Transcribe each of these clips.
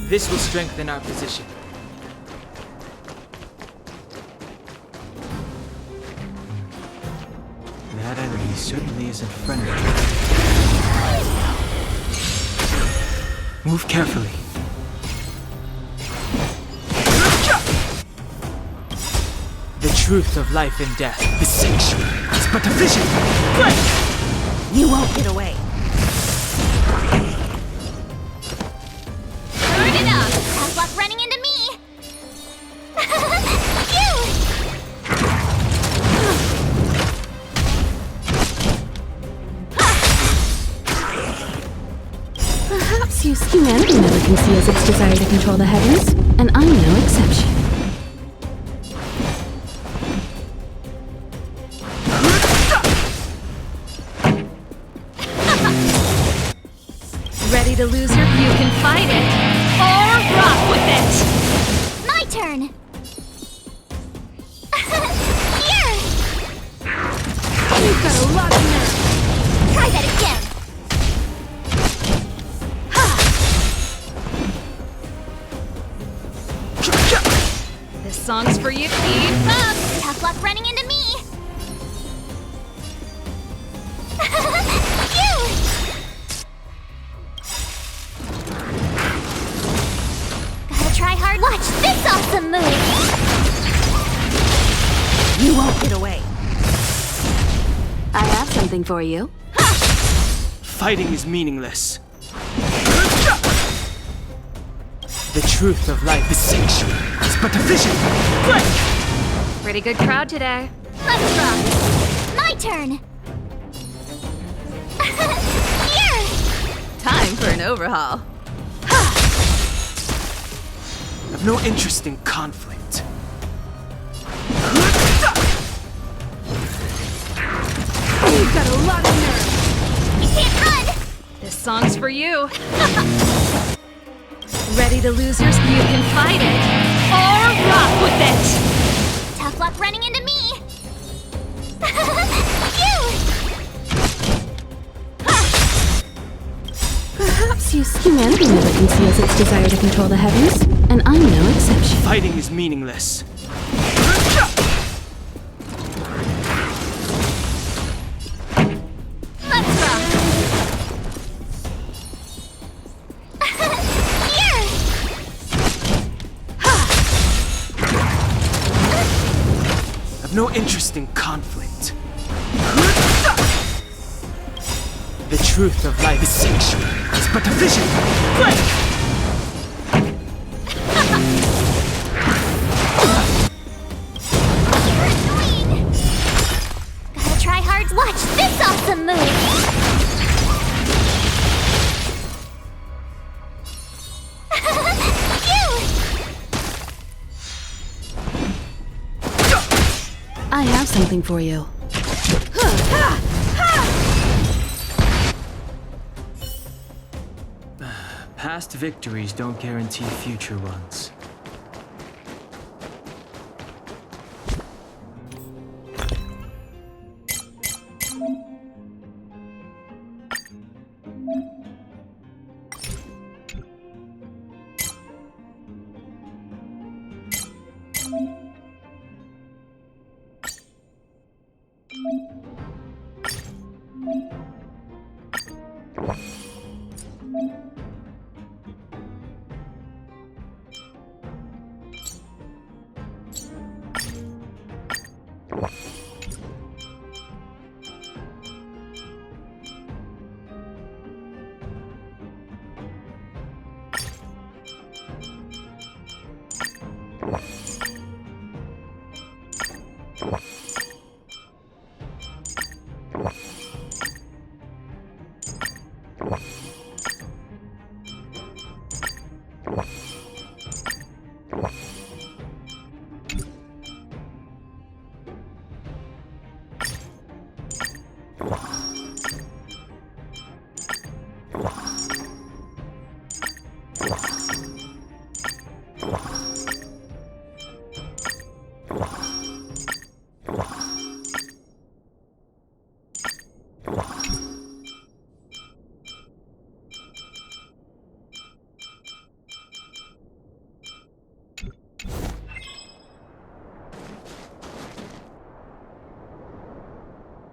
This will strengthen our position. That enemy certainly isn't friendly. Move carefully. The truth of life and death. The sanctuary is but a vision. Break! You won't get away. Turn it up! Tough luck running into me! Perhaps humanity never conceals its desire to control the heavens, and I'm no exception. Ready to lose your... You can fight it, or rock with it! My turn! Here! You've got a lot of nerve! Try that again! This song's for you. Keep up! Tough luck running into me! Gotta try hard. Watch this awesome move! You won't get away. I have something for you. Fighting is meaningless. The truth of life. The sanctuary is but a vision. Break! Pretty good crowd today. Let's rock! My turn! Here! Time for an overhaul. I've no interest in conflict. You've got a lot of nerve. You can't run! This song's for you. Ready to lose your... You can fight it, or rock with it! Tough luck running into me! Perhaps humanity never conceals its desire to control the heavens, and I'm no exception. Fighting is meaningless. Let's rock! Here! I've no interest in conflict. The truth of life. The sanctuary is but a vision. Break! You're annoying! Gotta try hard. Watch this awesome move! I have something for you. Past victories don't guarantee future ones.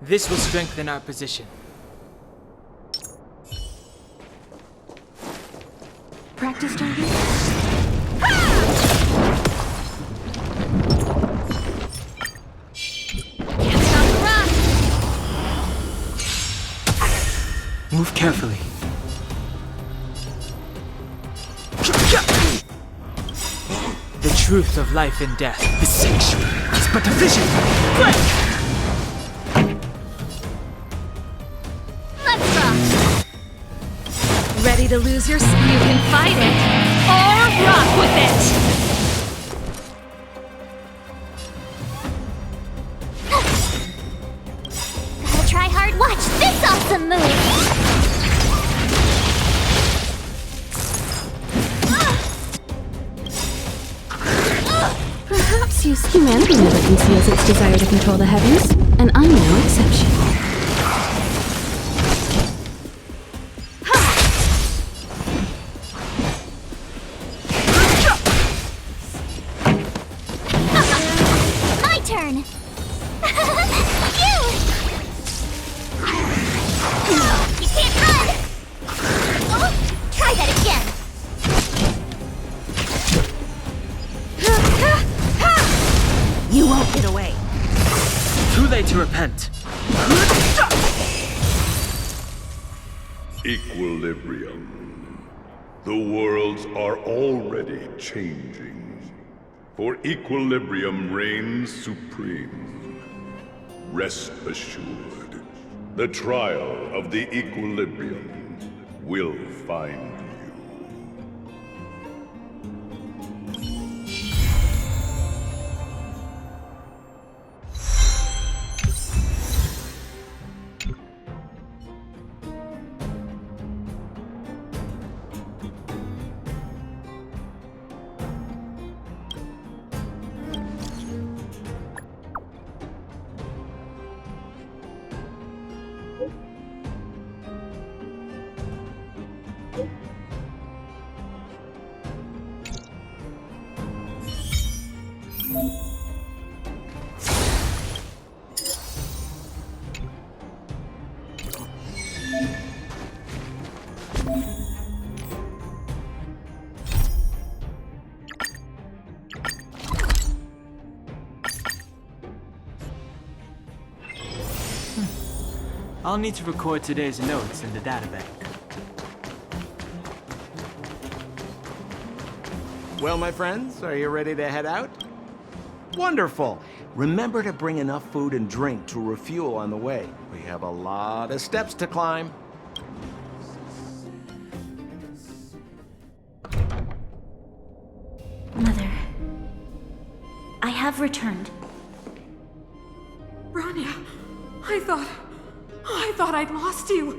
This will strengthen our position. Practice target? Can't stop the rush! Move carefully. The truth of life and death is sexual. It's but a vision. Break! Let's rock! Ready to lose your... You can fight it, or rock with it! Gotta try hard. Watch this awesome move! Perhaps humanity never conceals its desire to control the heavens, and I'm no exception. My turn! You can't run! Oh, try that again! You won't get away. Too late to repent. Equilibrium. The worlds are already changing. For equilibrium reigns supreme. Rest assured, the trial of the equilibrium will find you. I'll need to record today's notes in the databank. Well, my friends, are you ready to head out? Wonderful! Remember to bring enough food and drink to refuel on the way. We have a lot of steps to climb. Mother, I have returned. Bronya, I thought I'd lost you.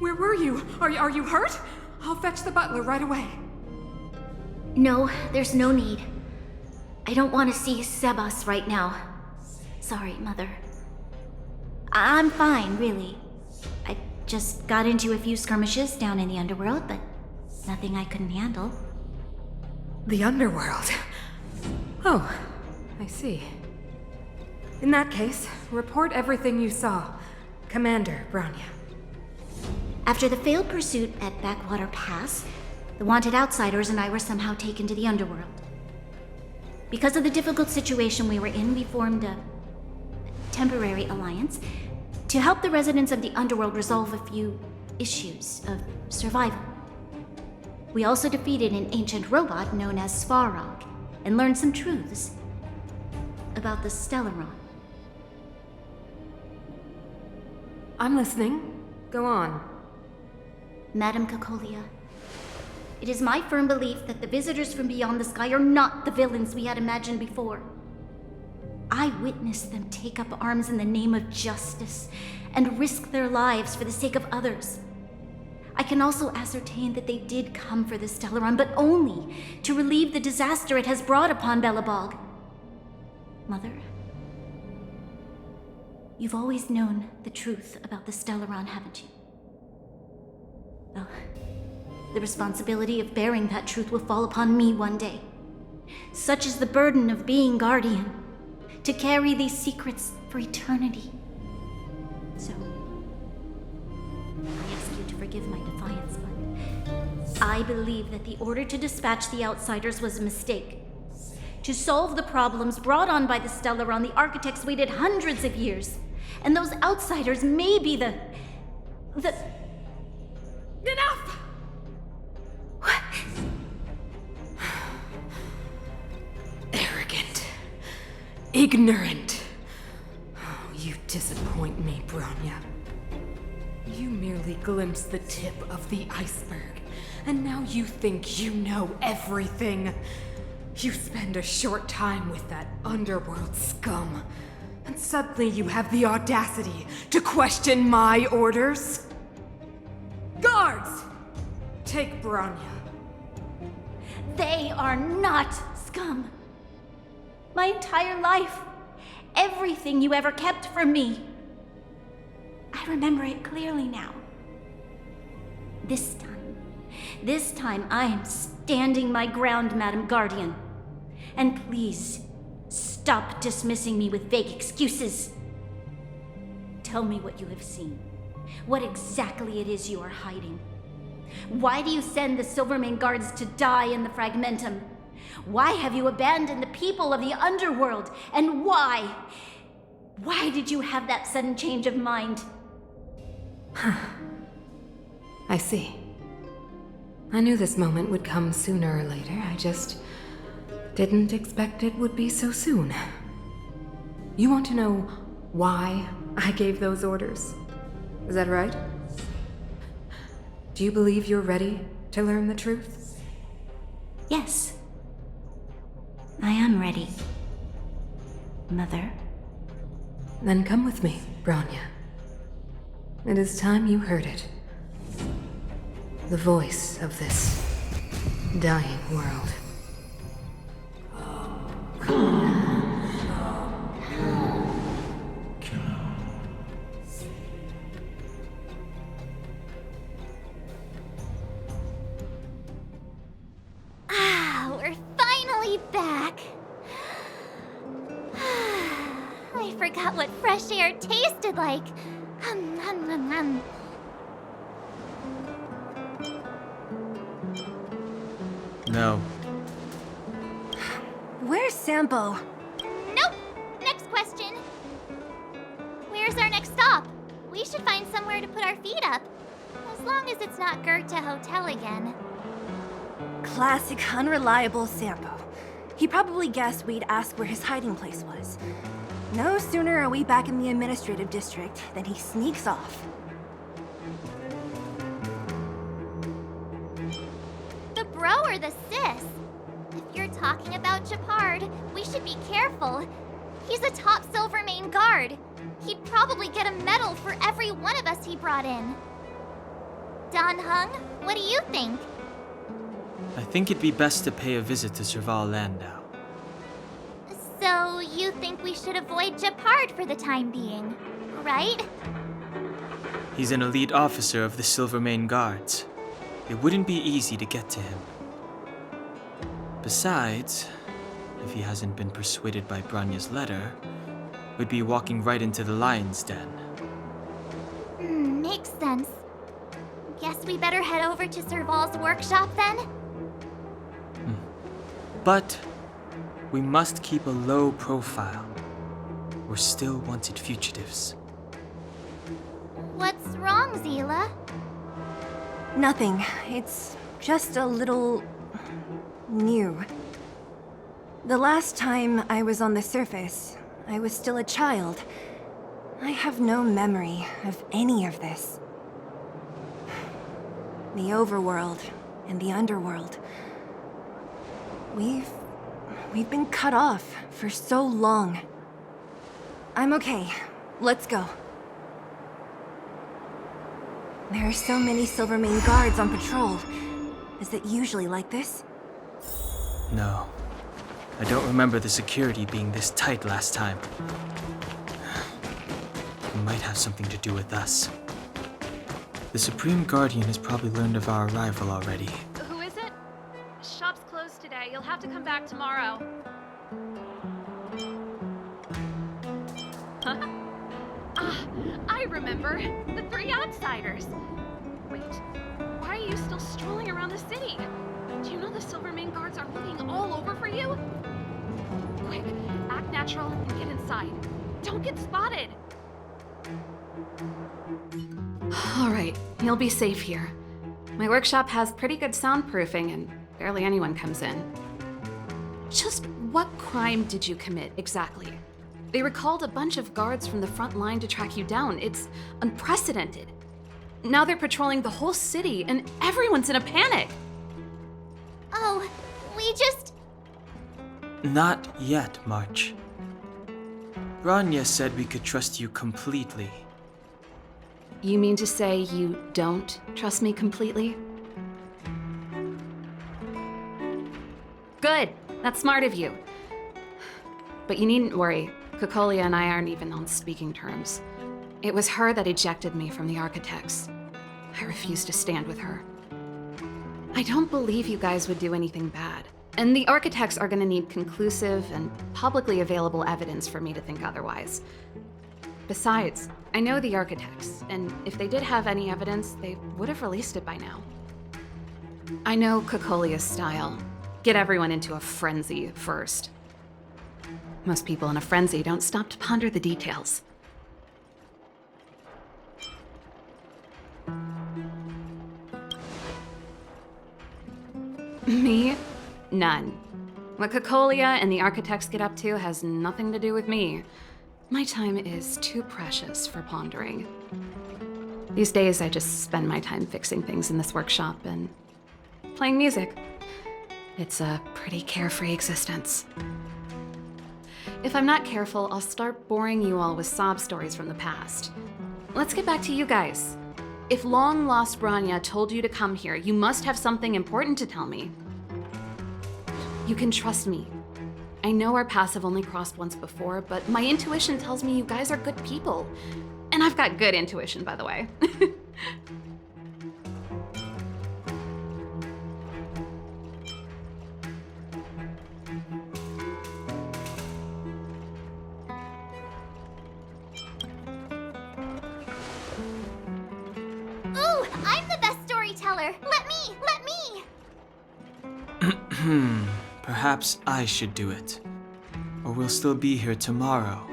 Where were you? Are you hurt? I'll fetch the butler right away. No, there's no need. I don't want to see Sebas right now. Sorry, Mother. I'm fine, really. I just got into a few skirmishes down in the underworld, but nothing I couldn't handle. The underworld. Oh, I see. In that case, report everything you saw. Commander Bronya. After the failed pursuit at Backwater Pass, the wanted outsiders and I were somehow taken to the underworld. Because of the difficult situation we were in, we formed a temporary alliance to help the residents of the underworld resolve a few issues of survival. We also defeated an ancient robot known as Svarog and learned some truths about the Stellaron. I'm listening. Go on. Madam Cocolia, it is my firm belief that the visitors from beyond the sky are not the villains we had imagined before. I witnessed them take up arms in the name of justice and risk their lives for the sake of others. I can also ascertain that they did come for the Stellaron, but only to relieve the disaster it has brought upon Belobog. Mother, you've always known the truth about the Stellaron, haven't you? Well, the responsibility of bearing that truth will fall upon me one day. Such is the burden of being Guardian, to carry these secrets for eternity. forgive my defiance, but I believe that the order to dispatch the outsiders was a mistake. To solve the problems brought on by the Stellaron, the architects waited hundreds of years. And those outsiders may be the... Enough! What? Arrogant. Ignorant. Oh, you disappoint me, Bronya. You merely glimpsed the tip of the iceberg, and now you think you know everything. You spend a short time with that underworld scum, and suddenly you have the audacity to question my orders? Guards! Take Bronya. They are not scum. My entire life, everything you ever kept from me. I remember it clearly now. This time I am standing my ground, Madam Guardian. And please, stop dismissing me with vague excuses. Tell me what you have seen. What exactly it is you are hiding. Why do you send the Silvermane guards to die in the Fragmentum? Why have you abandoned the people of the underworld? And why? Why did you have that sudden change of mind? I see. I knew this moment would come sooner or later. I just didn't expect it would be so soon. You want to know why I gave those orders? Is that right? Do you believe you're ready to learn the truth? Yes. I am ready, Mother. Then come with me, Bronya. It is time you heard it. The voice of this dying world. We're finally back. I forgot what fresh air tasted like. No. Where's Sampo? Nope. Next question. Where's our next stop? We should find somewhere to put our feet up. As long as it's not Goethe Hotel again. Classic unreliable Sampo. He probably guessed we'd ask where his hiding place was. No sooner are we back in the administrative district than he sneaks off. The bro or the sis? If you're talking about Japard, we should be careful. He's a top Silvermane guard. He'd probably get a medal for every one of us he brought in. Don Hung, what do you think? I think it'd be best to pay a visit to Serval Landau. So you think we should avoid Japard for the time being, right? He's an elite officer of the Silvermane Guards. It wouldn't be easy to get to him. Besides, if he hasn't been persuaded by Branya's letter, we'd be walking right into the lion's den. Makes sense. Guess we better head over to Serval's workshop then? But we must keep a low profile. We're still wanted fugitives. What's wrong, Zila? Nothing. It's just a little... new. The last time I was on the surface, I was still a child. I have no memory of any of this. The overworld and the underworld. We've been cut off for so long. I'm okay. Let's go. There are so many Silvermane guards on patrol. Is it usually like this? No. I don't remember the security being this tight last time. It might have something to do with us. The Supreme Guardian has probably learned of our arrival already. Who is it? Shop's closed today. You'll have to come back tomorrow. Huh? Ah, I remember. The three outsiders. Wait, you still strolling around the city? Do you know the Silvermane guards are looking all over for you? Quick, act natural and get inside. Don't get spotted! Alright, you'll be safe here. My workshop has pretty good soundproofing and barely anyone comes in. Just what crime did you commit, exactly? They recalled a bunch of guards from the front line to track you down. It's unprecedented. Now they're patrolling the whole city and everyone's in a panic! Oh, we just... Not yet, March. Bronya said we could trust you completely. You mean to say you don't trust me completely? Good! That's smart of you. But you needn't worry. Cocolia and I aren't even on speaking terms. It was her that ejected me from the Architects. I refuse to stand with her. I don't believe you guys would do anything bad. And the Architects are gonna need conclusive and publicly available evidence for me to think otherwise. Besides, I know the Architects, and if they did have any evidence, they would have released it by now. I know Cocolia's style. Get everyone into a frenzy first. Most people in a frenzy don't stop to ponder the details. Me? None. What Cocolia and the Architects get up to has nothing to do with me. My time is too precious for pondering. These days, I just spend my time fixing things in this workshop and playing music. It's a pretty carefree existence. If I'm not careful, I'll start boring you all with sob stories from the past. Let's get back to you guys. If long-lost Bronya told you to come here, you must have something important to tell me. You can trust me. I know our paths have only crossed once before, but my intuition tells me you guys are good people. And I've got good intuition, by the way. Ooh, I'm the best storyteller! Let me! Perhaps I should do it. Or we'll still be here tomorrow.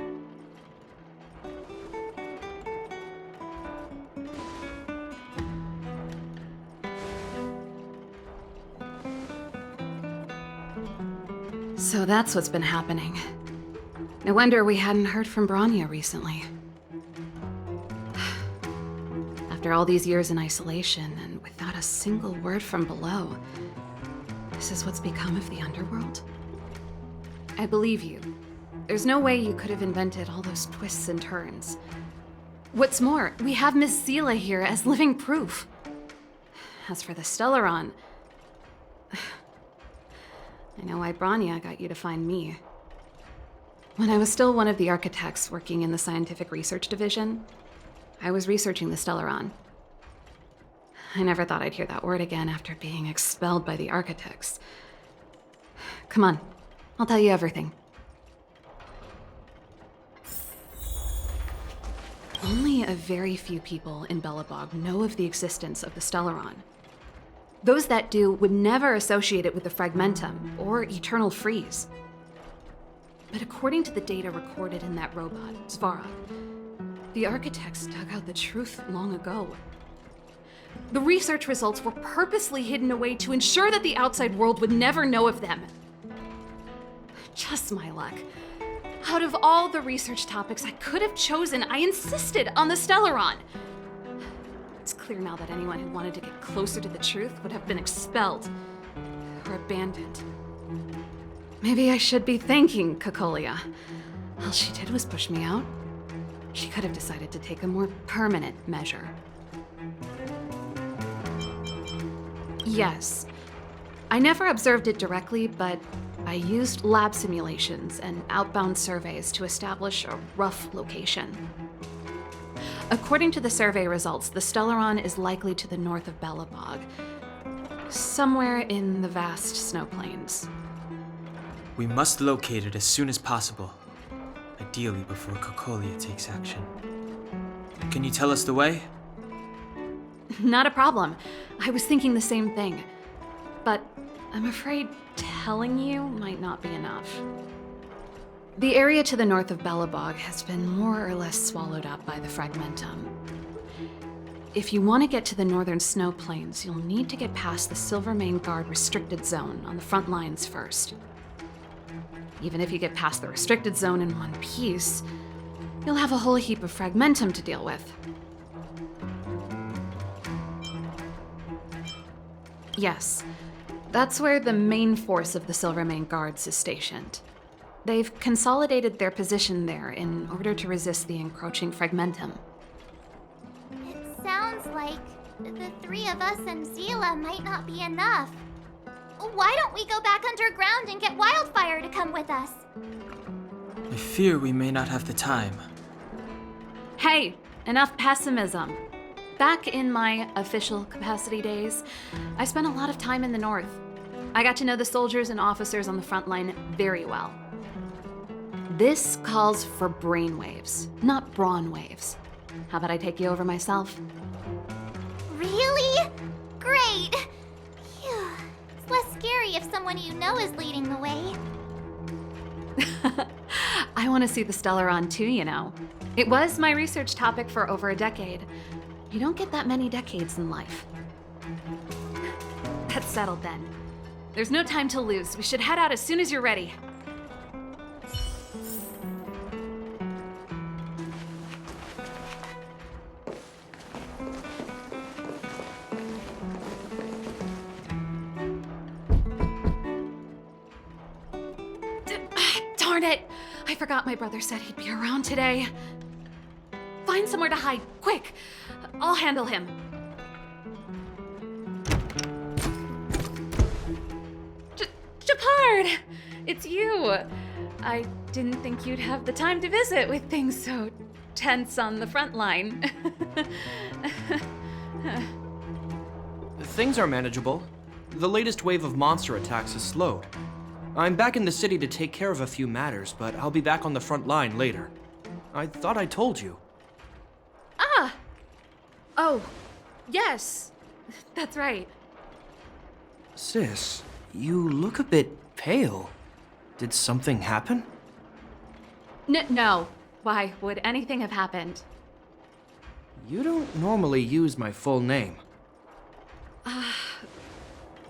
So that's what's been happening. No wonder we hadn't heard from Bronya recently. After all these years in isolation and without a single word from below, this is what's become of the underworld? I believe you. There's no way you could have invented all those twists and turns. What's more, we have Miss Seela here as living proof. As for the Stellaron, I know why Bronya got you to find me. When I was still one of the Architects working in the Scientific Research Division, I was researching the Stellaron. I never thought I'd hear that word again after being expelled by the Architects. Come on, I'll tell you everything. Only a very few people in Belobog know of the existence of the Stellaron. Those that do would never associate it with the Fragmentum or Eternal Freeze. But according to the data recorded in that robot, Svara, the Architects dug out the truth long ago. The research results were purposely hidden away to ensure that the outside world would never know of them. Just my luck. Out of all the research topics I could have chosen, I insisted on the Stellaron. It's clear now that anyone who wanted to get closer to the truth would have been expelled or abandoned. Maybe I should be thanking Cocolia. All she did was push me out. She could have decided to take a more permanent measure. Yes. I never observed it directly, but I used lab simulations and outbound surveys to establish a rough location. According to the survey results, the Stellaron is likely to the north of Belobog, somewhere in the vast snow plains. We must locate it as soon as possible, ideally before Cocolia takes action. Can you tell us the way? Not a problem. I was thinking the same thing. But I'm afraid telling you might not be enough. The area to the north of Belobog has been more or less swallowed up by the Fragmentum. If you want to get to the northern snow plains, you'll need to get past the Silvermane Guard restricted zone on the front lines first. Even if you get past the restricted zone in one piece, you'll have a whole heap of Fragmentum to deal with. Yes, that's where the main force of the Silvermane Guards is stationed. They've consolidated their position there in order to resist the encroaching Fragmentum. It sounds like the three of us and Zila might not be enough. Why don't we go back underground and get Wildfire to come with us? I fear we may not have the time. Hey, enough pessimism. Back in my official capacity days, I spent a lot of time in the north. I got to know the soldiers and officers on the front line very well. This calls for brainwaves, not brawn waves. How about I take you over myself? Really? Great! Phew. It's less scary if someone you know is leading the way. I want to see the Stellaron too, you know. It was my research topic for over a decade. You don't get that many decades in life. That's settled then. There's no time to lose. We should head out as soon as you're ready. Darn it! I forgot my brother said he'd be around today. Find somewhere to hide, quick! I'll handle him. Japard! It's you! I didn't think you'd have the time to visit with things so tense on the front line. Things are manageable. The latest wave of monster attacks is slowed. I'm back in the city to take care of a few matters, but I'll be back on the front line later. I thought I told you. Ah! Oh, yes. That's right. Sis, you look a bit pale. Did something happen? No. Why would anything have happened? You don't normally use my full name.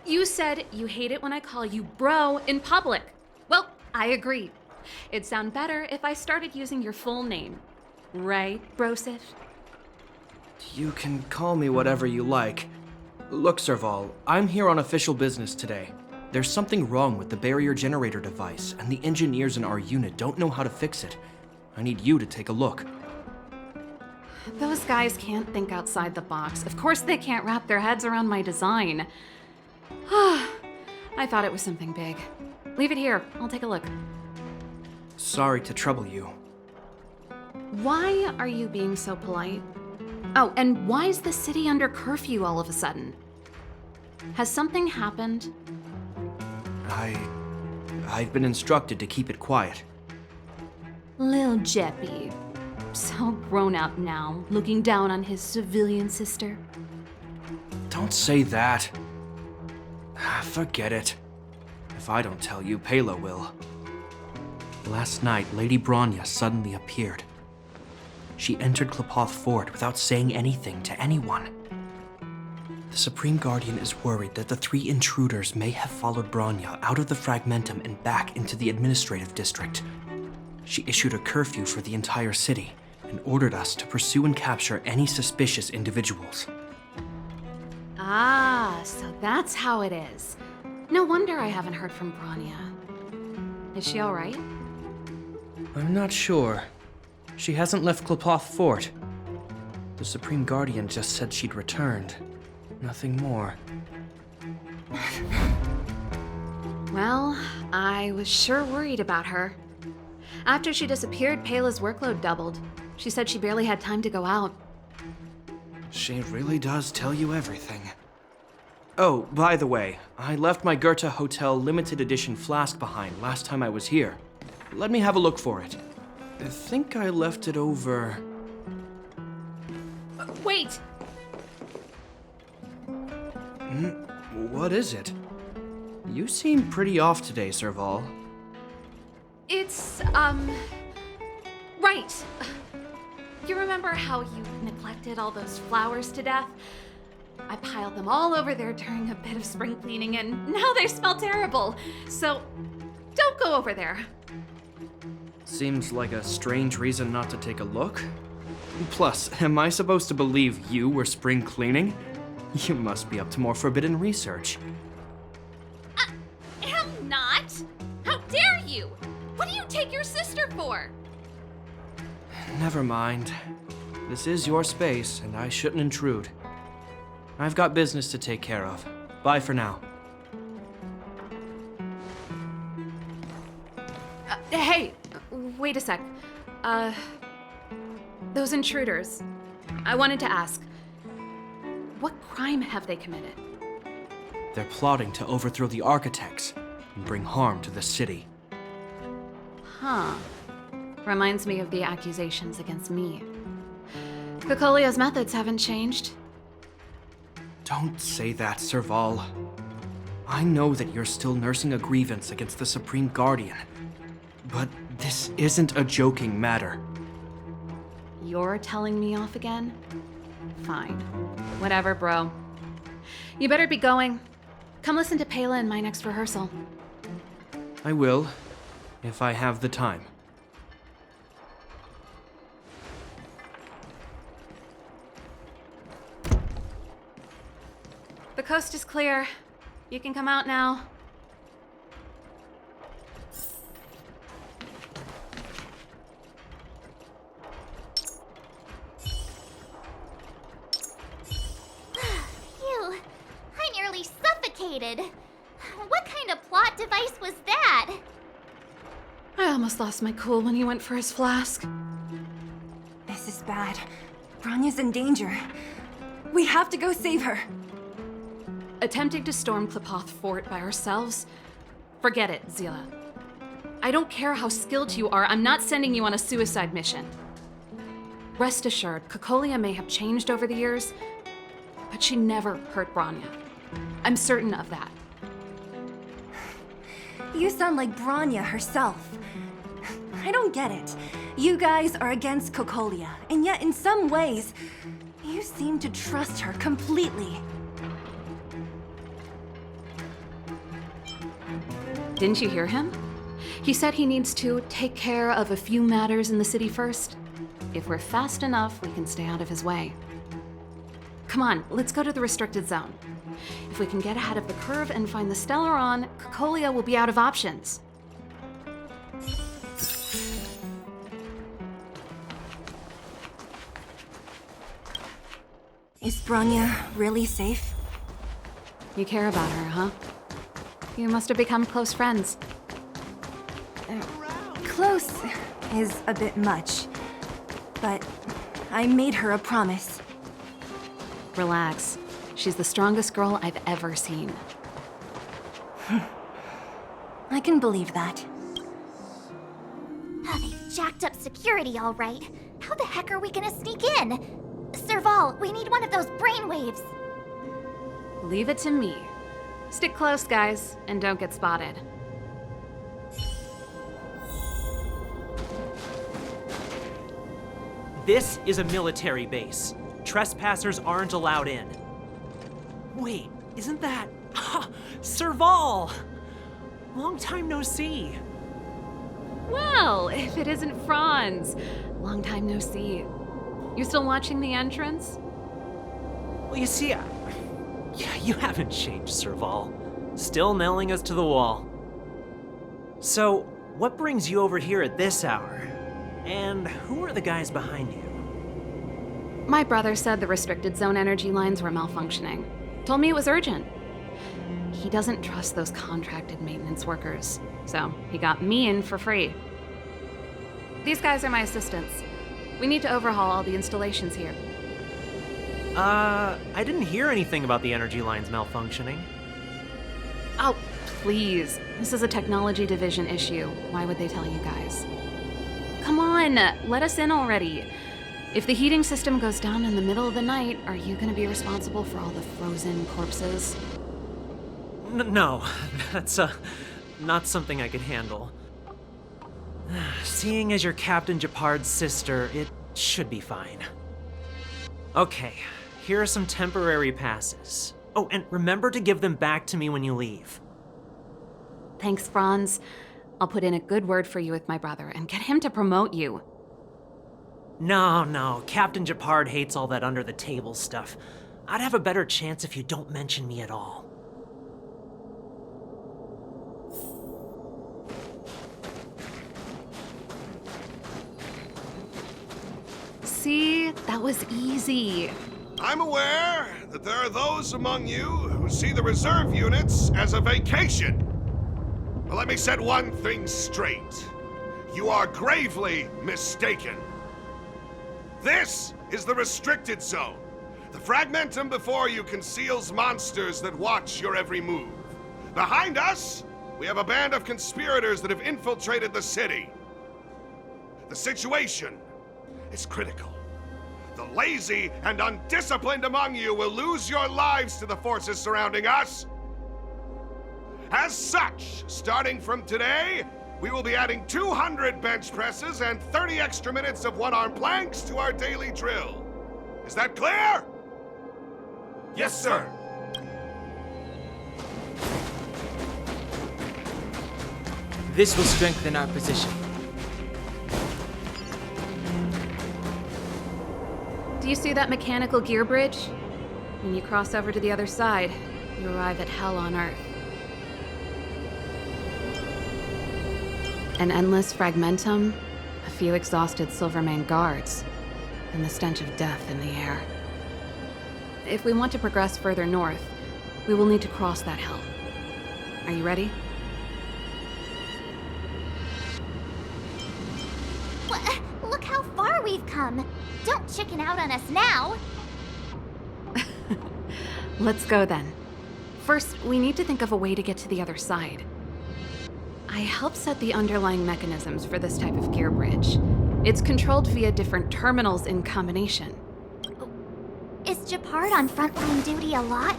You said you hate it when I call you bro in public. Well, I agree. It'd sound better if I started using your full name. Right, Brosif? You can call me whatever you like. Look, Serval, I'm here on official business today. There's something wrong with the barrier generator device, and the engineers in our unit don't know how to fix it. I need you to take a look. Those guys can't think outside the box. Of course they can't wrap their heads around my design. I thought it was something big. Leave it here. I'll take a look. Sorry to trouble you. Why are you being so polite? Oh, and why is the city under curfew all of a sudden? Has something happened? I've been instructed to keep it quiet. Lil Jeppy. So grown up now, looking down on his civilian sister. Don't say that. Forget it. If I don't tell you, Pela will. Last night, Lady Bronya suddenly appeared. She entered Klepoth Fort without saying anything to anyone. The Supreme Guardian is worried that the 3 intruders may have followed Bronya out of the Fragmentum and back into the administrative district. She issued a curfew for the entire city and ordered us to pursue and capture any suspicious individuals. Ah, so that's how it is. No wonder I haven't heard from Bronya. Is she all right? I'm not sure. She hasn't left Klepoth Fort. The Supreme Guardian just said she'd returned. Nothing more. Well, I was sure worried about her. After she disappeared, Pela's workload doubled. She said she barely had time to go out. She really does tell you everything. Oh, by the way, I left my Goethe Hotel limited edition flask behind last time I was here. Let me have a look for it. I think I left it over... Wait! What is it? You seem pretty off today, Serval. It's, right. You remember how you neglected all those flowers to death? I piled them all over there during a bit of spring cleaning, and now they smell terrible. So, don't go over there. Seems like a strange reason not to take a look. Plus, am I supposed to believe you were spring cleaning? You must be up to more forbidden research. Am not! How dare you! What do you take your sister for? Never mind. This is your space, and I shouldn't intrude. I've got business to take care of. Bye for now. Hey, wait a sec. Those intruders. I wanted to ask, what crime have they committed? They're plotting to overthrow the architects and bring harm to the city. Huh. Reminds me of the accusations against me. Cocolia's methods haven't changed. Don't say that, Serval. I know that you're still nursing a grievance against the Supreme Guardian, but this isn't a joking matter. You're telling me off again? Fine. Whatever, bro. You better be going. Come listen to Pela in my next rehearsal. I will, if I have the time. The coast is clear. You can come out now. Phew, I nearly suffocated. What kind of plot device was that? I almost lost my cool when he went for his flask. This is bad. Bronya's in danger. We have to go save her. Attempting to storm Klipoth Fort by ourselves? Forget it, Zila. I don't care how skilled you are, I'm not sending you on a suicide mission. Rest assured, Cocolia may have changed over the years, but she never hurt Bronya. I'm certain of that. You sound like Bronya herself. I don't get it. You guys are against Cocolia, and yet in some ways, you seem to trust her completely. Didn't you hear him? He said he needs to take care of a few matters in the city first. If we're fast enough, we can stay out of his way. Come on, let's go to the restricted zone. If we can get ahead of the curve and find the Stellaron, Cocolia will be out of options. Is Bronya really safe? You care about her, huh? You must have become close friends. Close is a bit much, but I made her a promise. Relax. She's the strongest girl I've ever seen. I can believe that. Oh, they've jacked up security all right. How the heck are we gonna sneak in? Serval, we need one of those brainwaves. Leave it to me. Stick close, guys, and don't get spotted. This is a military base. Trespassers aren't allowed in. Wait, isn't that... Serval! Long time no see. Well, if it isn't Franz. Long time no see. You still watching the entrance? Well, you see, you haven't changed, Serval. Still nailing us to the wall. So, what brings you over here at this hour? And who are the guys behind you? My brother said the restricted zone energy lines were malfunctioning. Told me it was urgent. He doesn't trust those contracted maintenance workers, so he got me in for free. These guys are my assistants. We need to overhaul all the installations here. I didn't hear anything about the energy lines malfunctioning. Oh, please. This is a technology division issue. Why would they tell you guys? Come on, let us in already. If the heating system goes down in the middle of the night, are you gonna be responsible for all the frozen corpses? No, that's not something I could handle. Seeing as you're Captain Japard's sister, it should be fine. Okay, here are some temporary passes. Oh, and remember to give them back to me when you leave. Thanks, Franz. I'll put in a good word for you with my brother and get him to promote you. No, Captain Japard hates all that under-the-table stuff. I'd have a better chance if you don't mention me at all. See? That was easy. I'm aware that there are those among you who see the reserve units as a vacation. But let me set one thing straight. You are gravely mistaken. This is the restricted zone. The fragmentum before you conceals monsters that watch your every move. Behind us, we have a band of conspirators that have infiltrated the city. The situation is critical. The lazy and undisciplined among you will lose your lives to the forces surrounding us. As such, starting from today, we will be adding 200 bench presses and 30 extra minutes of one-arm planks to our daily drill. Is that clear? Yes, sir. This will strengthen our position. Do you see that mechanical gear bridge? When you cross over to the other side, you arrive at hell on Earth. An endless fragmentum, a few exhausted Silvermane guards, and the stench of death in the air. If we want to progress further north, we will need to cross that hell. Are you ready? Look how far we've come. Don't chicken out on us now. Let's go then. First, we need to think of a way to get to the other side. I helped set the underlying mechanisms for this type of gear bridge. It's controlled via different terminals in combination. Is Japard on frontline duty a lot?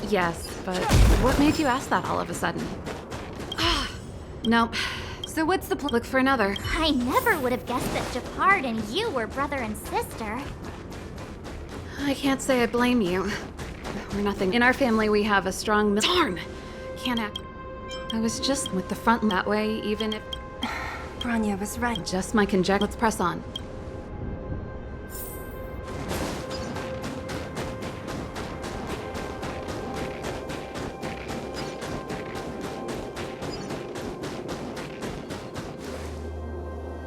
Yes, but what made you ask that all of a sudden? Nope. So what's the look for another? I never would have guessed that Japard and you were brother and sister. I can't say I blame you. We're nothing. In our family, we have a strong Darn! Can't act. I was just with the front that way, even if... Bronya was right. Just my conjecture. Let's press on.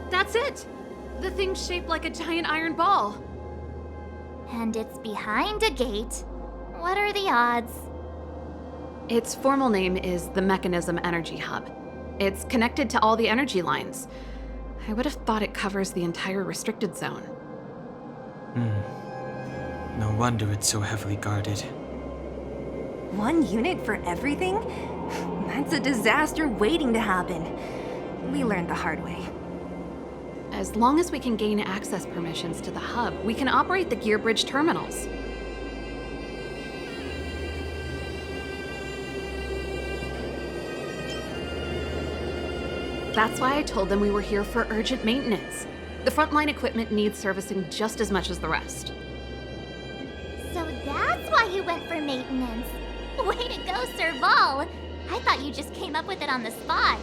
That's it! The thing's shaped like a giant iron ball. And it's behind a gate. What are the odds? Its formal name is the Mechanism Energy Hub. It's connected to all the energy lines. I would have thought it covers the entire restricted zone. No wonder it's so heavily guarded. One unit for everything? That's a disaster waiting to happen. We learned the hard way. As long as we can gain access permissions to the hub, we can operate the gear bridge terminals. That's why I told them we were here for urgent maintenance. The frontline equipment needs servicing just as much as the rest. So that's why you went for maintenance. Way to go, Serval! I thought you just came up with it on the spot.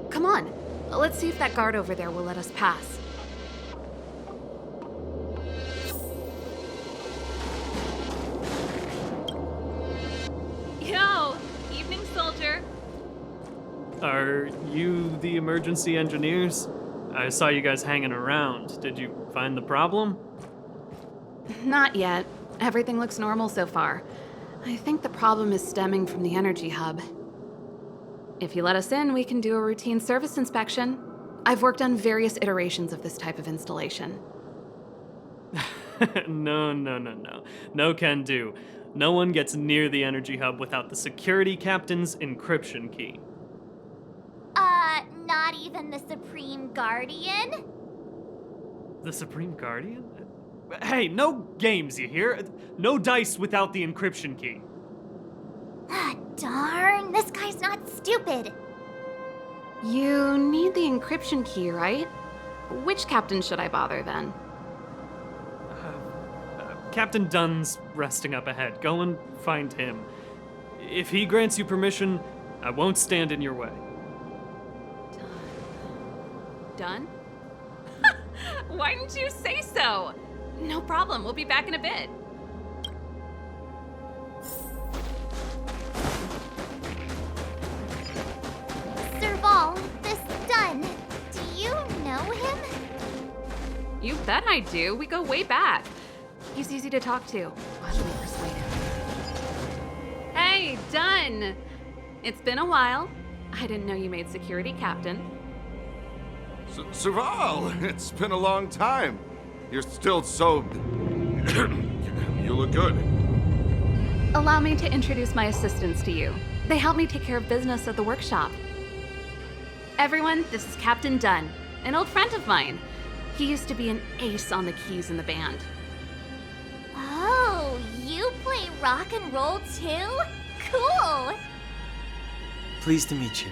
Come on, let's see if that guard over there will let us pass. Yo! Evening, soldier. Are you the emergency engineers? I saw you guys hanging around. Did you find the problem? Not yet. Everything looks normal so far. I think the problem is stemming from the energy hub. If you let us in, we can do a routine service inspection. I've worked on various iterations of this type of installation. No. No can do. No one gets near the energy hub without the security captain's encryption key. Not even the Supreme Guardian? The Supreme Guardian? Hey, no games, you hear? No dice without the encryption key. Ah, darn, this guy's not stupid. You need the encryption key, right? Which captain should I bother then? Captain Dunn's resting up ahead. Go and find him. If he grants you permission, I won't stand in your way. Done? Why didn't you say so? No problem, we'll be back in a bit. Serval, this Dunn, do you know him? You bet I do. We go way back. He's easy to talk to. Watch me persuade him. Hey, Dunn! It's been a while. I didn't know you made security captain. Serval, it's been a long time. You're still so... You look good. Allow me to introduce my assistants to you. They help me take care of business at the workshop. Everyone, this is Captain Dunn, an old friend of mine. He used to be an ace on the keys in the band. Oh, you play rock and roll too? Cool! Pleased to meet you.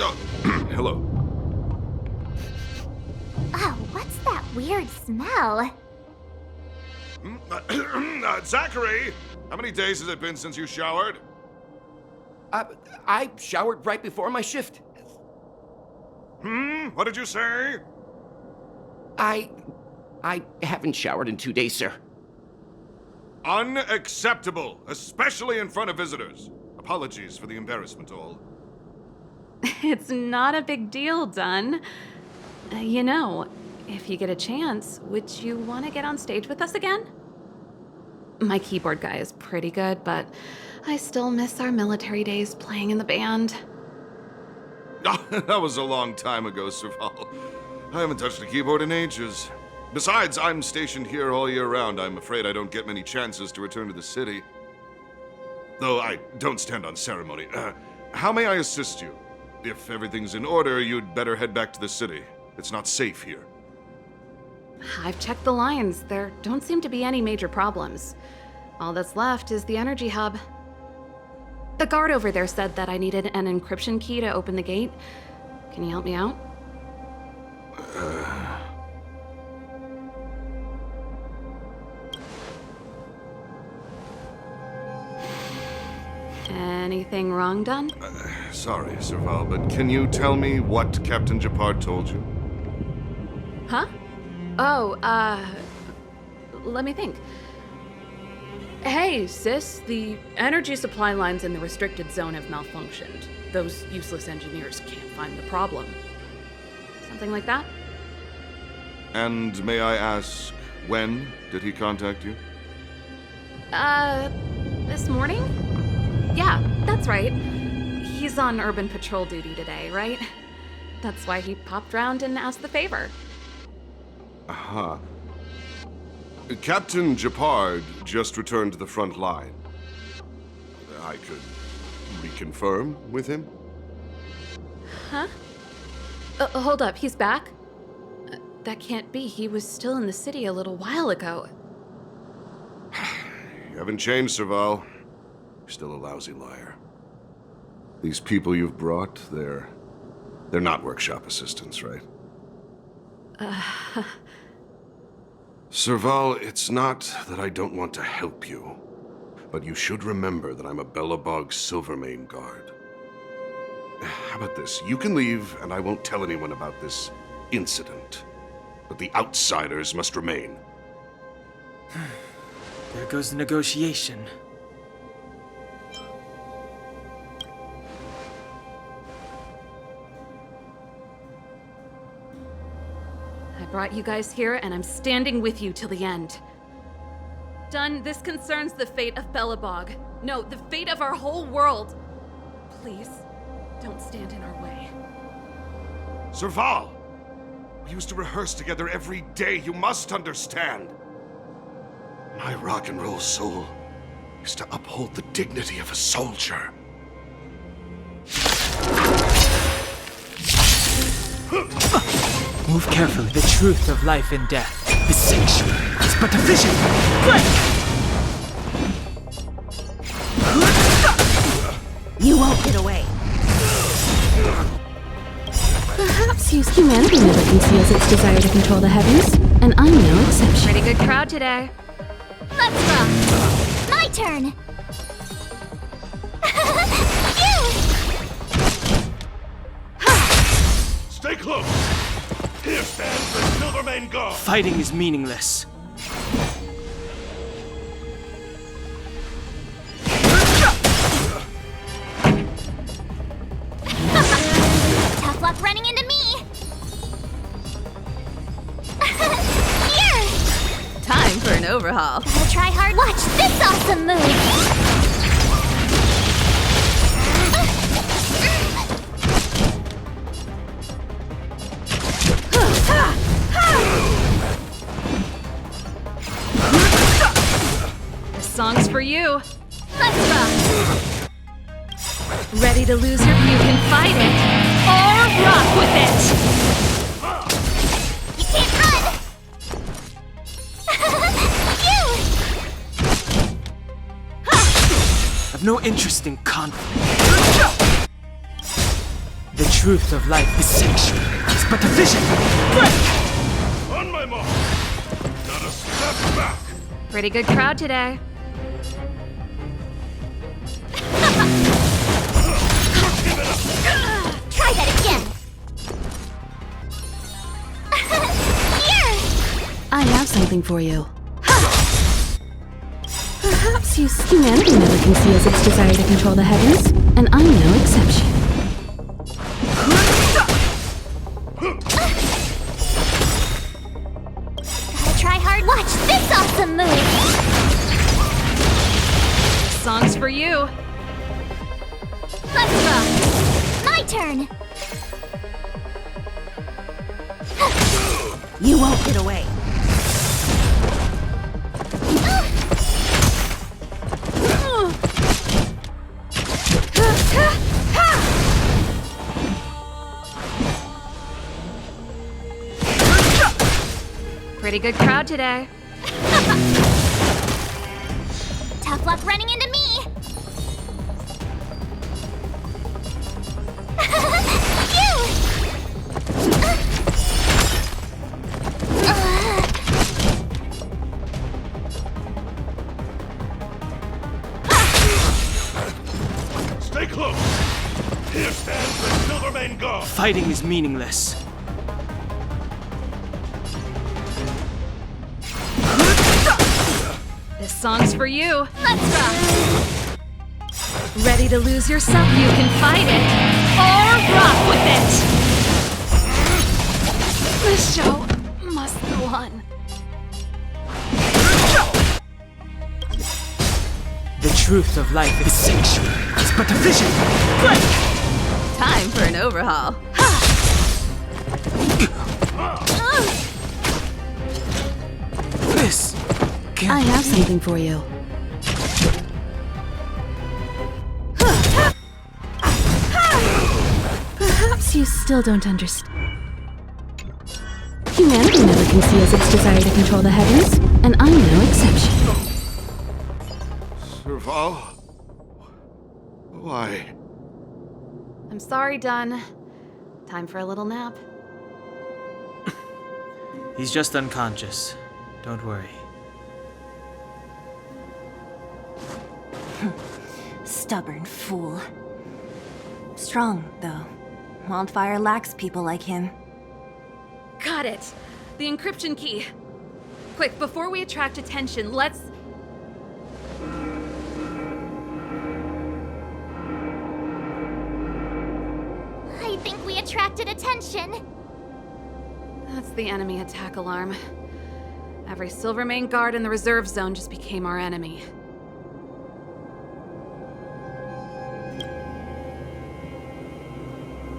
Oh, hello. Oh, what's that weird smell? Zachary, how many days has it been since you showered? I showered right before my shift. What did you say? I haven't showered in 2 days, sir. Unacceptable, especially in front of visitors. Apologies for the embarrassment, all. It's not a big deal, Dunn. You know, if you get a chance, would you want to get on stage with us again? My keyboard guy is pretty good, but I still miss our military days playing in the band. That was a long time ago, Serval. I haven't touched a keyboard in ages. Besides, I'm stationed here all year round. I'm afraid I don't get many chances to return to the city. Though I don't stand on ceremony. How may I assist you? If everything's in order, you'd better head back to the city. It's not safe here. I've checked the lines. There don't seem to be any major problems. All that's left is the energy hub. The guard over there said that I needed an encryption key to open the gate. Can you help me out? Anything wrong, Dunn? Sorry, Serval, but can you tell me what Captain Japard told you? Huh? Oh, let me think. Hey, sis, the energy supply lines in the restricted zone have malfunctioned. Those useless engineers can't find the problem. Something like that? And may I ask, when did he contact you? This morning? Yeah, that's right. He's on urban patrol duty today, right? That's why he popped round and asked the favor. Aha. Captain Japard just returned to the front line. I could reconfirm with him? Huh? Hold up, he's back? That can't be. He was still in the city a little while ago. You haven't changed, Serval. You're still a lousy liar. These people you've brought, they're not workshop assistants, right? Serval, it's not that I don't want to help you, but you should remember that I'm a Belobog Silvermane guard. How about this? You can leave, and I won't tell anyone about this incident. But the outsiders must remain. There goes the negotiation. I brought you guys here, and I'm standing with you till the end. Dunn, this concerns the fate of Belobog. No, the fate of our whole world. Please, don't stand in our way. Serval! We used to rehearse together every day, you must understand. My rock and roll soul is to uphold the dignity of a soldier. Move carefully. The truth of life and death. The sanctuary is but a vision. Break! You won't get away. Perhaps humanity never conceals its desire to control the heavens, and I'm no exception. Pretty good crowd today. Let's rock! My turn! Stay close! Here stands the Silvermane Guard! Fighting is meaningless. Tough luck running into me! Here! Time for an overhaul. Gotta try hard. Watch this awesome move! This song's for you. Let's rock! Ready to lose your you can fight it or rock with it. You can't run! You! I've no interest in conflict. The truth of life is sanctuary. It's but a vision. Break! On my mark! Not a step back! Pretty good crowd today. Try that again! Here! I have something for you. Perhaps humanity never conceals its desire to control the heavens, and I'm no exception. Gotta try hard. Watch this awesome move! Song's for you. Let's rock! My turn! You won't get away. Pretty good crowd today. Tough luck running into me! You! Stay close! Here stands the Silvermane Guard! Fighting is meaningless. This song's for you. Let's rock! Ready to lose yourself? You can fight it or rock with it. The show must go on. The truth of life is sanctuary. It's but a vision. Break! Time for an overhaul. This can't I have be. something for you. Perhaps you still don't understand. Humanity never conceals its desire to control the heavens, and I'm no exception. Serval? Why? I'm sorry, Dunn. Time for a little nap. He's just unconscious. Don't worry. Stubborn fool. Strong, though. Wildfire lacks people like him. Got it. The encryption key. Quick, before we attract attention, let's... I think we attracted attention. That's the enemy attack alarm. Every Silvermane guard in the reserve zone just became our enemy.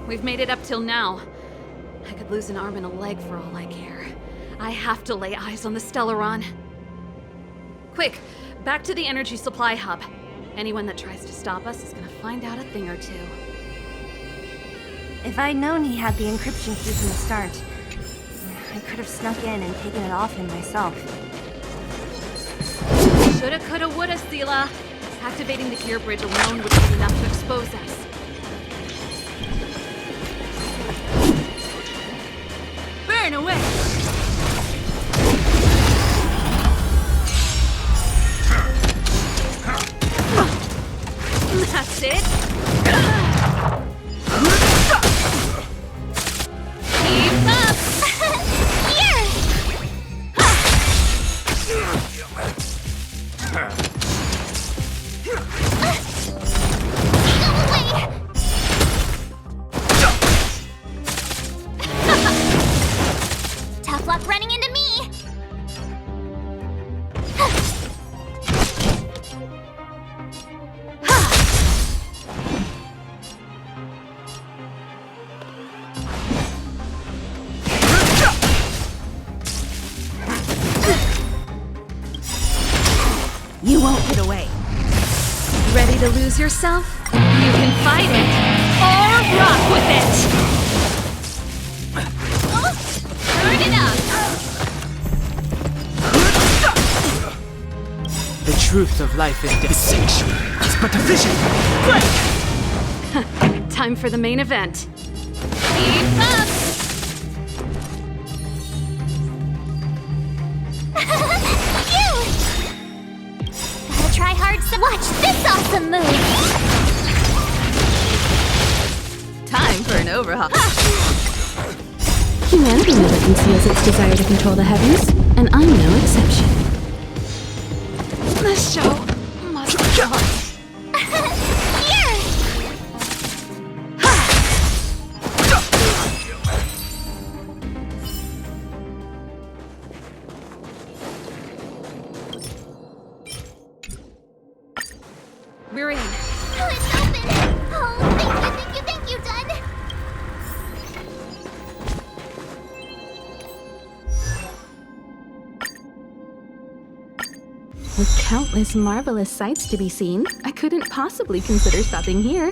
We've made it up till now. I could lose an arm and a leg for all I care. I have to lay eyes on the Stellaron. Quick, back to the energy supply hub. Anyone that tries to stop us is gonna find out a thing or two. If I'd known he had the encryption key from the start, I could have snuck in and taken it off him myself. Shoulda, coulda, woulda, Seela. Activating the gear bridge alone would be enough to expose us. Burn away! That's it. Keep up! Here! Tough luck running into me! You won't get away. Ready to lose yourself? You can fight it, or rock with it! Turn it up! The truth of life is deception. It's but a vision. Break! Time for the main event. Keep up! Phew! Gotta try hard to watch this awesome move! Time for an overhaul. Humanity never conceals its desire to control the heavens, and I'm no exception. This show must go on. Here! We're in. Oh, it's open! Oh, thank you, Dun! With countless marvelous sights to be seen, I couldn't possibly consider stopping here.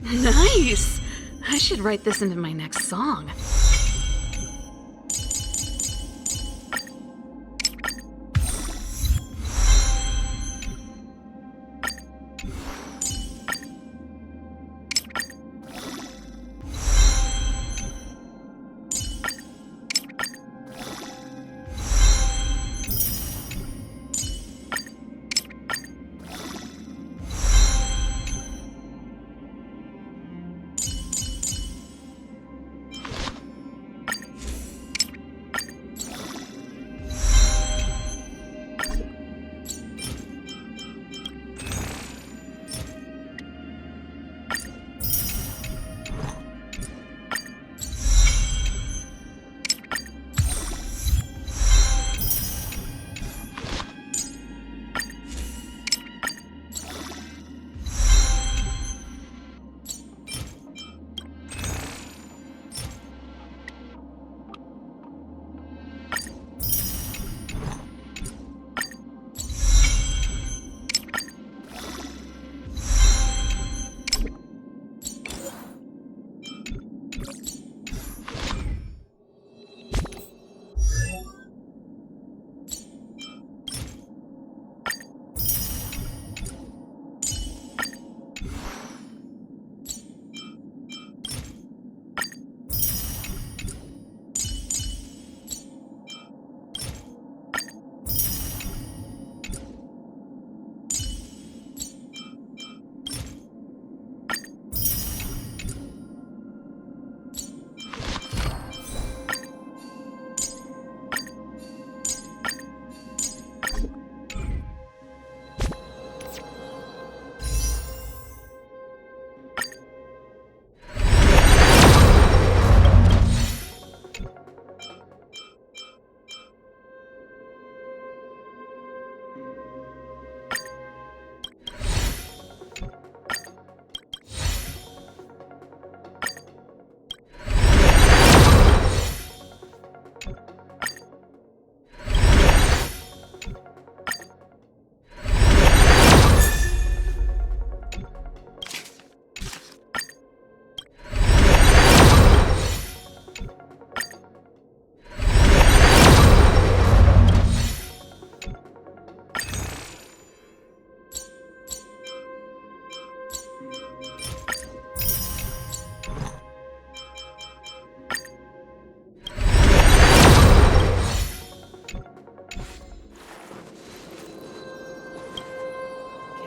Nice! I should write this into my next song.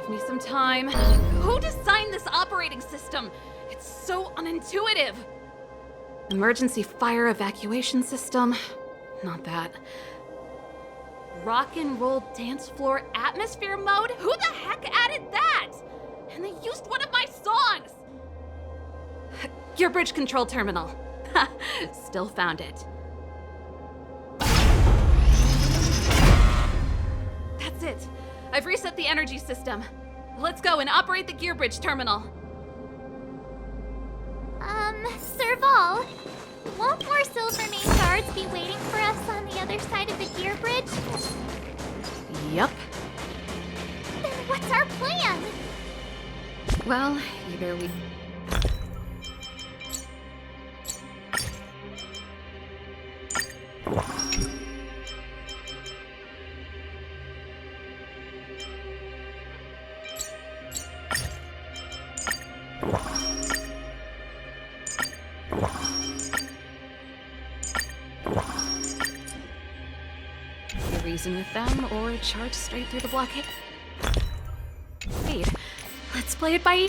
Give me some time. Who designed this operating system? It's so unintuitive. Emergency fire evacuation system? Not that. Rock and roll dance floor atmosphere mode? Who the heck added that? And they used one of my songs! Gear bridge control terminal. Still found it. That's it. I've reset the energy system. Let's go and operate the gear bridge terminal. Serval, won't more Silvermane guards be waiting for us on the other side of the gear bridge? Yep. Then what's our plan? Well, either we... reason with them, or charge straight through the blockade. Wait, let's play it by...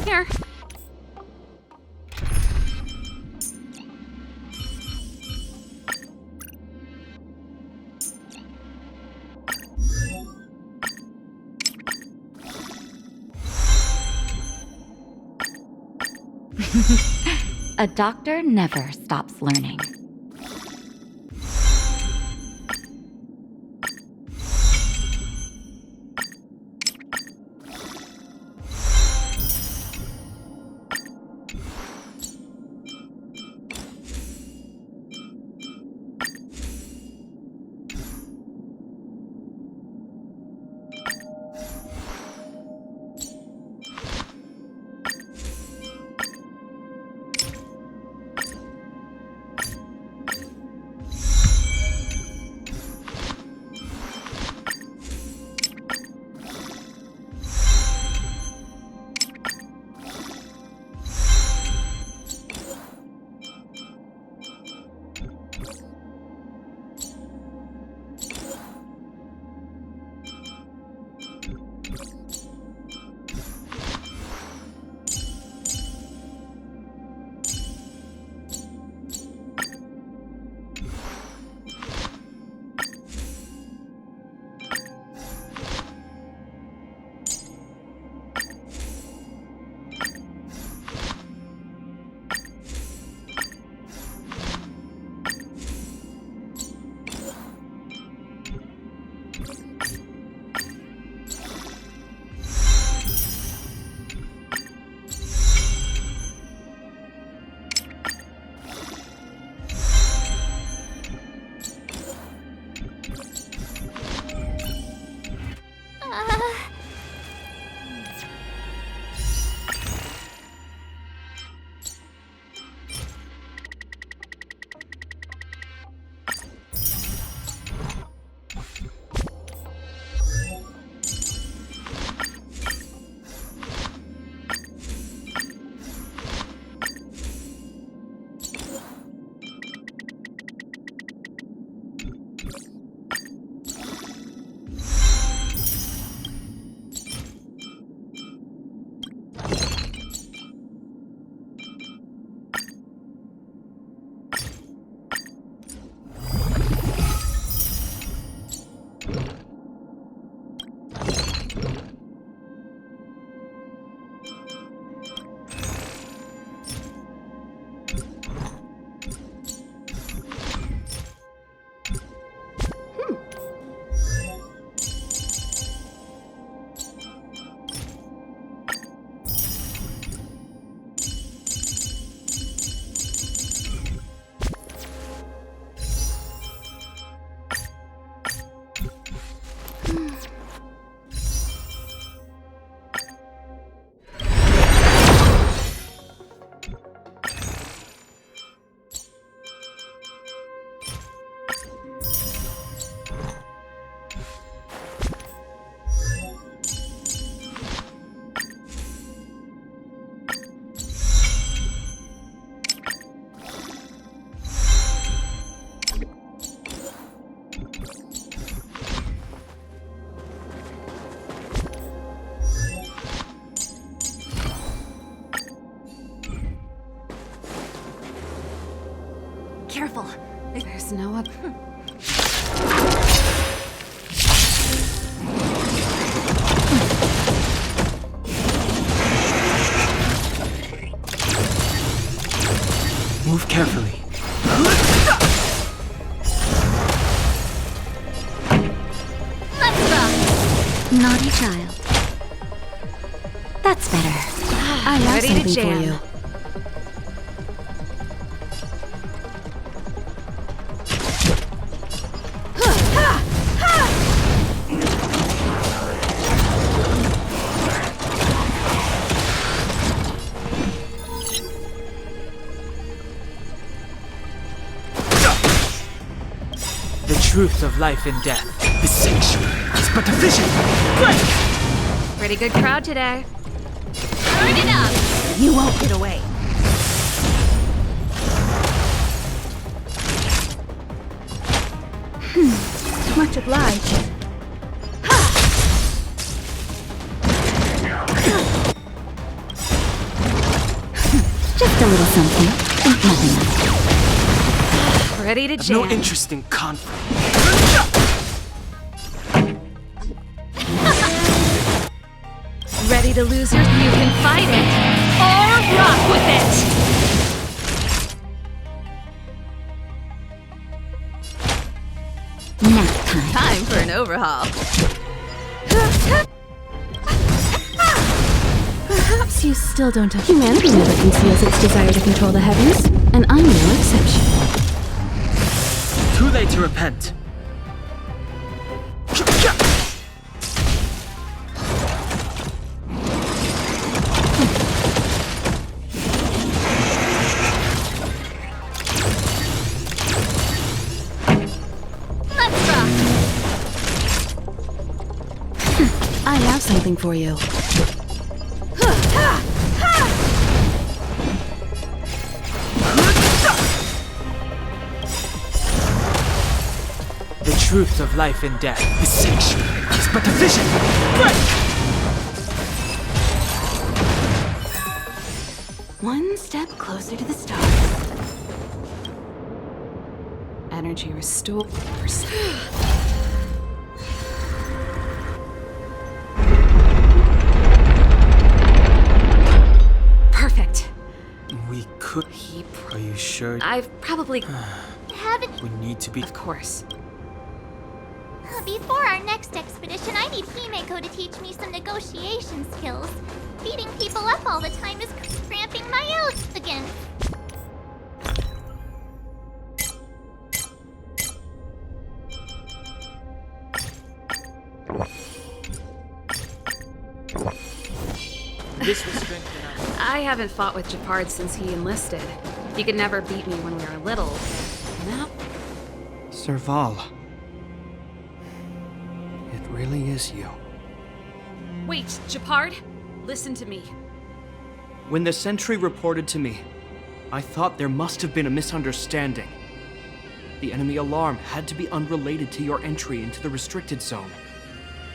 Here. A doctor never stops learning. carefully. Let's rock! Naughty child. That's better. I have Ready to something for jam. you. The truth of life and death. The sanctuary is but a vision. Break! Pretty good crowd today. Turn it up! You won't get away. Much obliged. Just a little something. Think nothing of it. Ready to I've jam. no interest in conflict. Ready to lose your... You can fight it, or rock with it! Nap time. Time for an overhaul. Perhaps you still don't have... Humanity never conceals its desire to control the heavens, and I'm no exception. Too late to repent. Let's rock! I have something for you. The truth of life and death. The sanctuary is but a vision. Break! One step closer to the stars. Energy restored. Perfect. We could. Are you sure? I've probably... Haven't... We need to be. Of course. Before our next expedition, I need Himeko to teach me some negotiation skills. Beating people up all the time is cramping my elegance. This will strengthen us. I haven't fought with Japard since he enlisted. He could never beat me when we were little. Now... Serval. It really is you. Wait, Japard? Listen to me. When the sentry reported to me, I thought there must have been a misunderstanding. The enemy alarm had to be unrelated to your entry into the restricted zone.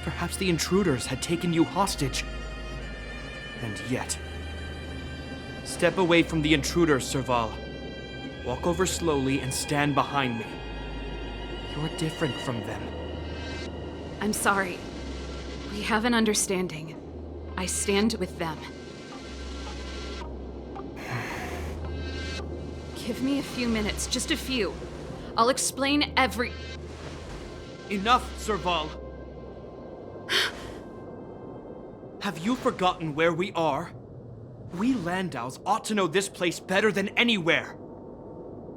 Perhaps the intruders had taken you hostage. And yet... Step away from the intruders, Serval. Walk over slowly and stand behind me. You're different from them. I'm sorry. We have an understanding. I stand with them. Give me a few minutes, just a few. I'll explain every... Enough, Serval! Have you forgotten where we are? We Landaus ought to know this place better than anywhere.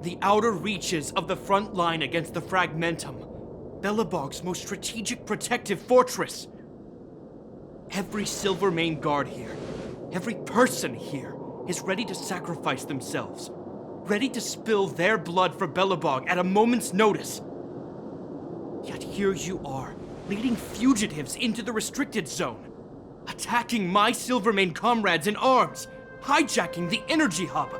The outer reaches of the front line against the Fragmentum. Belobog's most strategic protective fortress. Every Silvermane guard here, every person here, is ready to sacrifice themselves. Ready to spill their blood for Belobog at a moment's notice. Yet here you are, leading fugitives into the restricted zone. Attacking my Silvermane comrades in arms, hijacking the energy hub.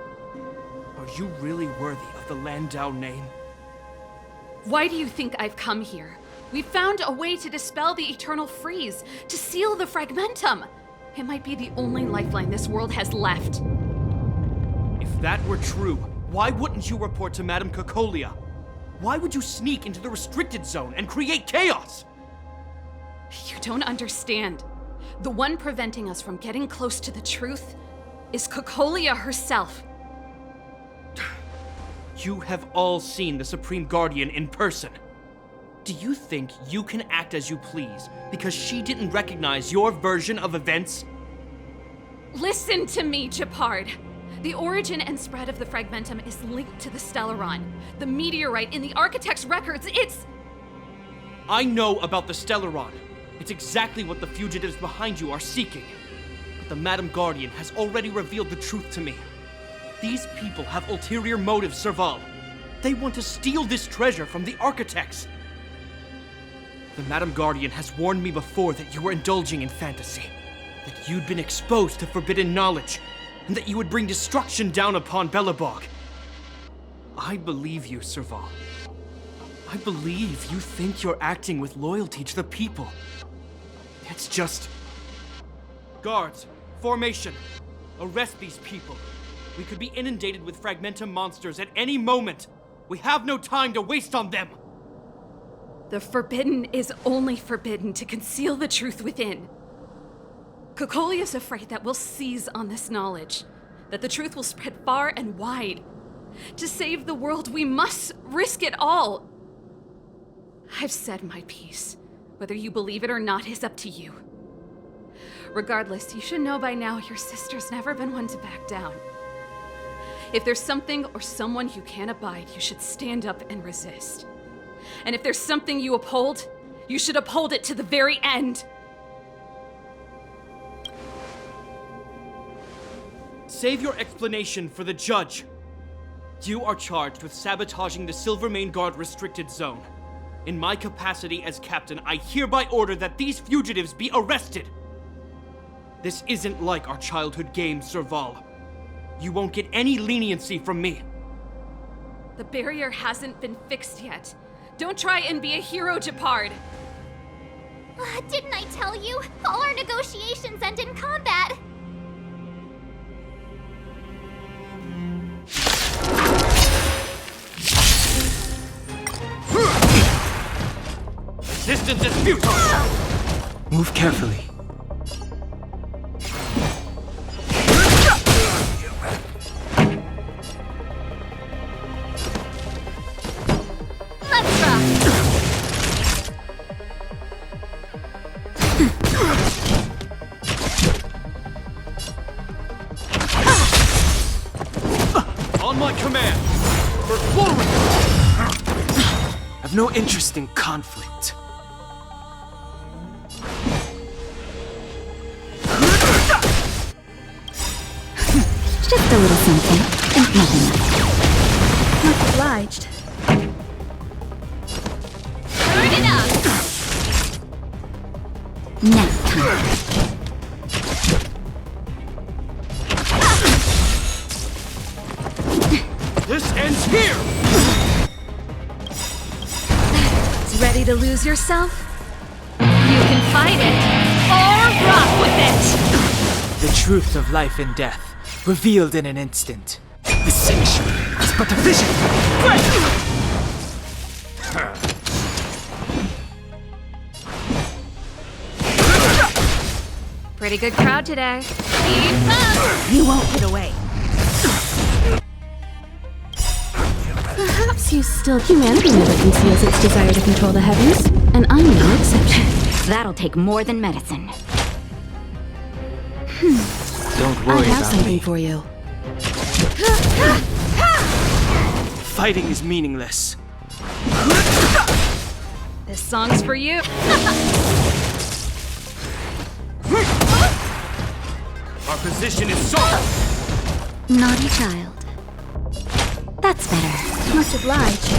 Are you really worthy of the Landau name? Why do you think I've come here? We found a way to dispel the eternal freeze, to seal the Fragmentum. It might be the only lifeline this world has left. If that were true, why wouldn't you report to Madame Cocolia? Why would you sneak into the restricted zone and create chaos? You don't understand. The one preventing us from getting close to the truth is Cocolia herself. You have all seen the Supreme Guardian in person. Do you think you can act as you please because she didn't recognize your version of events? Listen to me, Chapard. The origin and spread of the Fragmentum is linked to the Stellaron. The meteorite in the Architect's records, it's... I know about the Stellaron. It's exactly what the fugitives behind you are seeking. But the Madam Guardian has already revealed the truth to me. These people have ulterior motives, Serval. They want to steal this treasure from the Architects. The Madam Guardian has warned me before that you were indulging in fantasy, that you'd been exposed to forbidden knowledge, and that you would bring destruction down upon Belobog. I believe you, Serval. I believe you think you're acting with loyalty to the people. It's just... Guards, formation. Arrest these people. We could be inundated with Fragmentum monsters at any moment. We have no time to waste on them. The forbidden is only forbidden to conceal the truth within. Cocolia is afraid that we'll seize on this knowledge, that the truth will spread far and wide. To save the world, we must risk it all. I've said my piece. Whether you believe it or not is up to you. Regardless, you should know by now your sister's never been one to back down. If there's something or someone you can't abide, you should stand up and resist. And if there's something you uphold, you should uphold it to the very end. Save your explanation for the judge. You are charged with sabotaging the Silvermane Guard restricted zone. In my capacity as captain, I hereby order that these fugitives be arrested. This isn't like our childhood games, Serval. You won't get any leniency from me. The barrier hasn't been fixed yet. Don't try and be a hero, Chapard. Didn't I tell you? All our negotiations end in combat. Resistance is futile! Move carefully. Let's rock! On my command! For forward! I've no interest in conflict. Just a little something, and nothing else. Much obliged. Turn it up! Nap time. This ends here! Ready to lose yourself? You can fight it, or rock with it! The truth of life and death, revealed in an instant. The sanctuary is but a vision! Pretty good crowd today. You won't get away. Perhaps you still... Humanity never conceals its desire to control the heavens, and I'm no exception. That'll take more than medicine. Don't worry I have about something me. for you. Fighting is meaningless. This song's for you. Our position is solid! Naughty child. That's better. Much obliged.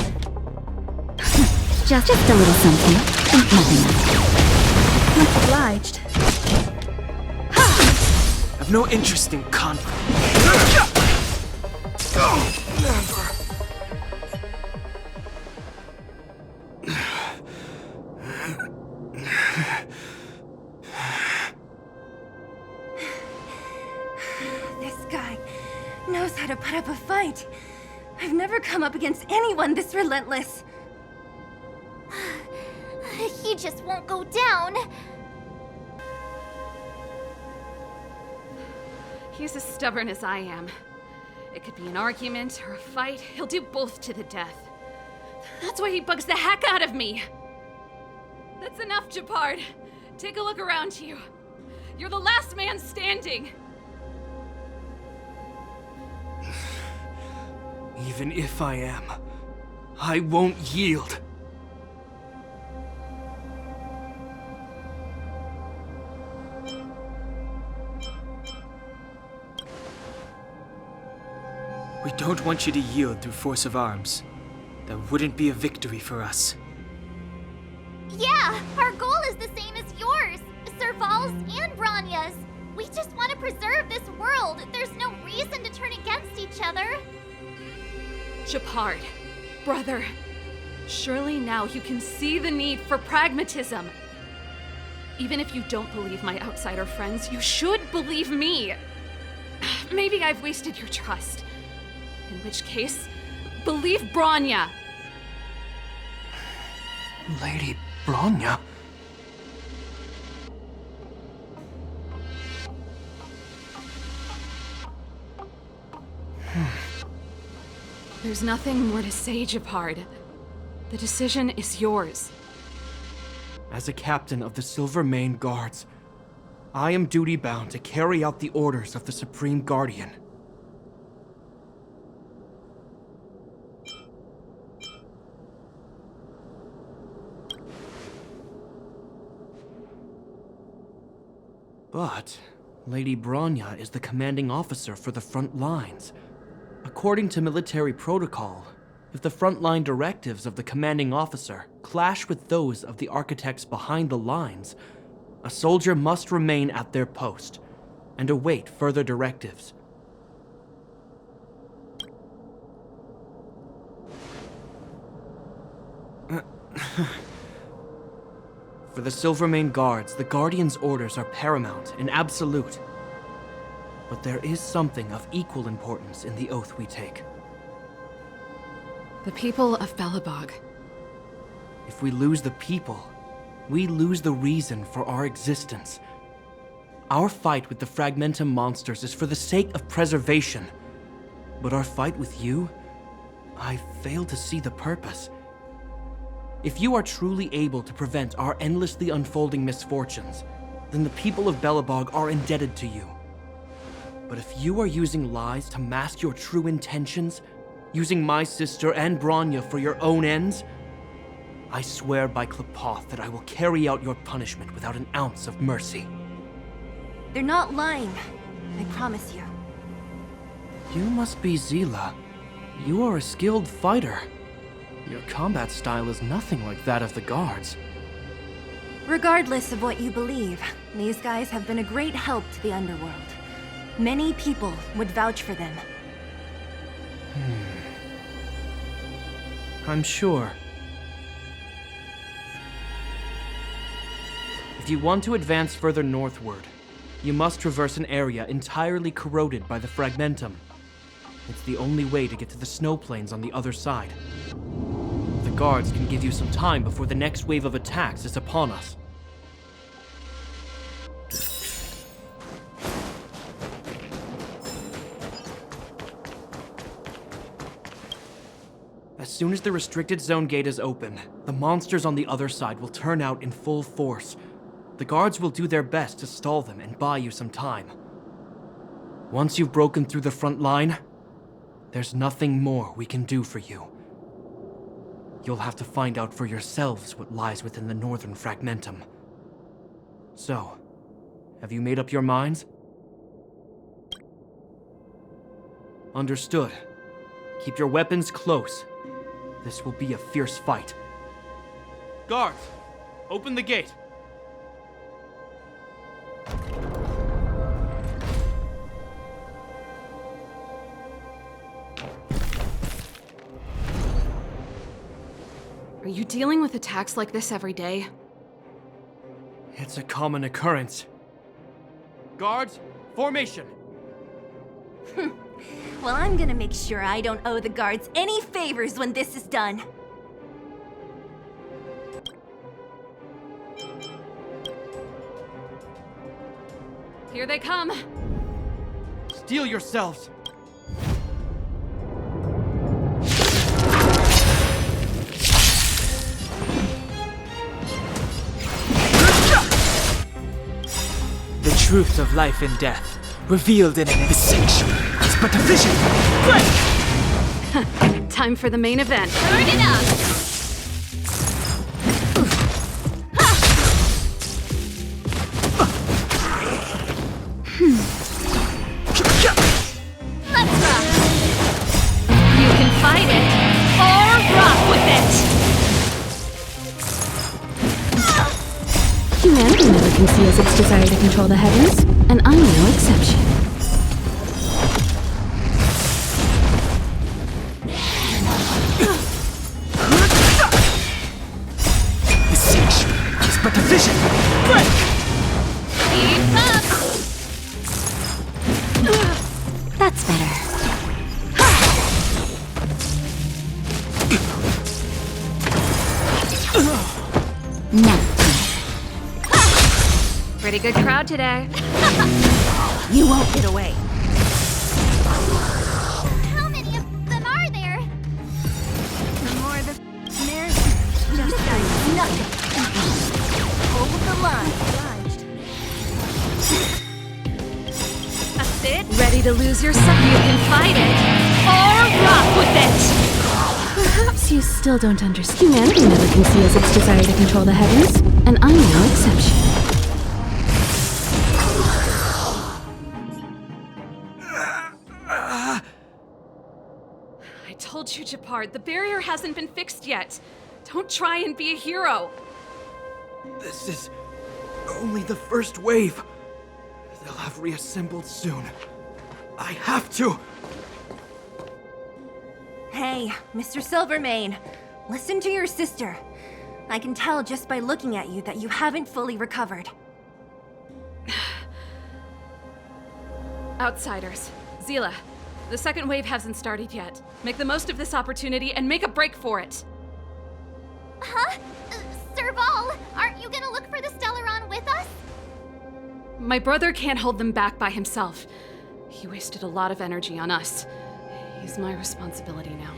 Just a little something, and nothing else. Much obliged. I've no interest in conflict. This guy knows how to put up a fight. I've never come up against anyone this relentless. He just won't go down. He's as stubborn as I am. It could be an argument or a fight. He'll do both to the death. That's why he bugs the heck out of me. That's enough, Japard. Take a look around you. You're the last man standing. Even if I am, I won't yield. We don't want you to yield through force of arms. That wouldn't be a victory for us. Yeah, our goal is the same as yours, Serval's and Bronya's. We just want to preserve this world. There's no reason to turn against each other. Japard, brother, surely now you can see the need for pragmatism. Even if you don't believe my outsider friends, you should believe me. Maybe I've wasted your trust. In which case, believe Bronya. Lady Bronya? There's nothing more to say, Japard. The decision is yours. As a captain of the Silvermane Guards, I am duty-bound to carry out the orders of the Supreme Guardian. But Lady Bronya is the commanding officer for the front lines. According to military protocol, if the frontline directives of the commanding officer clash with those of the architects behind the lines, a soldier must remain at their post and await further directives. For the Silvermane Guards, the Guardian's orders are paramount and absolute. But there is something of equal importance in the oath we take. The people of Belobog. If we lose the people, we lose the reason for our existence. Our fight with the Fragmentum monsters is for the sake of preservation. But our fight with you, I fail to see the purpose. If you are truly able to prevent our endlessly unfolding misfortunes, then the people of Belobog are indebted to you. But if you are using lies to mask your true intentions, using my sister and Bronya for your own ends, I swear by Klepoth that I will carry out your punishment without an ounce of mercy. They're not lying. I promise you. You must be Zila. You are a skilled fighter. Your combat style is nothing like that of the guards. Regardless of what you believe, these guys have been a great help to the underworld. Many people would vouch for them. I'm sure. If you want to advance further northward, you must traverse an area entirely corroded by the Fragmentum. It's the only way to get to the snow plains on the other side. The guards can give you some time before the next wave of attacks is upon us. As soon as the restricted zone gate is open, the monsters on the other side will turn out in full force. The guards will do their best to stall them and buy you some time. Once you've broken through the front line, there's nothing more we can do for you. You'll have to find out for yourselves what lies within the northern Fragmentum. So, have you made up your minds? Understood. Keep your weapons close. This will be a fierce fight. Guards, open the gate. Are you dealing with attacks like this every day? It's a common occurrence. Guards, formation! Well, I'm gonna make sure I don't owe the guards any favors when this is done. Here they come! Steel yourselves! The truth of life and death, revealed in an sanctuary, is but a vision. Break! Time for the main event. Turn it up! Let's rock! You can fight it, or rock with it! Humanity never conceals its desire to control the heavens, and I'm no exception. The sanctuary is but a vision. Break! Keep up! That's better. Now. Pretty good crowd today. You won't get away. How many of them are there? The more the merrier. Just does nothing. Hold the line. That's it? Ready to lose yourself? You can fight it, or rock with it! Perhaps you still don't understand. Humanity never conceals its desire to control the heavens, and I'm no exception. I told you, Japard, the barrier hasn't been fixed yet. Don't try and be a hero. This is only the first wave. They'll have reassembled soon. I have to! Hey, Mr. Silvermane, listen to your sister. I can tell just by looking at you that you haven't fully recovered. Outsiders. Zila, the second wave hasn't started yet. Make the most of this opportunity and make a break for it. Huh? Serval, aren't you gonna look for the Stellaron with us? My brother can't hold them back by himself. He wasted a lot of energy on us. He's my responsibility now.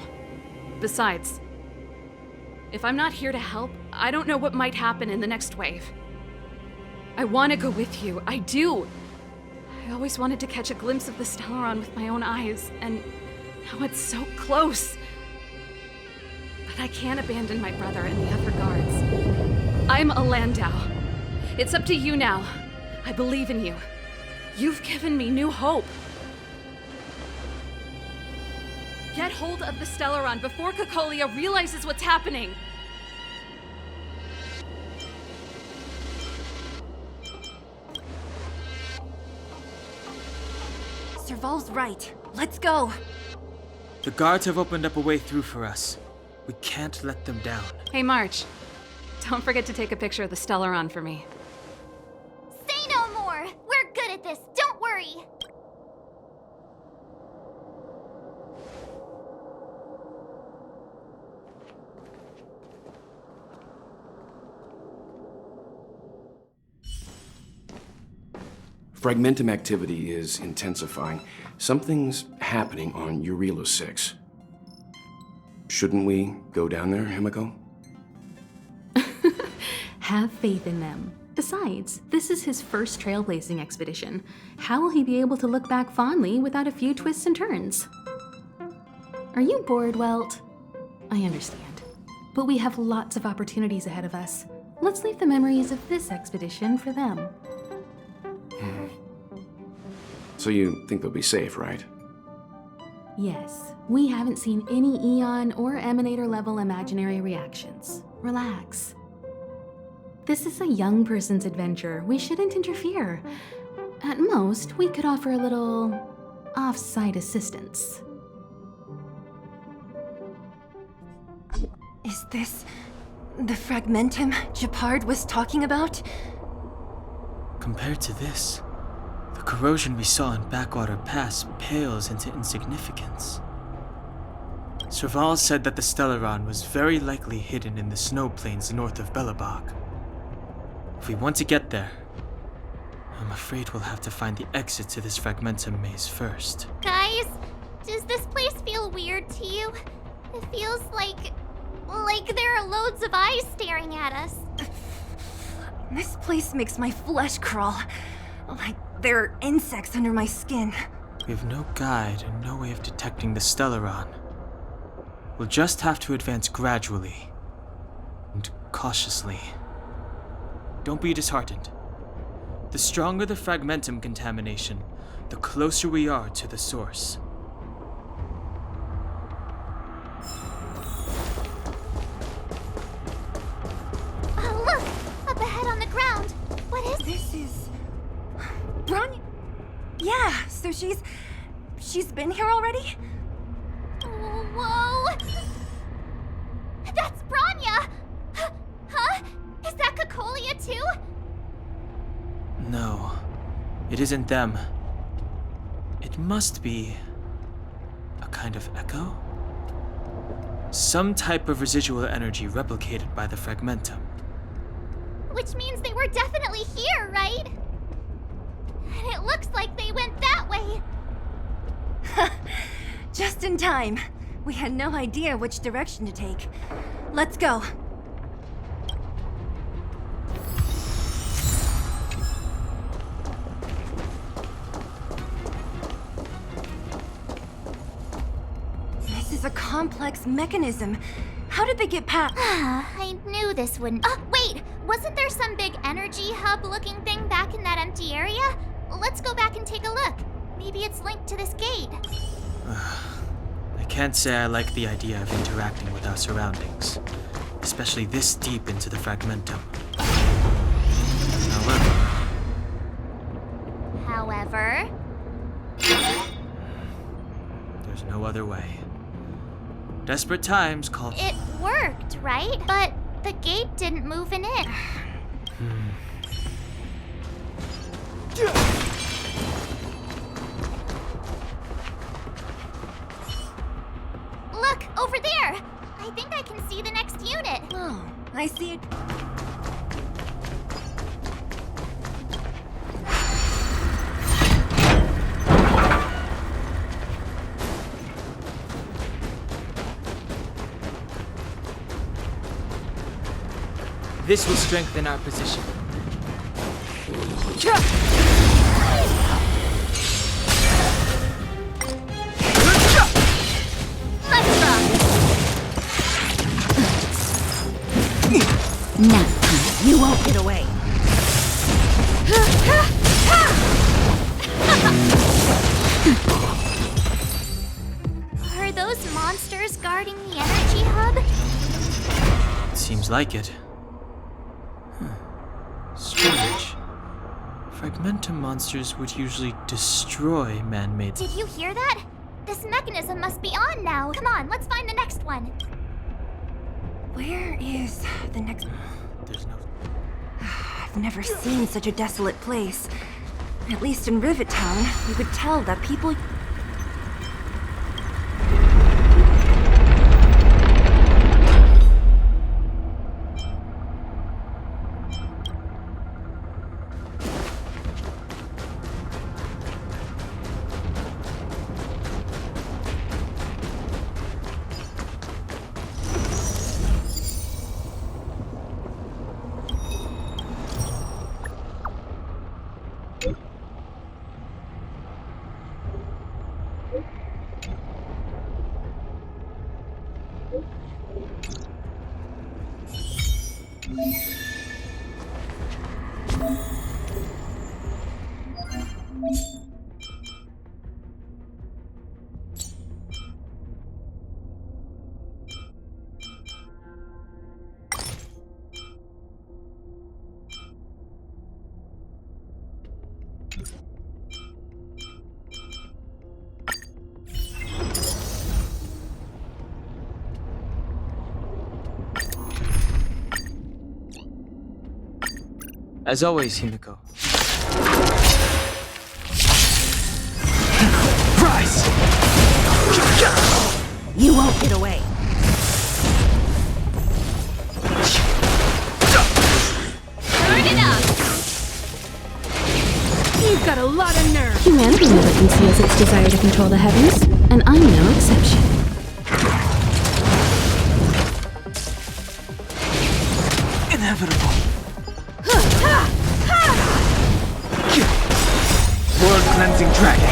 Besides, if I'm not here to help, I don't know what might happen in the next wave. I want to go with you. I do. I always wanted to catch a glimpse of the Stellaron with my own eyes, and now it's so close. But I can't abandon my brother and the other guards. I'm a Landau. It's up to you now. I believe in you. You've given me new hope. Get hold of the Stellaron before Cocolia realizes what's happening. Serval's right. Let's go. The guards have opened up a way through for us. We can't let them down. Hey, March. Don't forget to take a picture of the Stellaron for me. Say no more! We're good at this, don't worry! Fragmentum activity is intensifying. Something's happening on Eurilo 6. Shouldn't we go down there, Himiko? Have faith in them. Besides, this is his first trailblazing expedition. How will he be able to look back fondly without a few twists and turns? Are you bored, Welt? I understand. But we have lots of opportunities ahead of us. Let's leave the memories of this expedition for them. So you think they'll be safe, right? Yes, we haven't seen any Eon or Emanator level imaginary reactions. Relax. This is a young person's adventure. We shouldn't interfere. At most, we could offer a little off-site assistance. Is this the Fragmentum Japard was talking about? Compared to this, the corrosion we saw in Backwater Pass pales into insignificance. Serval said that the Stellaron was very likely hidden in the snow plains north of Belobog. If we want to get there, I'm afraid we'll have to find the exit to this Fragmentum maze first. Guys, does this place feel weird to you? It feels like there are loads of eyes staring at us. This place makes my flesh crawl. Like there are insects under my skin. We have no guide and no way of detecting the Stellaron. We'll just have to advance gradually and cautiously. Don't be disheartened. The stronger the fragmentum contamination, the closer we are to the source. Oh, look! Up ahead on the ground. What is This is... Bronya? Yeah, so she's been here already? Whoa! That's Bronya! Huh? Is that Cocolia too? No, it isn't them. It must be a kind of echo? Some type of residual energy replicated by the fragmentum. Which means they were definitely here, right? And it looks like they went that way. Just in time. We had no idea which direction to take. Let's go. This is a complex mechanism. How did they get past? I knew this wouldn't. Oh, wait! Wasn't there some big energy hub looking thing back in that empty area? Let's go back and take a look. Maybe it's linked to this gate. I can't say I like the idea of interacting with our surroundings, especially this deep into the fragmentum. However, there's no other way. Desperate times call. It worked, right? But the gate didn't move an inch. Look, over there! I think I can see the next unit. Oh, I see it. This will strengthen our position. Now, you won't get away. Are those monsters guarding the energy hub? Seems like it. Strange. Fragmentum monsters would usually destroy man-made. Did you hear that? This mechanism must be on now. Come on, let's find the next one. Where is the next... There's no... I've never seen such a desolate place. At least in Rivet Town, you could tell that people... As always, Himiko. Rise! You won't get away. Turn it up! You've got a lot of nerve. Humanity never conceals its desire to control the heavens, and I'm no exception. Inevitable. cleansing dragon.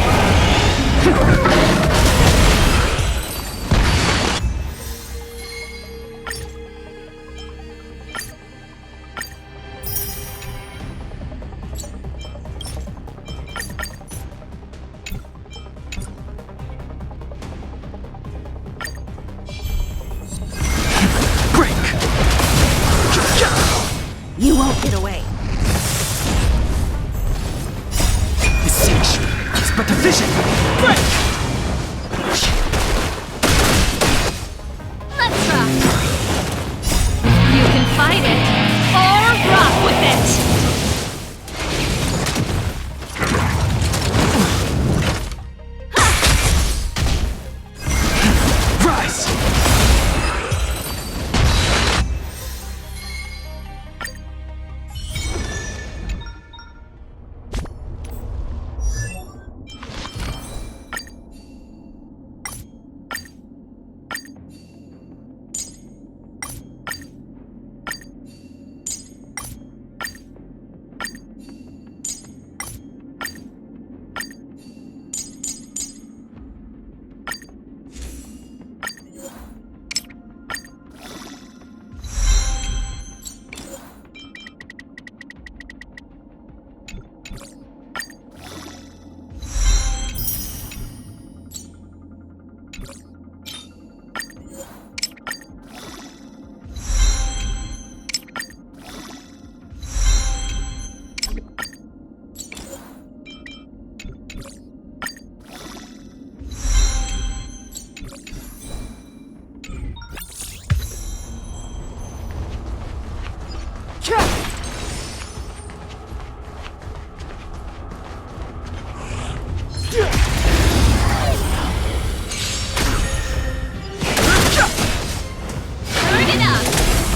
You won't get away. The siege is but a vision. Break! Let's rock. You can fight it, or rock with it. Rise!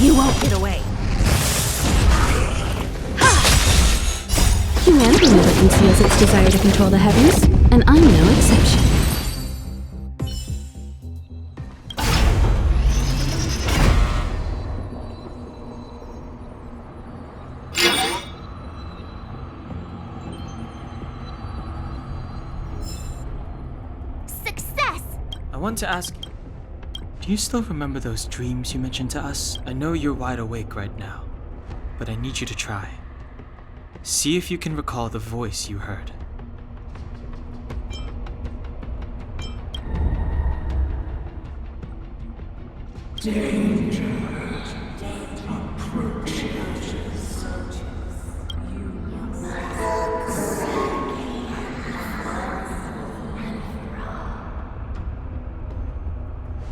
You won't get away. Humanity never conceals its desire to control the heavens, and I'm no exception. Success! I want to ask, do you still remember those dreams you mentioned to us? I know you're wide awake right now, but I need you to try. See if you can recall the voice you heard.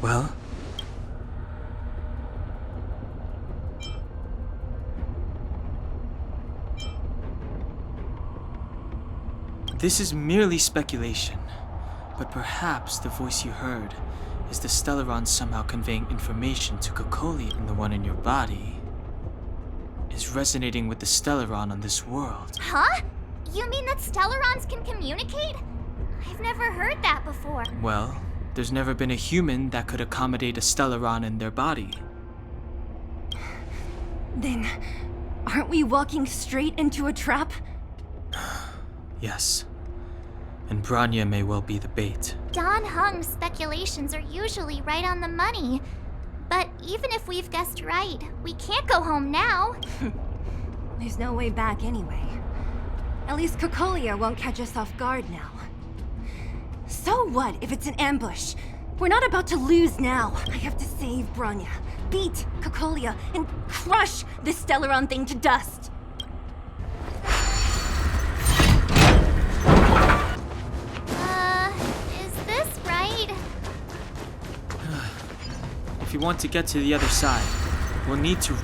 Well? This is merely speculation, but perhaps the voice you heard is the Stellaron somehow conveying information to Cocolia, and the one in your body is resonating with the Stellaron on this world. Huh? You mean that Stellarons can communicate? I've never heard that before. Well, there's never been a human that could accommodate a Stellaron in their body. Then, aren't we walking straight into a trap? Yes. And Bronya may well be the bait. Don Hung's speculations are usually right on the money. But even if we've guessed right, we can't go home now. There's no way back anyway. At least Cocolia won't catch us off guard now. So what if it's an ambush? We're not about to lose now. I have to save Bronya, beat Cocolia, and crush this Stellaron thing to dust. Is this right? If you want to get to the other side, we'll need to...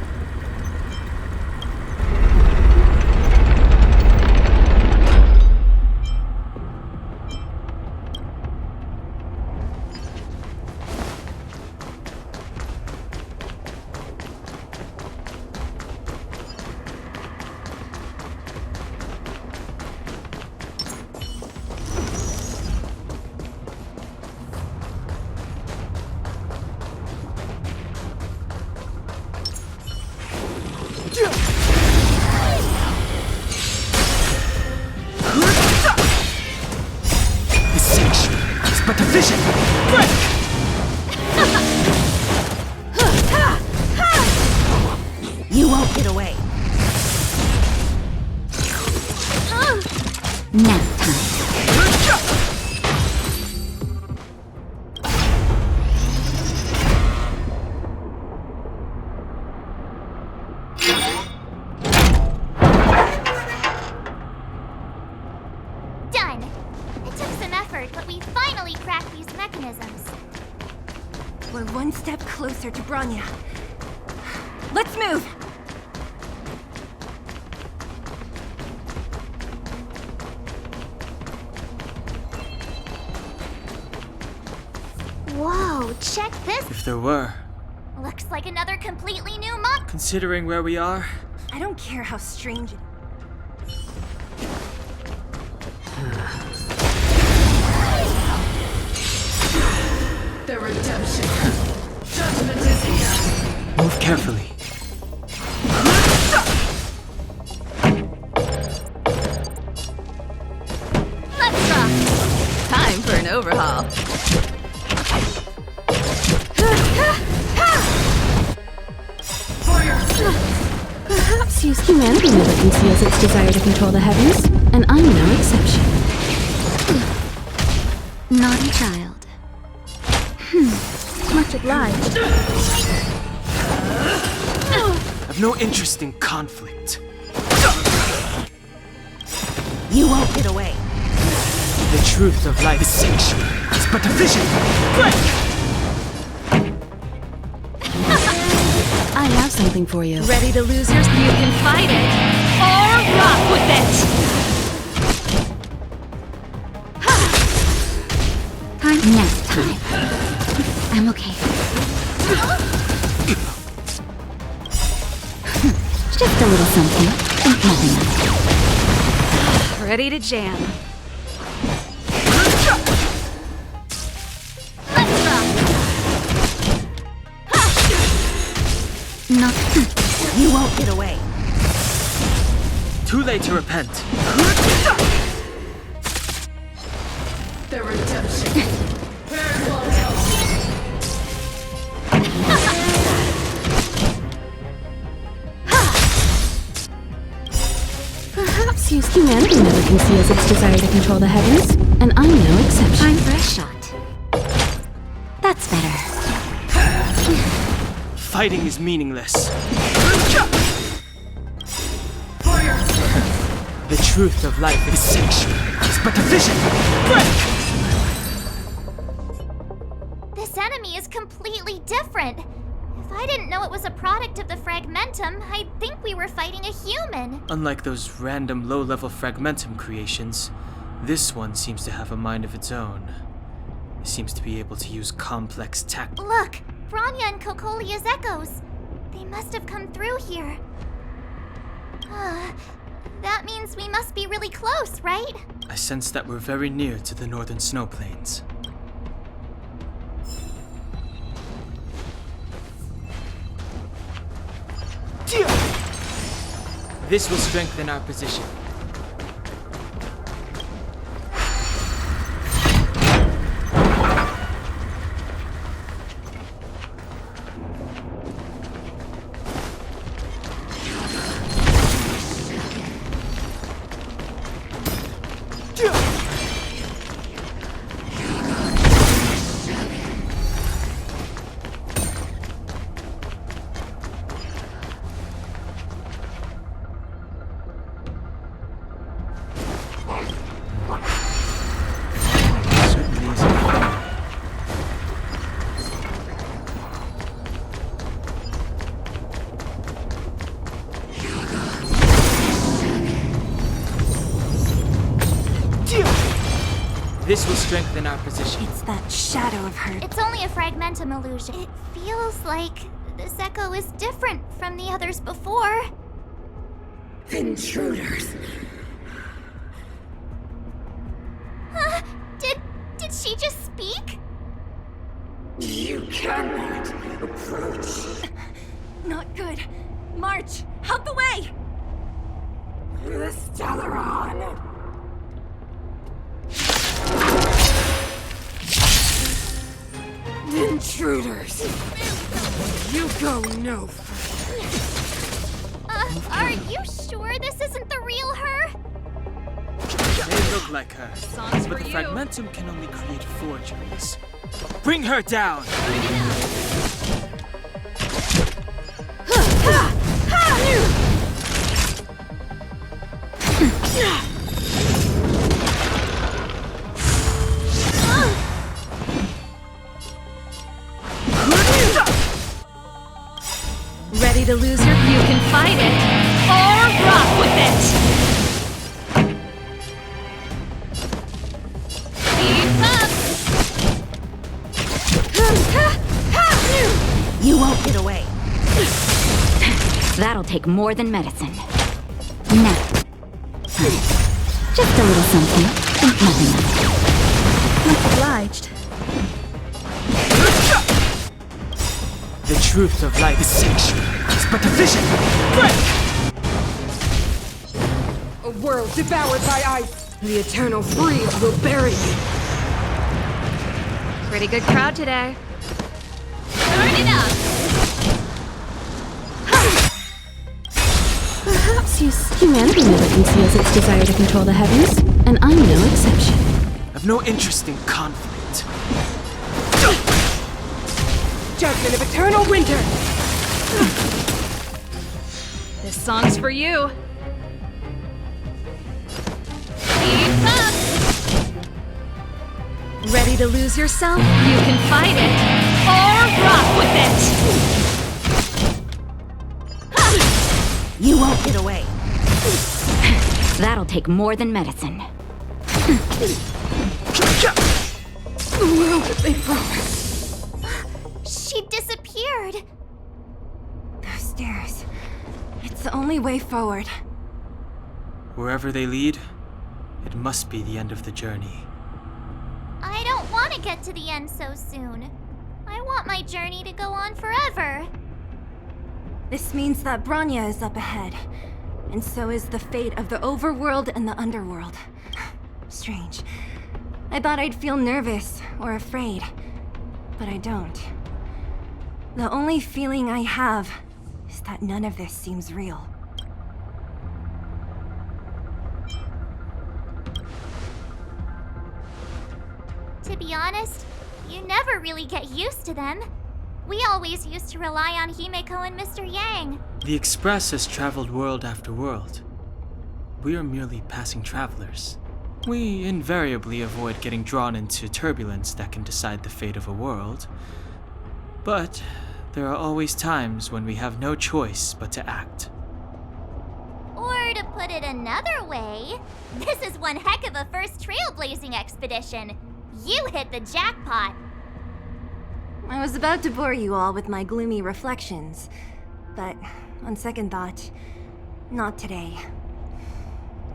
division! Break! You won't get away. Nap time. Done! It took some effort, but we finally cracked these mechanisms. We're one step closer to Bronya. Let's move! Whoa, check this! If there were, Looks like another completely new mop. considering where we are, I don't care how strange it The redemption. Judgment is here. move carefully. Let's rock! Time for an overhaul. Perhaps use humanity never conceals its desire to control the heavens, and I'm no exception. Naughty child. Much obliged. I've no interest in conflict. You won't get away. The truth of life is sanctuary. It's but a vision. Break! I have something for you. Ready to lose yours? You can fight it, or rock with it! Nap time. I'm okay. Just a little something. Think nothing of it. Ready to jam. Let's rock! Not. You won't get away. Too late to repent. The redemption. Very well done. Perhaps use humanity never conceals its desire to control the heavens, and I'm no exception. Time for a shot. That's better. Fighting is meaningless. The truth of life is sanctuary. It's but a vision. Break! This enemy is completely different. If I didn't know it was a product of the Fragmentum, I'd think we were fighting a human. Unlike those random low-level Fragmentum creations, this one seems to have a mind of its own. It seems to be able to use complex tactics. Look! Bronya and Cocolia's echoes. They must have come through here. That means we must be really close, right? I sense that we're very near to the northern snow plains. This will strengthen our position. This will strengthen our position. It's that shadow of her. It's only a Fragmentum illusion. It feels like this echo is different from the others before. Intruders. Huh? Did she just speak? You cannot approach Not good. March, out the way! the Stellaron. Intruders! You go no further. Are you sure this isn't the real her? They look like her, Songs but for the you. fragmentum can only create forgeries. Bring her down! Ready to lose your... You can fight it, or rock with it! Keep up! You won't get away. That'll take more than medicine. Now. Just a little something. Think nothing of it. Much obliged. The truth of life is sanctuary. It's but a vision. Break! A world devoured by ice. The eternal freeze will bury you. Pretty good crowd today. Turn it up! Perhaps humanity never conceals its desire to control the heavens, and I'm no exception. I've no interest in conflict. Judgment of eternal winter. This song's for you. Keep up! Ready to lose yourself? You can fight it, or rock with it! You won't get away. That'll take more than medicine. The world that they promised. She disappeared. Those stairs. It's the only way forward. Wherever they lead, it must be the end of the journey. I don't want to get to the end so soon. I want my journey to go on forever. This means that Bronya is up ahead, and so is the fate of the overworld and the underworld. Strange. I thought I'd feel nervous or afraid, but I don't. The only feeling I have is that none of this seems real. To be honest, you never really get used to them. We always used to rely on Himeko and Mr. Yang. The Express has traveled world after world. We are merely passing travelers. We invariably avoid getting drawn into turbulence that can decide the fate of a world. But there are always times when we have no choice but to act. Or to put it another way, this is one heck of a first trailblazing expedition. You hit the jackpot. I was about to bore you all with my gloomy reflections, but on second thought, not today.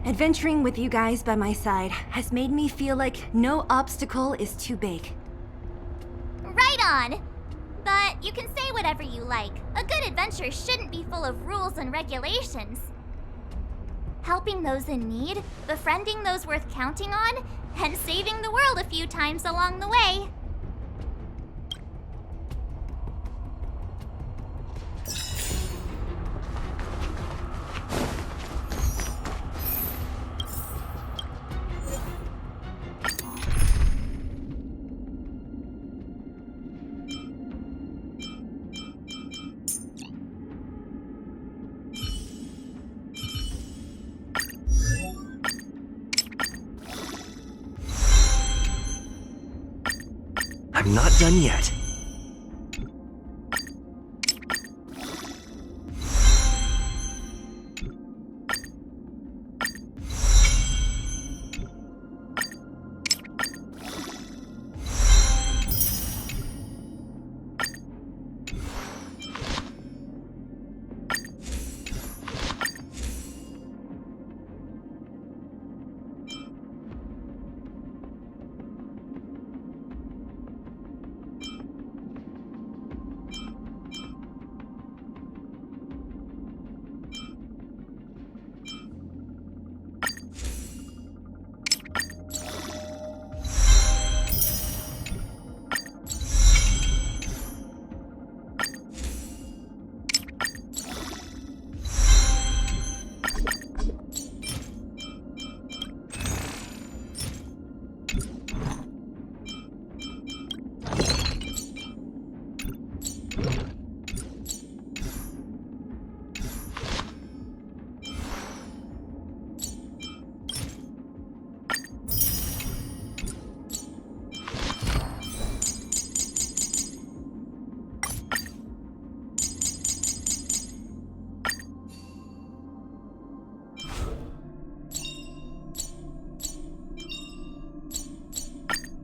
Adventuring with you guys by my side has made me feel like no obstacle is too big. Right on. But you can say whatever you like. A good adventure shouldn't be full of rules and regulations. Helping those in need, befriending those worth counting on, and saving the world a few times along the way. I'm not done yet.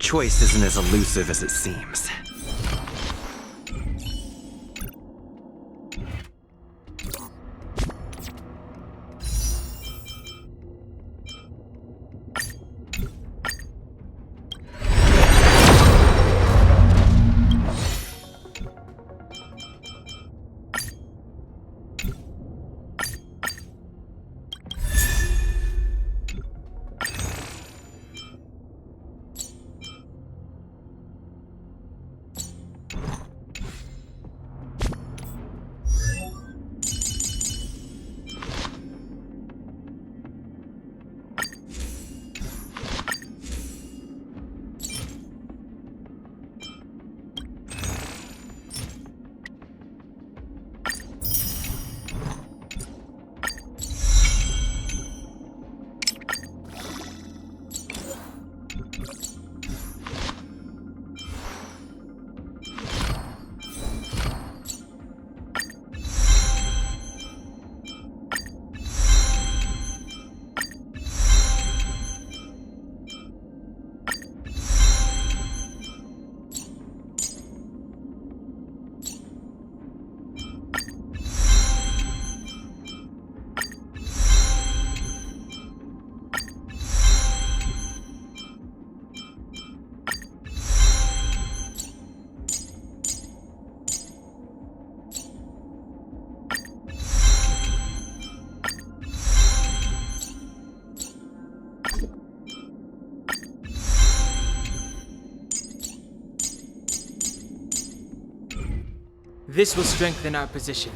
choice isn't as elusive as it seems. This will strengthen our position.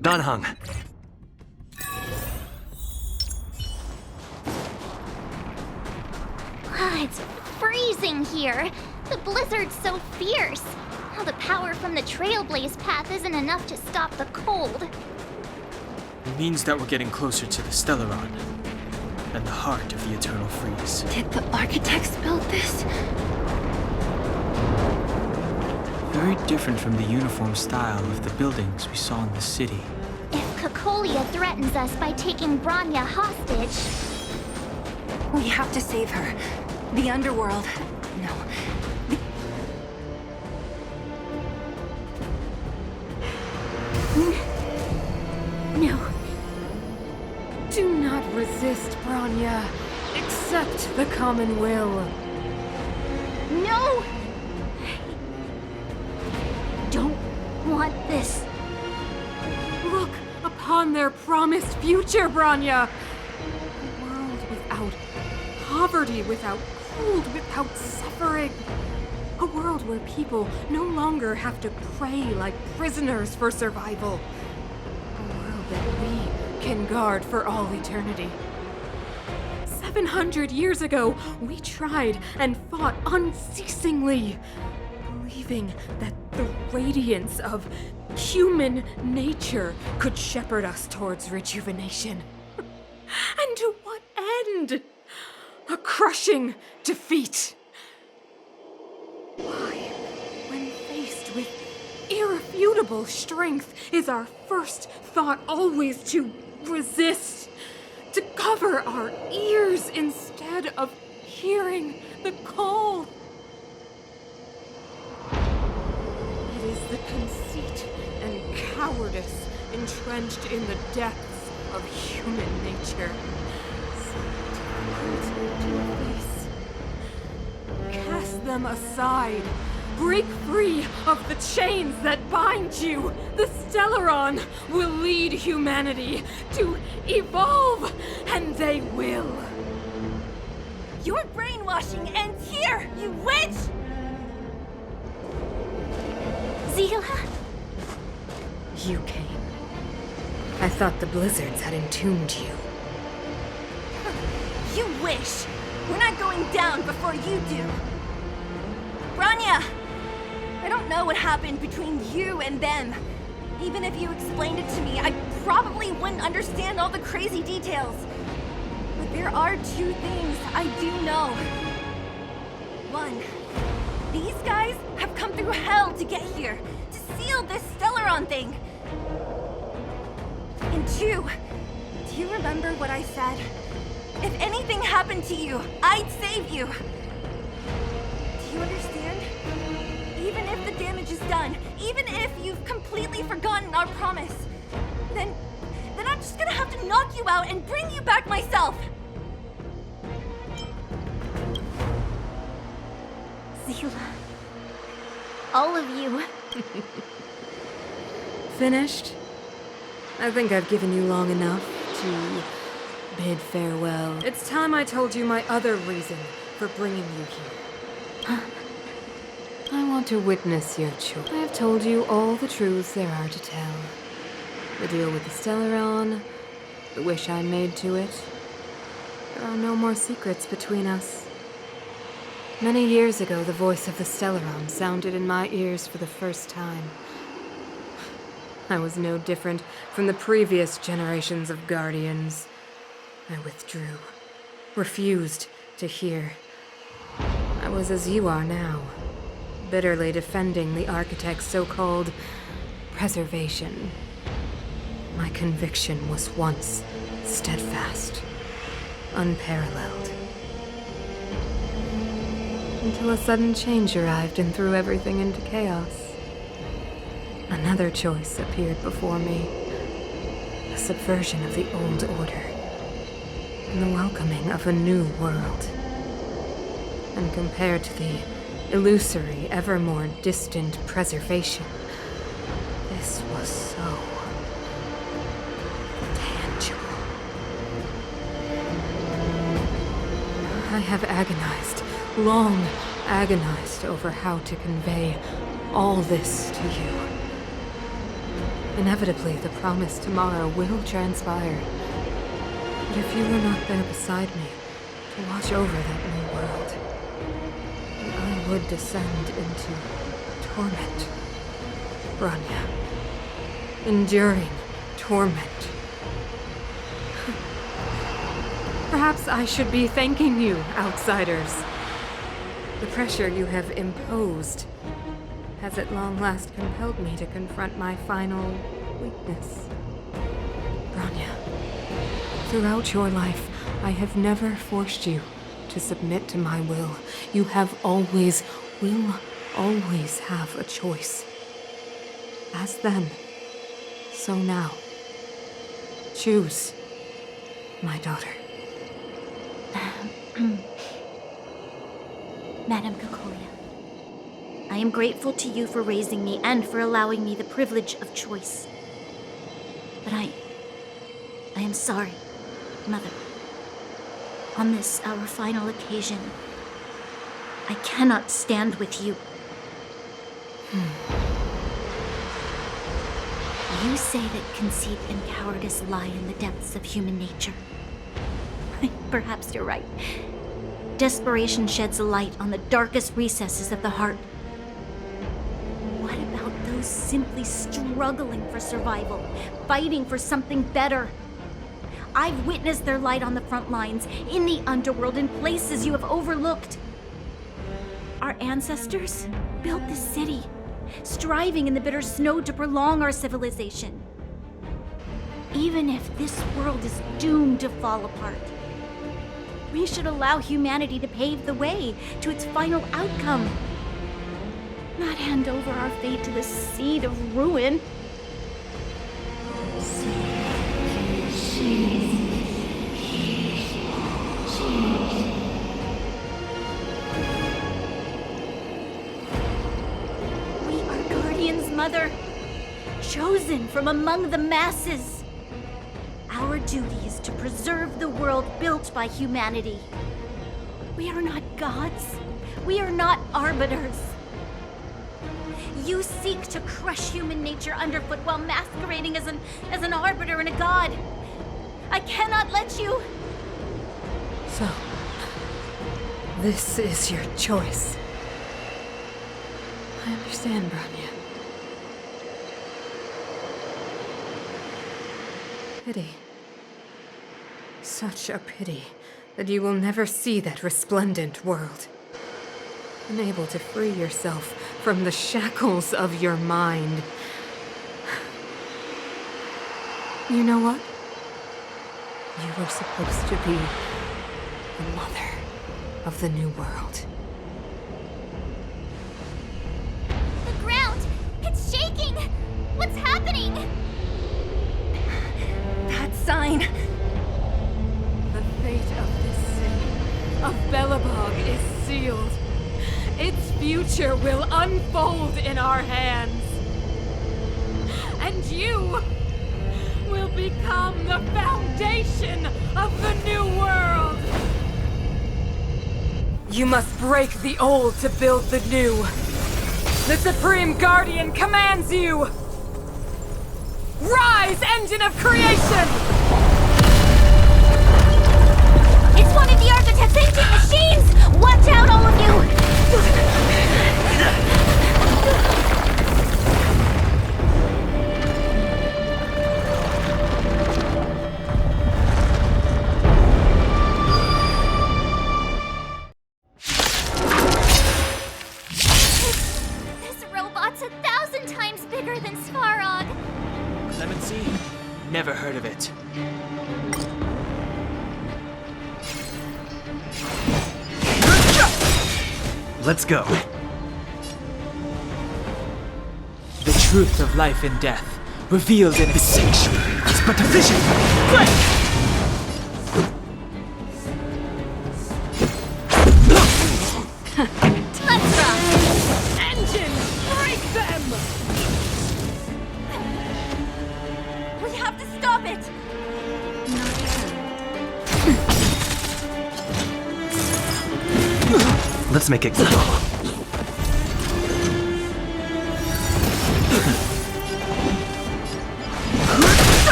Danheng. It's freezing here. The blizzard's so fierce. Now the power from the Trailblaze path isn't enough to stop the cold. It means that we're getting closer to the Stellaron, and the heart of the Eternal Freeze. Did the architects build this? Very different from the uniform style of the buildings we saw in the city. If Cocolia threatens us by taking Bronya hostage... We have to save her. The underworld... No. No. Do not resist, Bronya. Accept the common will. No! Don't want this. Look upon their promised future, Bronya! A world without poverty, without cold, without suffering. A world where people no longer have to pray like prisoners for survival. A world that we can guard for all eternity. 700 years ago, we tried and fought unceasingly, believing that the radiance of human nature could shepherd us towards rejuvenation. And to what end? A crushing defeat. Why, when faced with irrefutable strength, is our first thought always to resist, to cover our ears instead of hearing the call? It is the conceit and cowardice entrenched in the depths of human nature. So difficult to face. Cast them aside. Break free of the chains that bind you. The Stellaron will lead humanity to evolve, and they will. Your brainwashing ends here, you witch! Zila? You came. I thought the blizzards had entombed you. You wish! We're not going down before you do. Bronya! I don't know what happened between you and them. Even if you explained it to me, I probably wouldn't understand all the crazy details. But there are two things I do know. One, these guys have come through hell to get here, to seal this Stellaron thing. And 2, do you remember what I said? If anything happened to you, I'd save you. Do you understand? Even if the damage is done, even if you've completely forgotten our promise, then I'm just gonna have to knock you out and bring you back myself. Zila. All of you. Finished? I think I've given you long enough to bid farewell. It's time I told you my other reason for bringing you here. I want to witness your choice. I have told you all the truths there are to tell. The deal with the Stellaron, the wish I made to it. There are no more secrets between us. Many years ago, the voice of the Stellaron sounded in my ears for the first time. I was no different from the previous generations of Guardians. I withdrew, refused to hear. I was as you are now, bitterly defending the Architect's so-called preservation. My conviction was once steadfast, unparalleled. Until a sudden change arrived and threw everything into chaos. Another choice appeared before me. The subversion of the old order. And the welcoming of a new world. And compared to the illusory, ever more distant preservation, this was so tangible. I have agonized, long agonized over how to convey all this to you. Inevitably, the promised tomorrow will transpire. But if you were not there beside me to watch over that new world, then I would descend into torment. Bronya. Enduring torment. Perhaps I should be thanking you, outsiders. The pressure you have imposed has at long last compelled me to confront my final weakness. Bronya, throughout your life, I have never forced you to submit to my will. You have always, will always have a choice. As then, so now. Choose, my daughter. Madame Cocolia, I am grateful to you for raising me and for allowing me the privilege of choice. But I am sorry, Mother. On this, our final occasion, I cannot stand with you. You say that conceit and cowardice lie in the depths of human nature. Perhaps you're right. Desperation sheds a light on the darkest recesses of the heart. What about those simply struggling for survival, fighting for something better? I've witnessed their light on the front lines, in the underworld, in places you have overlooked. Our ancestors built this city, striving in the bitter snow to prolong our civilization. Even if this world is doomed to fall apart, we should allow humanity to pave the way to its final outcome. Not hand over our fate to the seed of ruin. We are Guardians, Mother, chosen from among the masses. Our duty is to preserve the world built by humanity. We are not gods. We are not arbiters. You seek to crush human nature underfoot while masquerading as an arbiter and a god. I cannot let you. So, this is your choice. I understand, Bronya. Pity. Such a pity that you will never see that resplendent world. Unable to free yourself from the shackles of your mind. You know what? You were supposed to be the mother of the new world. The ground! It's shaking! What's happening? That sign. The fate of this city, of Belobog, is sealed. Its future will unfold in our hands. And you will become the foundation of the new world. You must break the old to build the new. The Supreme Guardian commands you! Rise, engine of creation! It's one of the architect's ancient machines! Watch out, all of you! This robot's 1,000 times bigger than Svarog. Clemency? Never heard of it. Let's go. The truth of life and death, revealed in the sanctuary, is but a vision. Break! Let's rock! Engine, break them! We have to stop it! Let's make it go.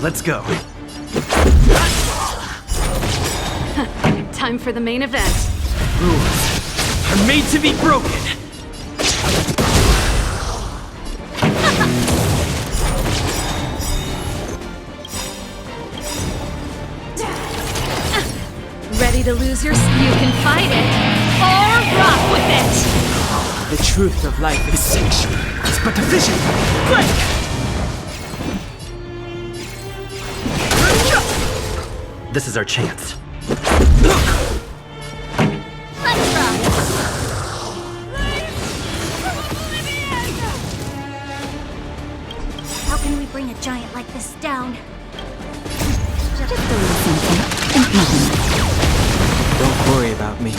Let's go. Time for the main event. Rules are made to be broken. Ready to lose your... You can fight it, or rock with it! The truth of life is sanctuary, is but a vision. Break! This is our chance. Let's rock! How can we bring a giant like this down? Just a little something, and nothing. Don't worry about me.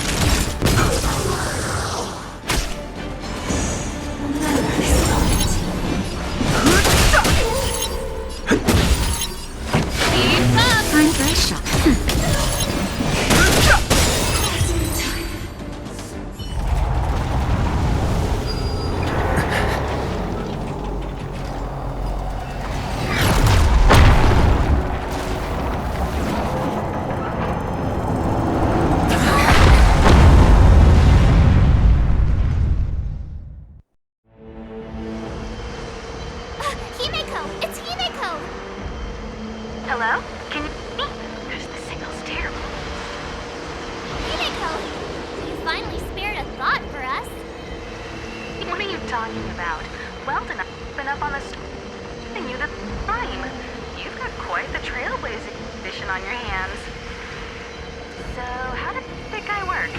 Time for a shot. Himeko! It's Himeko! Hello? Can you hear me? The signal's terrible. Himeko! You finally spared a thought for us. What are you talking about? Weldon, I've been up on the and you the time. You've got quite the Trailblazer mission on your hands. So, how did that guy work?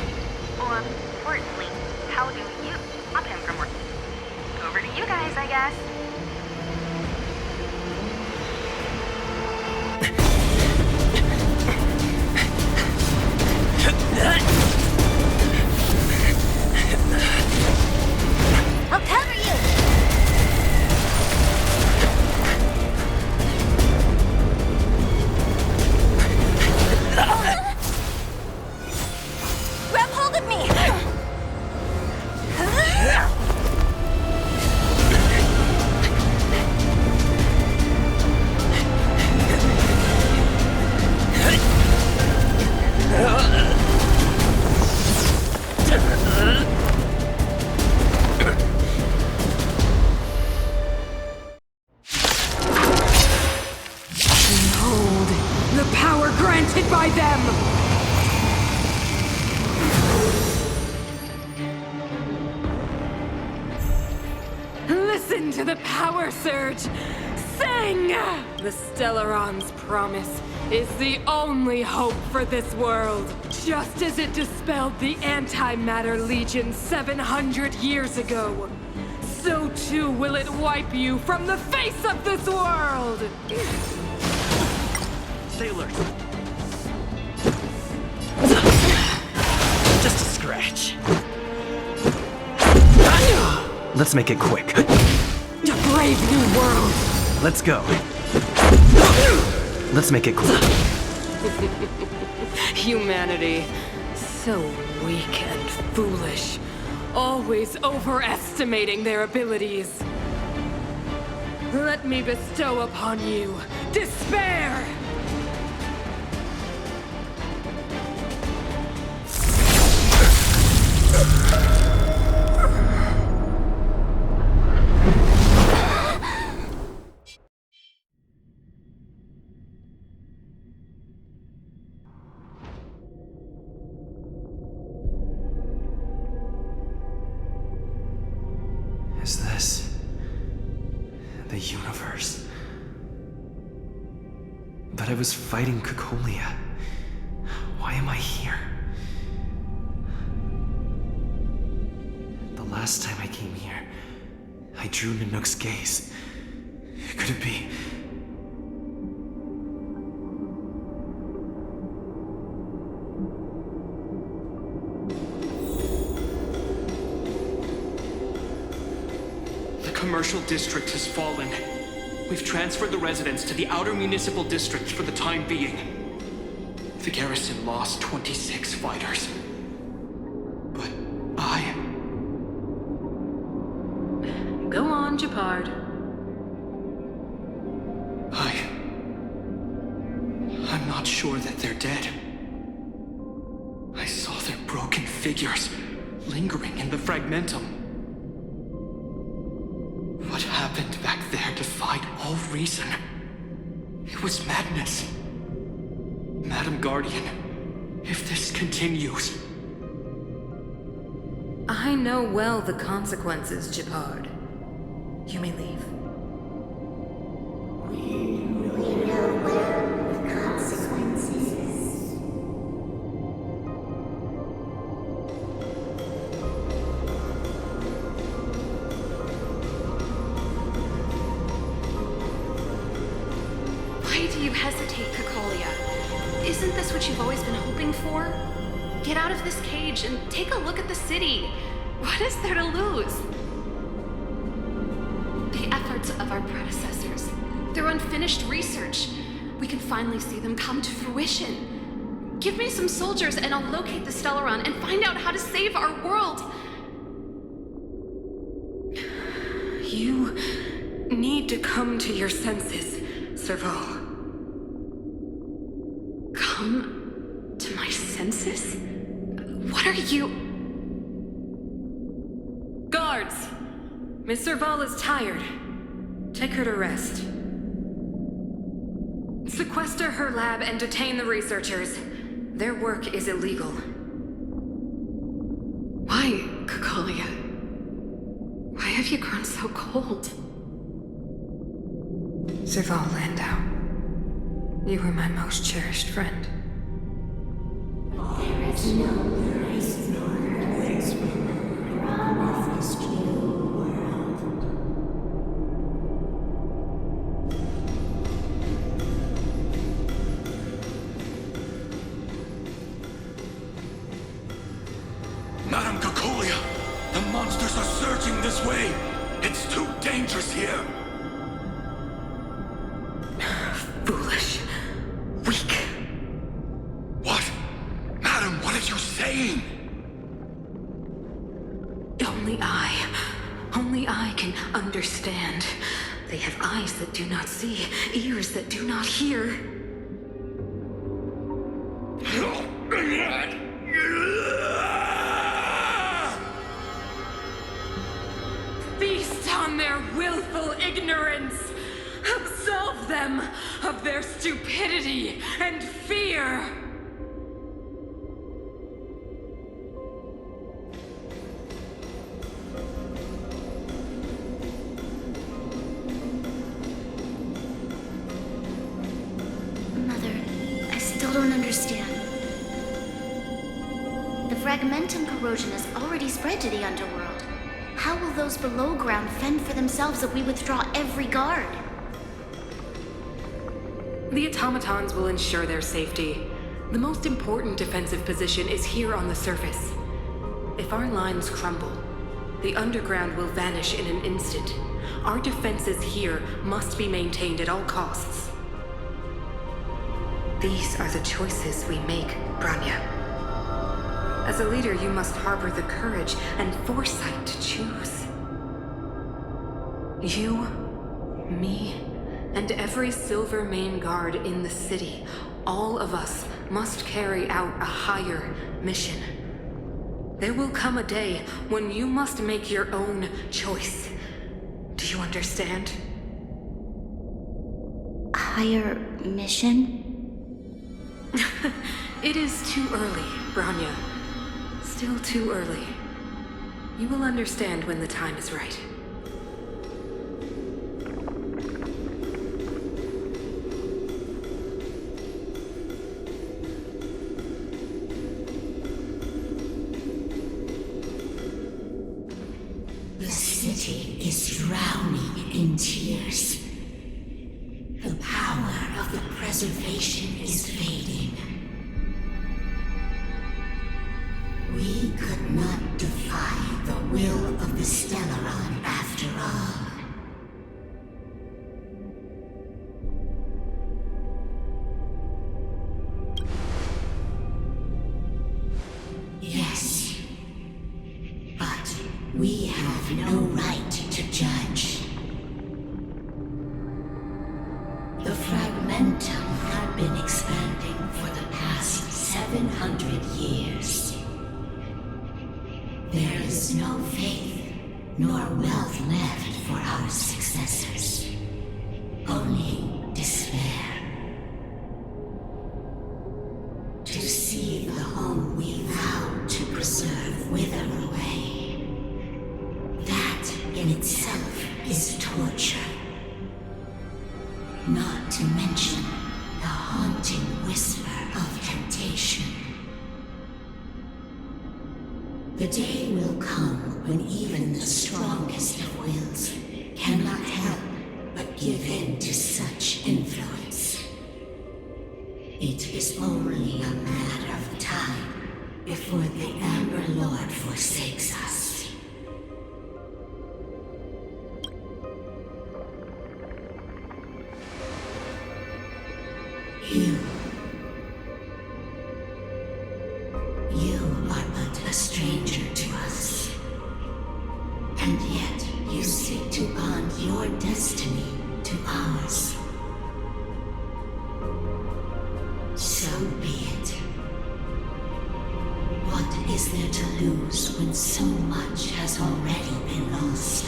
Or, importantly, how do you stop him from working? Over to you guys, I guess. I'll cover you! Grab hold of me! Behold, the power granted by them! Listen to the power surge! Sing! The Stellaron's promise is the only hope for this world. Just as it dispelled the Antimatter Legion 700 years ago, so too will it wipe you from the face of this world! Sailors! Just a scratch. Let's make it quick. A brave new world! Let's go. Let's make it quick. Humanity, so weak and foolish, always overestimating their abilities. Let me bestow upon you despair! Is this the universe? But I was fighting Cocolia. Why am I here? The last time I came here, I drew Nanook's gaze. Could it be? The commercial district has fallen. We've transferred the residents to the outer municipal districts for the time being. The garrison lost 26 fighters. But Go on, Japard. I'm not sure that they're dead. I saw their broken figures lingering in the fragmentum. What happened back there defied all reason. It was madness. Madam Guardian, if this continues... I know well the consequences, Japard. You may leave. Why do you hesitate, Cocolia? Isn't this what you've always been hoping for? Get out of this cage and take a look at the city. What is there to lose? The efforts of our predecessors, their unfinished research, we can finally see them come to fruition. Give me some soldiers and I'll locate the Stellaron and find out how to save our world. You need to come to your senses, Serval. Come to my senses? What are you... Guards! Miss Serval is tired. Take her to rest. Sequester her lab and detain the researchers. Their work is illegal. Why, Cocolia? Why have you grown so cold? Serval Landau, you were my most cherished friend. There is no place nor place promised you world. Madam Cocolia, the monsters are surging this way. It's too dangerous here. Foolish. Weak. What? Madam, what are you saying? Only I can understand. They have eyes that do not see, ears that do not hear. Feast on their willful ignorance! Absolve them of their stupidity and fear! understand. The fragmentum corrosion has already spread to the underworld. How will those below ground fend for themselves if we withdraw every guard? The automatons will ensure their safety. The most important defensive position is here on the surface. If our lines crumble, the underground will vanish in an instant. Our defenses here must be maintained at all costs. These are the choices we make, Bronya. As a leader, you must harbor the courage and foresight to choose. You, me, and every Silver Main Guard in the city, all of us must carry out a higher mission. There will come a day when you must make your own choice. Do you understand? Higher mission? It is too early, Bronya. Still too early. You will understand when the time is right. The city is drowning in tears. The power of the preservation is fading. We could not defy the will of the Stellaron after all. Yes, but we have no right to judge. The fragmentum had been expanding for the past 700 years. There is no faith nor wealth left for our successors. Only despair. To see the home we vowed to preserve wither away. That in itself is torture. Not to mention the haunting whisper of temptation. The day will come when even the strongest of wills cannot help but give in to such influence. It is only a matter of time before the Amber Lord forsakes us. You are but a stranger to us. And yet you seek to bond your destiny to ours. So be it. What is there to lose when so much has already been lost?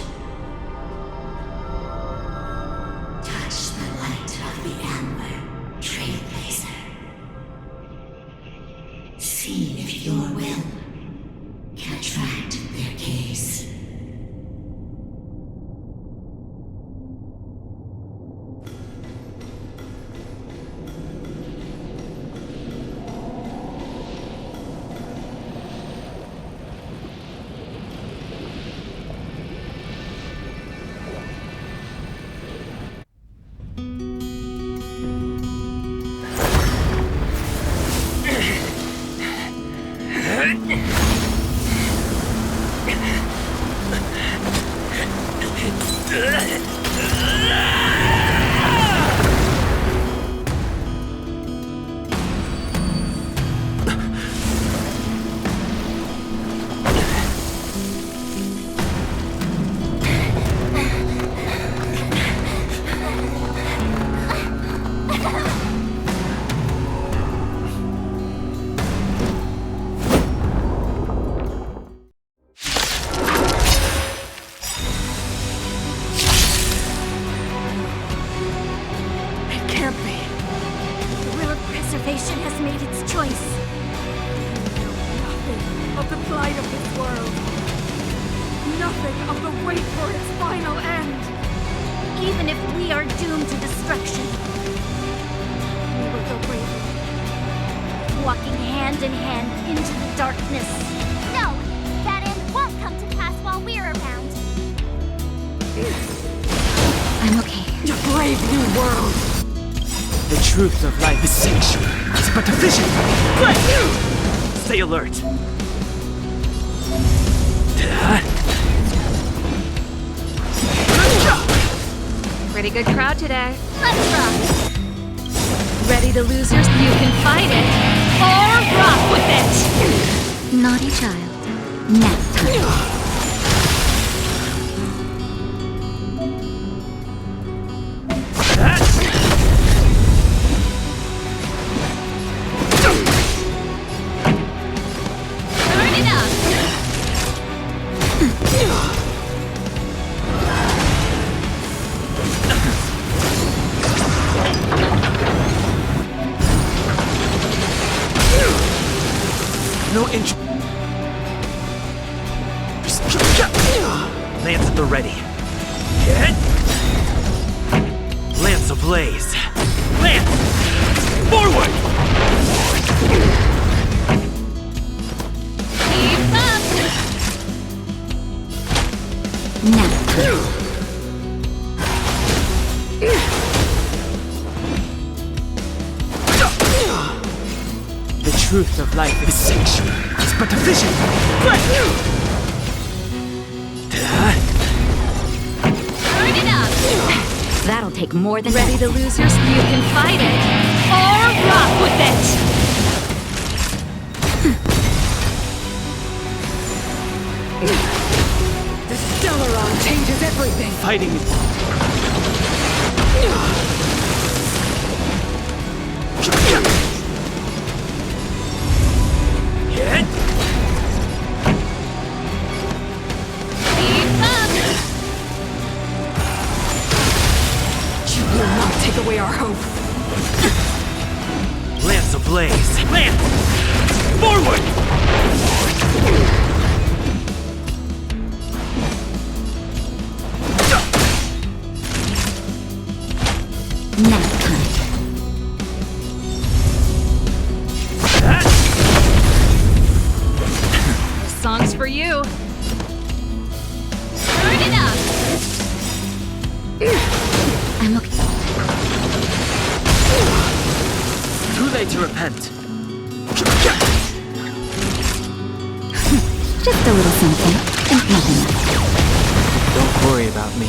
Touch the light of the amber, Trailblazer. See if your will can attract their gaze. walking hand in hand into the darkness. No, that end won't come to pass while we're around. I'm okay. A brave new world! The truth of life is sanctuary. It's but a vision. Stay alert. Pretty good crowd today. Let's rock! Ready to lose yours? You can fight it, or rock with it! Naughty child. Nap time. Turn it up! No interest. Lance at the ready. Lance ablaze. Lance! Forward! Keep up! Nap time. The truth of life is sanctuary. It's but a vision. Turn it up! That'll take more than Ready to lose yours? You can fight it, or rock with it! The Stellaron changes everything! Fighting is. Keep up! You will not take away our hope! Lance ablaze. Lance! Forward! nap time. This song's for you. Turn it up! I'm okay. Too late to repent. Just a little something. And nothing else. Don't worry about me.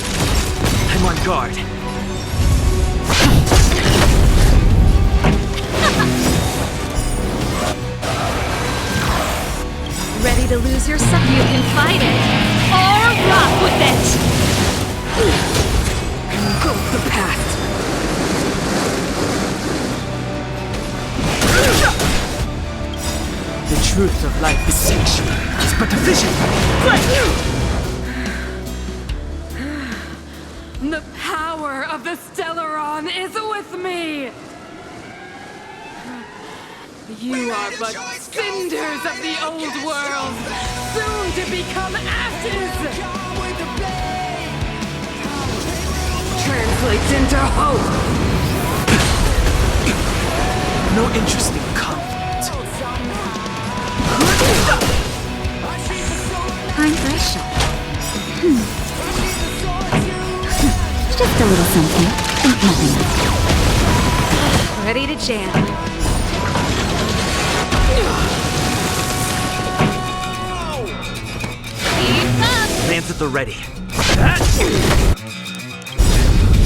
I'm on guard. Ready to lose yourself? You can fight it, or rock with it! Engulf the past! The truth of life is sanctuary. It's but a vision. The power of the Stellaron is with me! You are but cinders of the old world, soon to become ashes! Translates into hope! No interest in conflict. I'm Brescia. Just a little something. And nothing else. Ready to jam. Lance at the ready.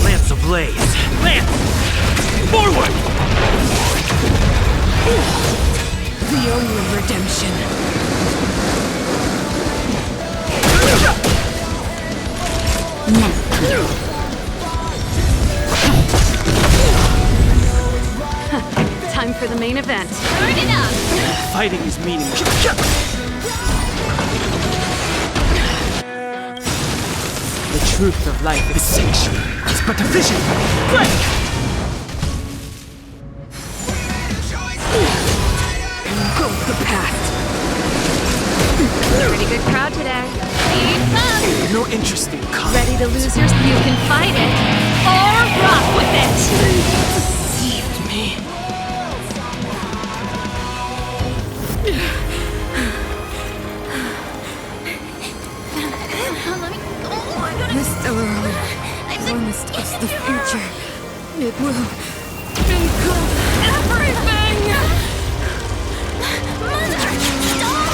Lance ablaze. Lance! Forward! The only redemption. Nap Time for the main event. Turn it up! Fighting is meaningless. The truth of life is sanctuary. It's but a vision. Engulf the past! Pretty good crowd today. Keep up! No interest in conflict. Ready to lose yours? You can fight it, or rock with it! Deceived me. The Stellaron promised us the future. It will include everything! Mother, stop!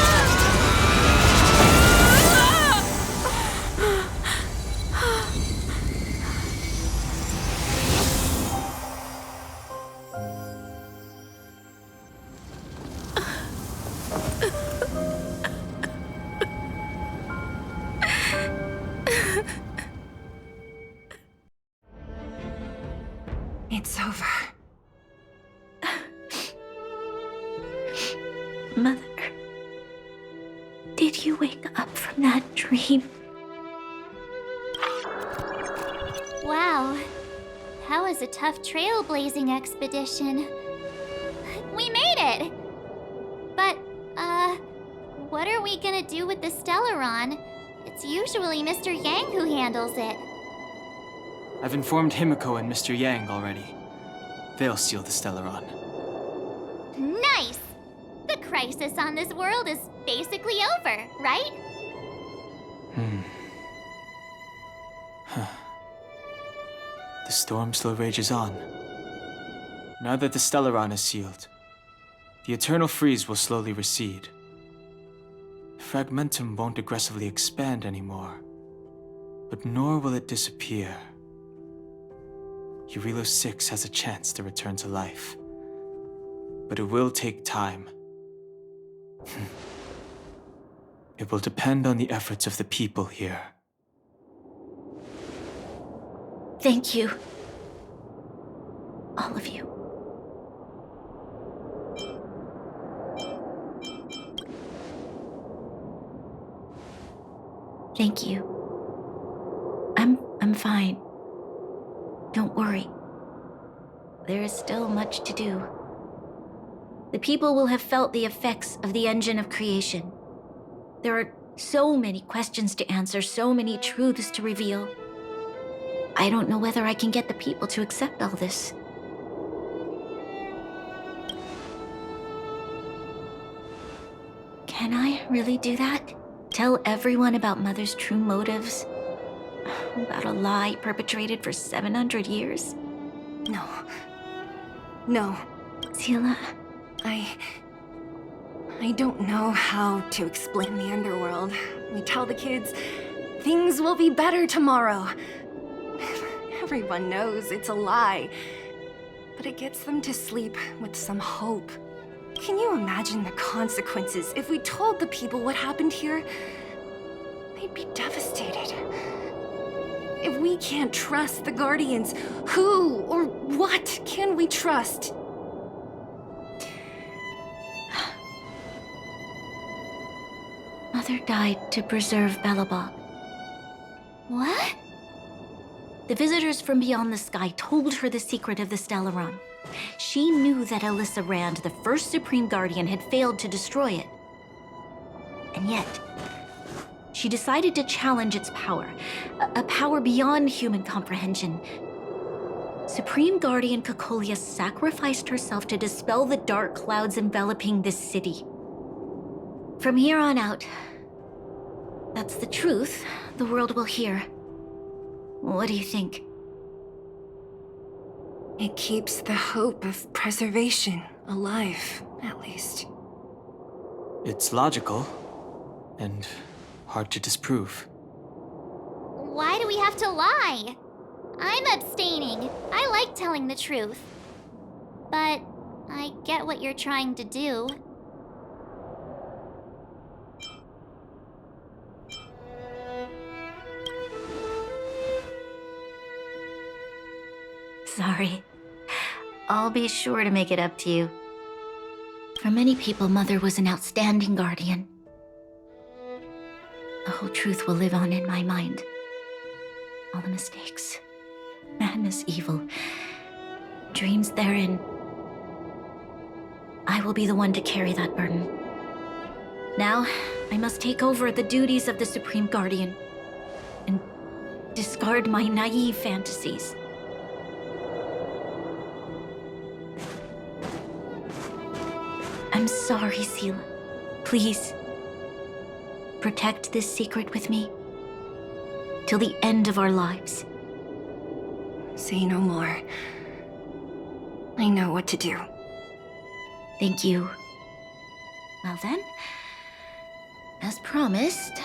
It's over. Mother, did you wake up from that dream? Wow. That was a tough trailblazing expedition. We made it! But, what are we gonna do with the Stellaron? It's usually Mr. Yang who handles it. I've informed Himiko and Mr. Yang already. They'll steal the Stellaron. Nice! The crisis on this world is basically over, right? The storm still rages on. Now that the Stellaron is sealed, the eternal freeze will slowly recede. Fragmentum won't aggressively expand anymore, but nor will it disappear. Eurilo 6 has a chance to return to life, but it will take time. It will depend on the efforts of the people here. Thank you. All of you. Thank you. I'm fine. Don't worry. There is still much to do. The people will have felt the effects of the engine of creation. There are so many questions to answer, so many truths to reveal. I don't know whether I can get the people to accept all this. Can I really do that? Tell everyone about Mother's true motives? About a lie perpetrated for 700 years? No. No. Seela, I don't know how to explain the underworld. We tell the kids, things will be better tomorrow. Everyone knows it's a lie. But it gets them to sleep with some hope. Can you imagine the consequences if we told the people what happened here? They'd be devastated. If we can't trust the Guardians, who or what can we trust? Mother died to preserve Belobog. What? The visitors from beyond the sky told her the secret of the Stellaron. She knew that Alyssa Rand, the first Supreme Guardian, had failed to destroy it. And yet, she decided to challenge its power, a power beyond human comprehension. Supreme Guardian Cocolia sacrificed herself to dispel the dark clouds enveloping this city. From here on out, that's the truth the world will hear. What do you think? It keeps the hope of preservation alive, at least. It's logical, and hard to disprove. Why do we have to lie? I'm abstaining. I like telling the truth. But I get what you're trying to do. Sorry. I'll be sure to make it up to you. For many people, Mother was an outstanding guardian. The whole truth will live on in my mind. All the mistakes, madness, evil, dreams therein. I will be the one to carry that burden. Now, I must take over the duties of the Supreme Guardian and discard my naive fantasies. I'm sorry, Seela. Please, protect this secret with me till the end of our lives. Say no more. I know what to do. Thank you. Well then, as promised,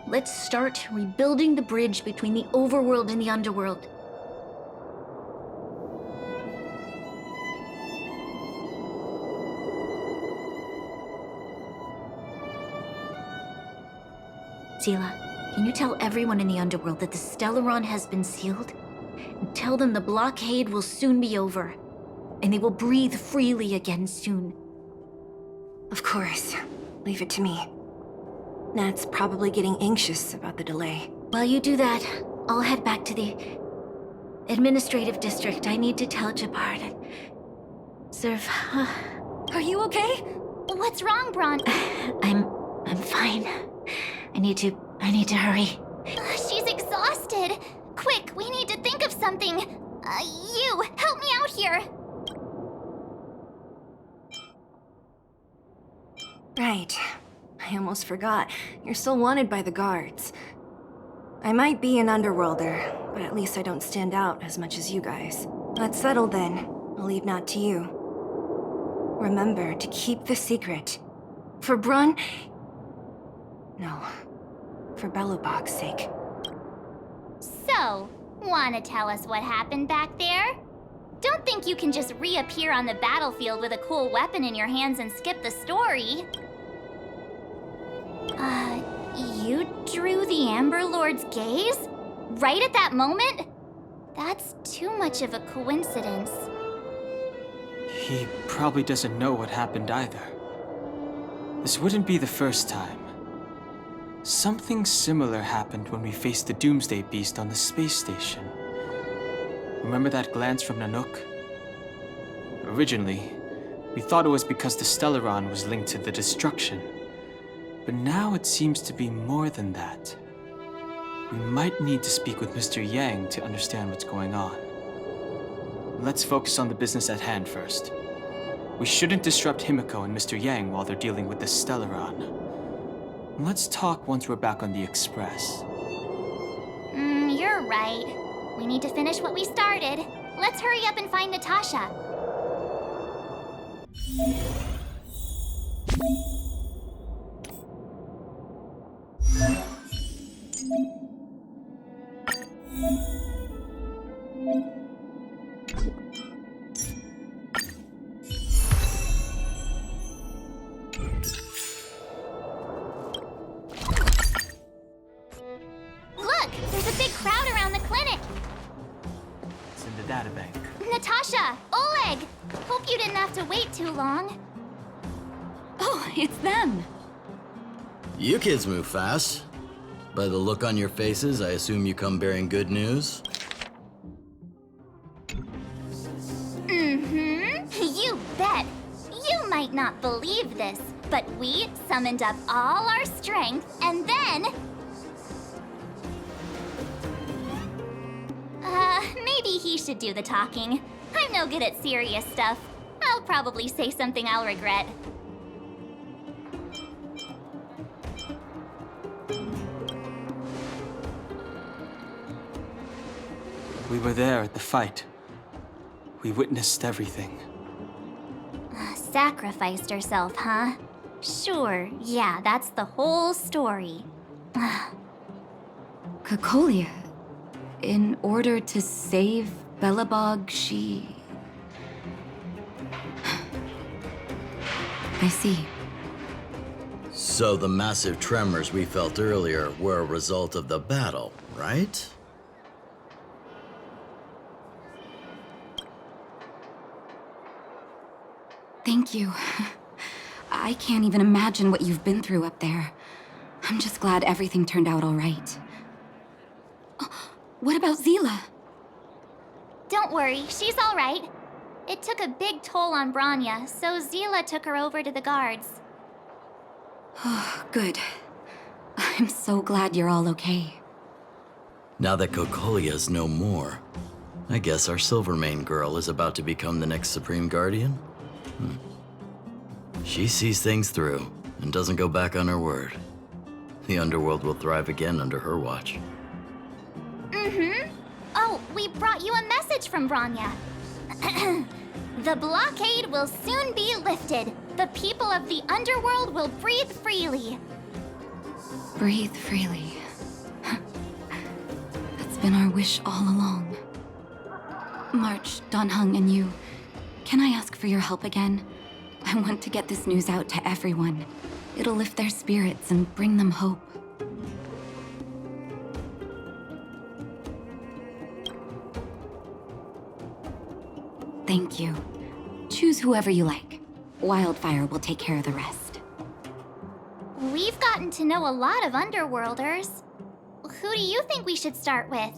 let's start rebuilding the bridge between the overworld and the underworld. Zila, can you tell everyone in the underworld that the Stellaron has been sealed? And tell them the blockade will soon be over, and they will breathe freely again soon. Of course. Leave it to me. Nat's probably getting anxious about the delay. While you do that, I'll head back to the administrative district. I need to tell Jabard and Serve. Are you okay? What's wrong, Bron? I'm fine. I need to hurry. She's exhausted. Quick, we need to think of something. You, help me out here. Right. I almost forgot. You're still wanted by the guards. I might be an underworlder, but at least I don't stand out as much as you guys. That's settled then. I'll leave Nat to you. Remember to keep the secret. For Brun... No. For Belobog's sake. So, wanna tell us what happened back there? Don't think you can just reappear on the battlefield with a cool weapon in your hands and skip the story. You drew the Amber Lord's gaze? Right at that moment? That's too much of a coincidence. He probably doesn't know what happened either. This wouldn't be the first time. Something similar happened when we faced the Doomsday Beast on the space station. Remember that glance from Nanook? Originally, we thought it was because the Stellaron was linked to the destruction. But now it seems to be more than that. We might need to speak with Mr. Yang to understand what's going on. Let's focus on the business at hand first. We shouldn't disrupt Himiko and Mr. Yang while they're dealing with the Stellaron. Let's talk once we're back on the Express. You're right. We need to finish what we started. Let's hurry up and find Natasha. Look, there's a big crowd around the clinic. It's in the databank. Natasha, Oleg, hope you didn't have to wait too long. Oh, it's them. You kids move fast. By the look on your faces, I assume you come bearing good news? You bet. You might not believe this, but we summoned up all our strength and then... maybe he should do the talking. I'm no good at serious stuff. I'll probably say something I'll regret. We were there at the fight. We witnessed everything. Sacrificed herself, huh? Sure, yeah, that's the whole story. Cocolia, in order to save Belobog, she... I see. So the massive tremors we felt earlier were a result of the battle, right? Thank you. I can't even imagine what you've been through up there. I'm just glad everything turned out all right. What about Zila? Don't worry, she's all right. It took a big toll on Branya, so Zila took her over to the guards. Oh, good. I'm so glad you're all okay. Now that Cocolia's no more, I guess our Silvermane girl is about to become the next Supreme Guardian? She sees things through, and doesn't go back on her word, the underworld will thrive again under her watch. Mm-hmm. Oh, we brought you a message from Bronya. The blockade will soon be lifted. The people of the underworld will breathe freely. Breathe freely. That's been our wish all along. March, Dan Heng, and you, can I ask for your help again? I want to get this news out to everyone. It'll lift their spirits and bring them hope. Thank you. Choose whoever you like. Wildfire will take care of the rest. We've gotten to know a lot of Underworlders. Who do you think we should start with?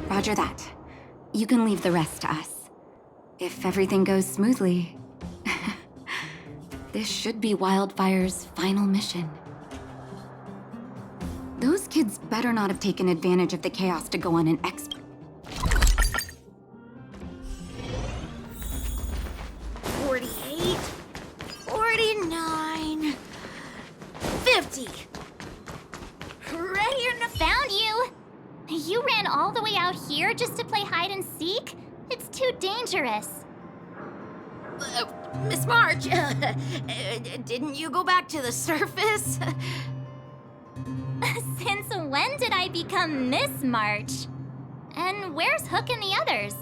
Roger that. You can leave the rest to us. If everything goes smoothly, this should be Wildfire's final mission. Those kids better not have taken advantage of the chaos to go on an 48, 49, 50. Right here, found you! You ran all the way out here just to play hide and seek? It's too dangerous. Miss March, didn't you go back to the surface? Since when did I become Miss March? And where's Hook and the others?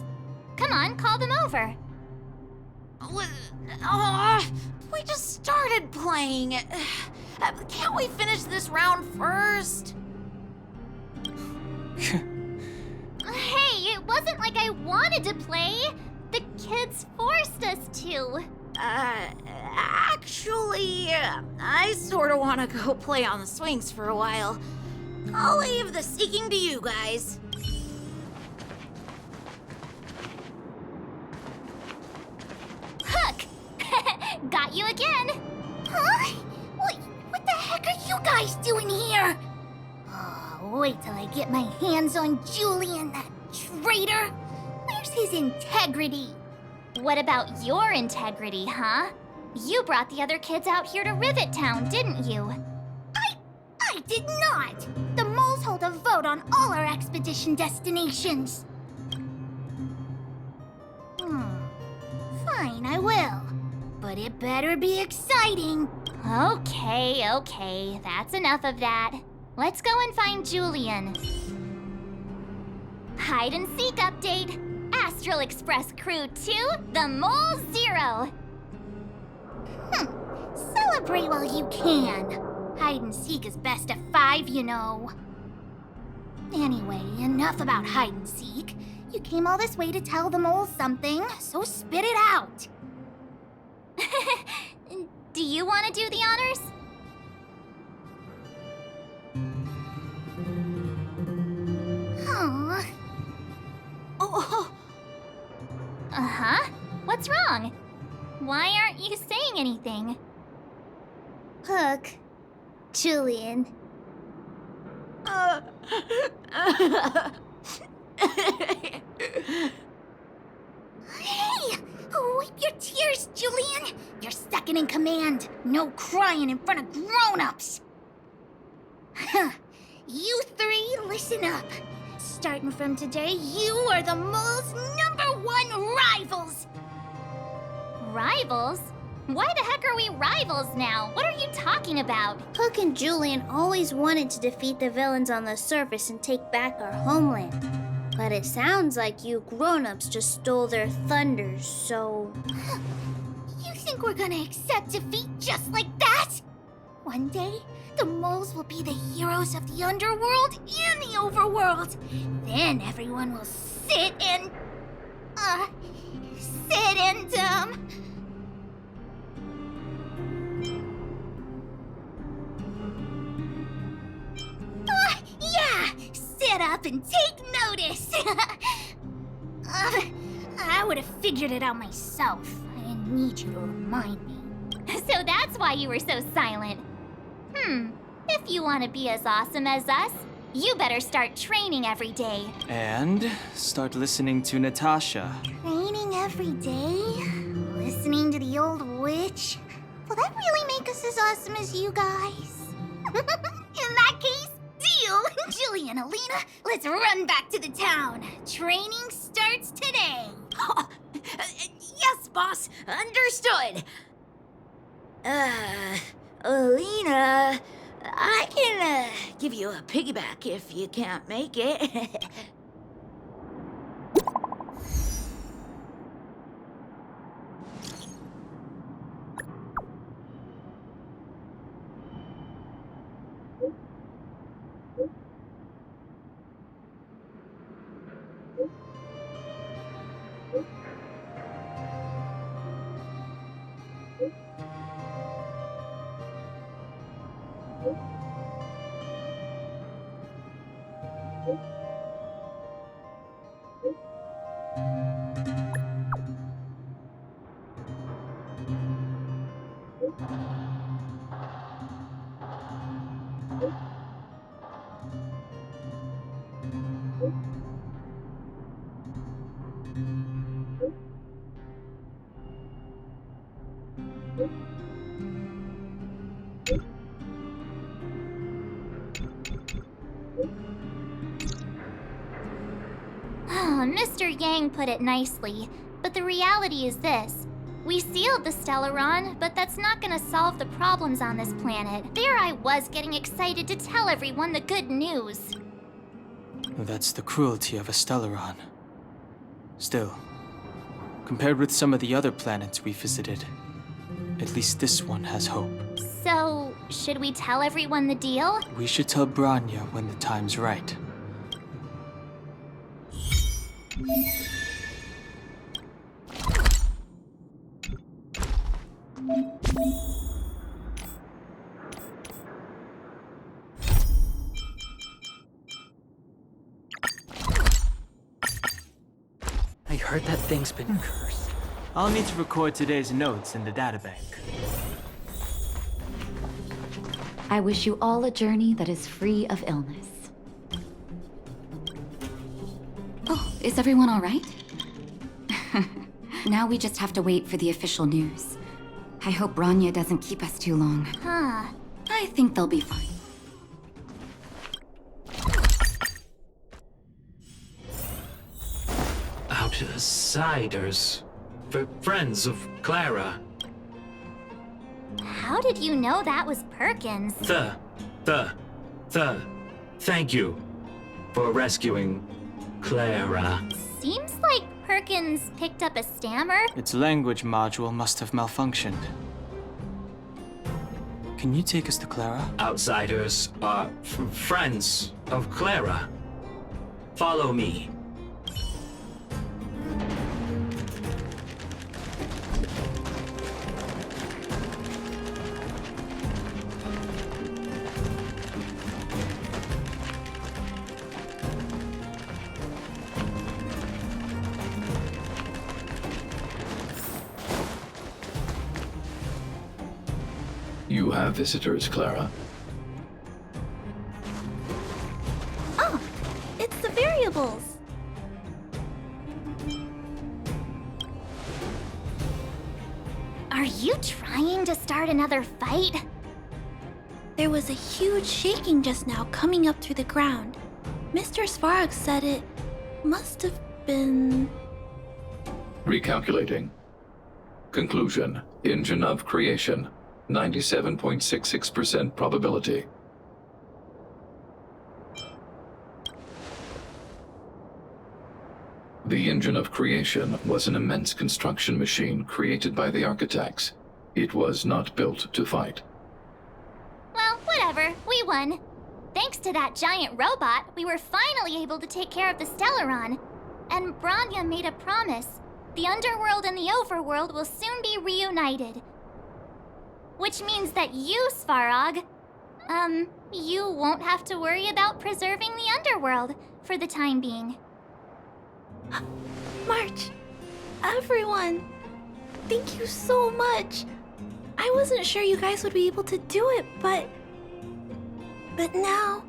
Come on, call them over. We just started playing. Can't we finish this round first? Hey, it wasn't like I wanted to play. The kids forced us to. Actually, I sort of want to go play on the swings for a while. I'll leave the seeking to you guys. Hook! Got you again. Huh? What the heck are you guys doing here? Oh, wait till I get my hands on Julian, that traitor. Where's his integrity? What about your integrity, huh? You brought the other kids out here to Rivet Town, didn't you? I did not! The moles hold a vote on all our expedition destinations. Fine, I will. But it better be exciting. Okay, that's enough of that. Let's go and find Julian. Hide and seek update. Astral Express Crew 2, the Mole 0. Celebrate while you can. Hide and seek is best of 5, you know. Anyway, enough about hide and seek. You came all this way to tell the moles something, so spit it out. Do you want to do the honors? Huh? Oh. Uh-huh. What's wrong? Why aren't you saying anything? Hook. Julian. Hey! Wipe your tears, Julian! You're second in command. No crying in front of grown-ups. You three, listen up. Starting from today, you are the mole's #1 rivals! Rivals? Why the heck are we rivals now? What are you talking about? Hook and Julian always wanted to defeat the villains on the surface and take back our homeland. But it sounds like you grown-ups just stole their thunders, so... You think we're gonna accept defeat just like that? One day, the moles will be the heroes of the underworld and the overworld. Then everyone will sit and... Yeah! Sit up and take notice! I would have figured it out myself. I didn't need you to remind me. So that's why you were so silent. If you want to be as awesome as us, You better start training every day. And start listening to Natasha. Training every day? Listening to the old witch? Will that really make us as awesome as you guys? In that case, deal! Jilly and Alina, let's run back to the town. Training starts today. Yes, boss. Understood. Alina, I can give you a piggyback if you can't make it. Mr. Yang put it nicely, but the reality is this. We sealed the Stellaron, but that's not gonna solve the problems on this planet. There I was getting excited to tell everyone the good news. That's the cruelty of a Stellaron. Still, compared with some of the other planets we visited, at least this one has hope. So, should we tell everyone the deal? We should tell Bronya when the time's right. I heard that thing's been cursed. I'll need to record today's notes in the databank. I wish you all a journey that is free of illness. Oh, is everyone all right? Now we just have to wait for the official news. I hope Bronya doesn't keep us too long. Huh. I think they'll be fine. Outsiders. Friends of Clara. How did you know that was Perkins? Thank you for rescuing Clara. Seems like Perkins picked up a stammer. Its language module must have malfunctioned. Can you take us to Clara? Outsiders are friends of Clara. Follow me. You have visitors, Clara. Oh, it's the variables. Are you trying to start another fight? There was a huge shaking just now coming up through the ground. Mr. Svarog said it must have been... Recalculating. Conclusion. Engine of creation. 97.66% probability. The engine of creation was an immense construction machine created by the architects. It was not built to fight. Well, whatever. We won. Thanks to that giant robot, we were finally able to take care of the Stellaron. And Bronya made a promise. The underworld and the overworld will soon be reunited. Which means that you, Svarog, you won't have to worry about preserving the underworld for the time being. March, everyone, thank you so much. I wasn't sure you guys would be able to do it, but now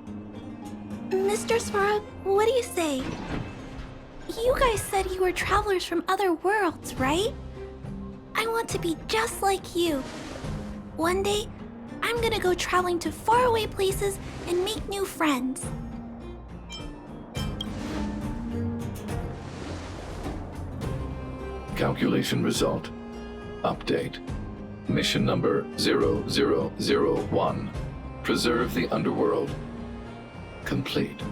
Mr. Svarog, what do you say? You guys said you were travelers from other worlds, right? I want to be just like you. One day, I'm gonna go traveling to faraway places and make new friends. Calculation result. Update. Mission number 0001. Preserve the underworld. Complete.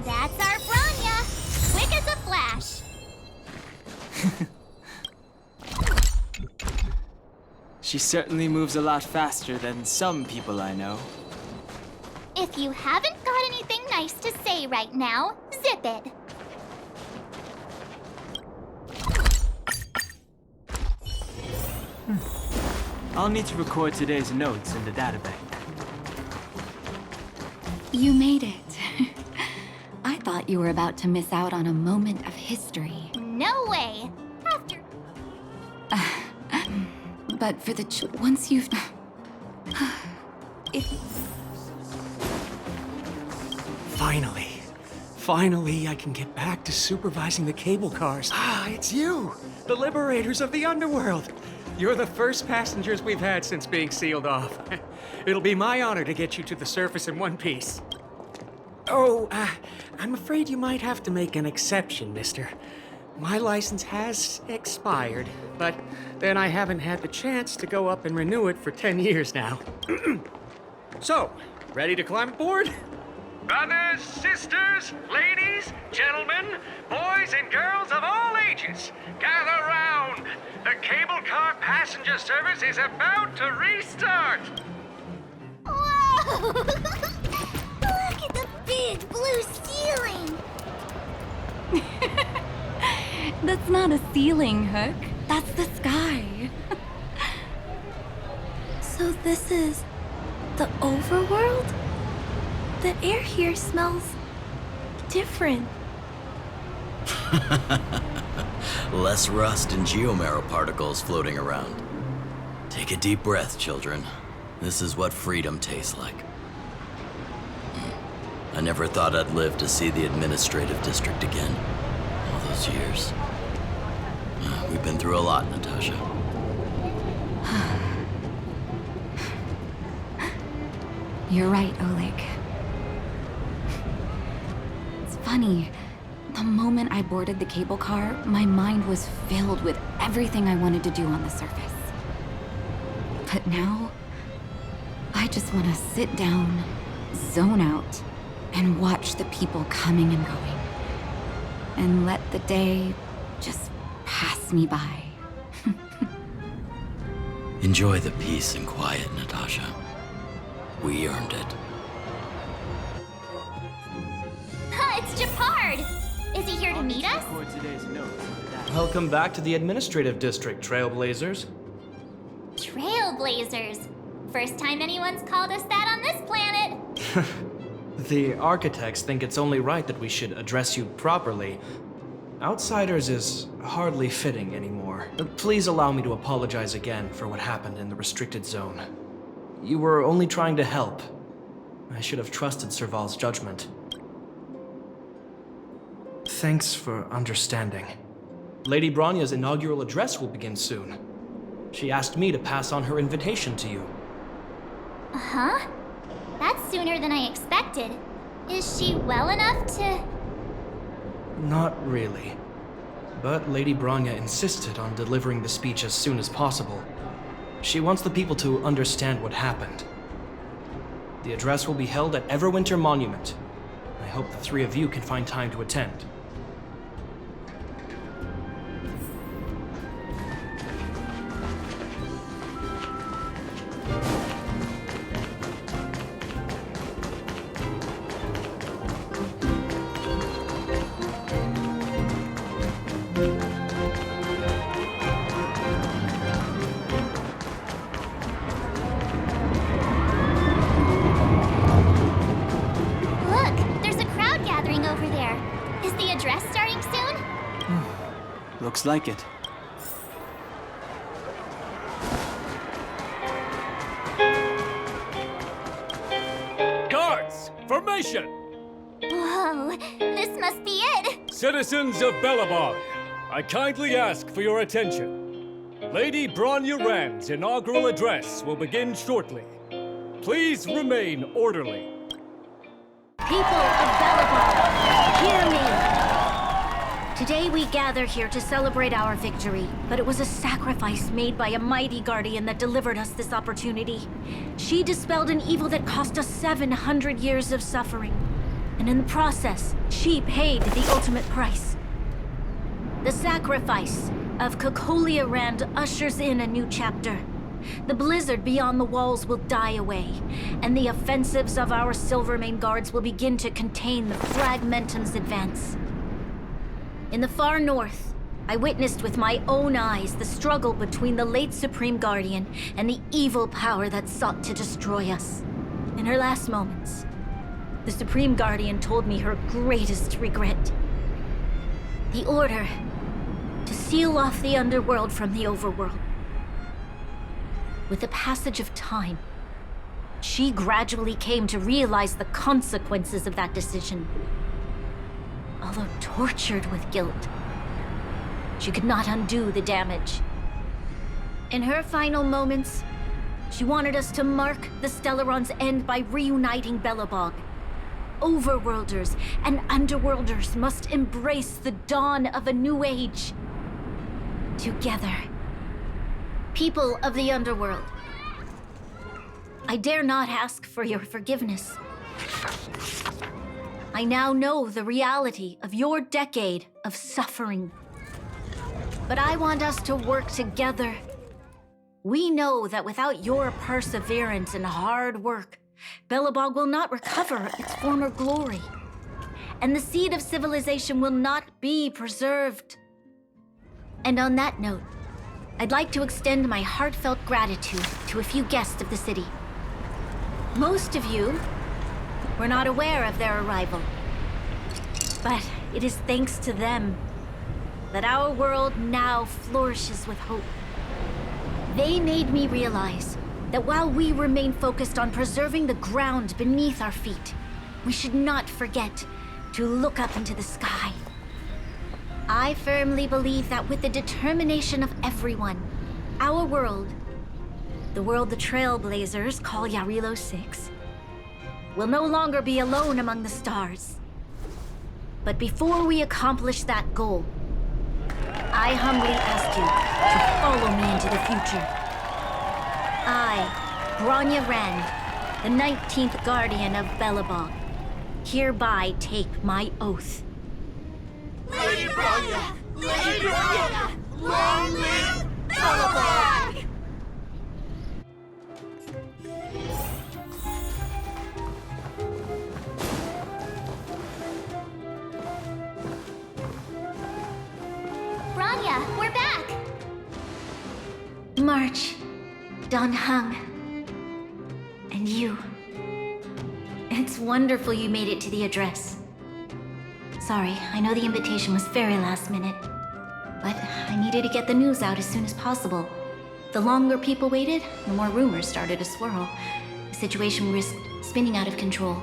That's our Bronya! Quick as a flash! She certainly moves a lot faster than some people I know. If you haven't got anything nice to say right now, zip it! I'll need to record today's notes in the databank. You made it. I thought you were about to miss out on a moment of history. No way! After... But for the once you've... Finally, I can get back to supervising the cable cars. Ah, it's you! The liberators of the underworld! You're the first passengers we've had since being sealed off. It'll be my honor to get you to the surface in one piece. Oh, I'm afraid you might have to make an exception, mister. My license has expired, but then I haven't had the chance to go up and renew it for 10 years now. So, ready to climb aboard? Brothers, sisters, ladies, gentlemen, boys and girls of all ages, gather round. The cable car passenger service is about to restart. Whoa! Look at the big blue ceiling! That's not a ceiling, Hook. That's the sky. So this is the overworld? The air here smells different. Less rust and geomarrow particles floating around. Take a deep breath, children. This is what freedom tastes like. I never thought I'd live to see the administrative district again. All those years. We've been through a lot, Natasha. You're right, Oleg. It's funny. The moment I boarded the cable car, my mind was filled with everything I wanted to do on the surface. But now, I just want to sit down, zone out, and watch the people coming and going. And let the day just pass me by. Enjoy the peace and quiet, Natasha. We earned it. It's Japard! Is he here to meet us? Welcome back to the administrative district, Trailblazers. Trailblazers. First time anyone's called us that on this planet. The architects think it's only right that we should address you properly. Outsiders is hardly fitting anymore. Please allow me to apologize again for what happened in the restricted zone. You were only trying to help. I should have trusted Serval's judgment. Thanks for understanding. Lady Bronya's inaugural address will begin soon. She asked me to pass on her invitation to you. Huh? That's sooner than I expected. Is she well enough to... Not really. But Lady Bronya insisted on delivering the speech as soon as possible. She wants the people to understand what happened. The address will be held at Everwinter Monument. I hope the three of you can find time to attend. just like it. Guards, formation! Whoa, this must be it! Citizens of Belobog, I kindly ask for your attention. Lady Bronya Rand's inaugural address will begin shortly. Please remain orderly. People of Belobog, hear me! Today we gather here to celebrate our victory, but it was a sacrifice made by a mighty guardian that delivered us this opportunity. She dispelled an evil that cost us 700 years of suffering, and in the process, she paid the ultimate price. The sacrifice of Cocolia Rand ushers in a new chapter. The blizzard beyond the walls will die away, and the offensives of our Silvermane guards will begin to contain the Fragmentum's advance. In the far north, I witnessed with my own eyes the struggle between the late Supreme Guardian and the evil power that sought to destroy us. In her last moments, the Supreme Guardian told me her greatest regret. The order to seal off the underworld from the overworld. With the passage of time, she gradually came to realize the consequences of that decision. Although tortured with guilt, she could not undo the damage. In her final moments, she wanted us to mark the Stellaron's end by reuniting Belobog. Overworlders and underworlders must embrace the dawn of a new age. Together. People of the underworld, I dare not ask for your forgiveness. I now know the reality of your decade of suffering. But I want us to work together. We know that without your perseverance and hard work, Belobog will not recover its former glory. And the seed of civilization will not be preserved. And on that note, I'd like to extend my heartfelt gratitude to a few guests of the city. Most of you were not aware of their arrival. But it is thanks to them that our world now flourishes with hope. They made me realize that while we remain focused on preserving the ground beneath our feet, we should not forget to look up into the sky. I firmly believe that with the determination of everyone, our world, the world the Trailblazers call Yarilo 6, will no longer be alone among the stars. But before we accomplish that goal, I humbly ask you to follow me into the future. I, Bronya Rand, the 19th Guardian of Belobog, hereby take my oath. Lady Bronya! Lady Bronya! Long live Belobog! Bronya, we're back! March, Dan Heng, and you. It's wonderful you made it to the address. Sorry, I know the invitation was very last minute, but I needed to get the news out as soon as possible. The longer people waited, the more rumors started to swirl. The situation risked spinning out of control.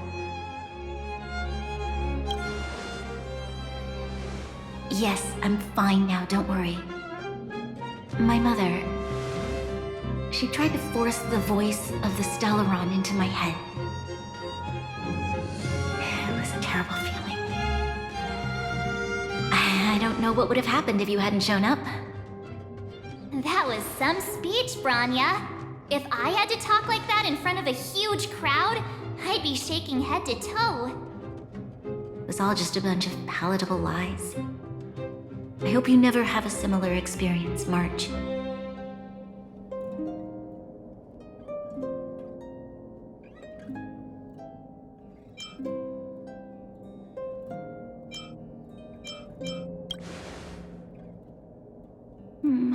Yes, I'm fine now, don't worry. My mother, she tried to force the voice of the Stellaron into my head. It was a terrible feeling. I don't know what would have happened if you hadn't shown up. That was some speech, Bronya. If I had to talk like that in front of a huge crowd, I'd be shaking head to toe. It was all just a bunch of palatable lies. I hope you never have a similar experience, March.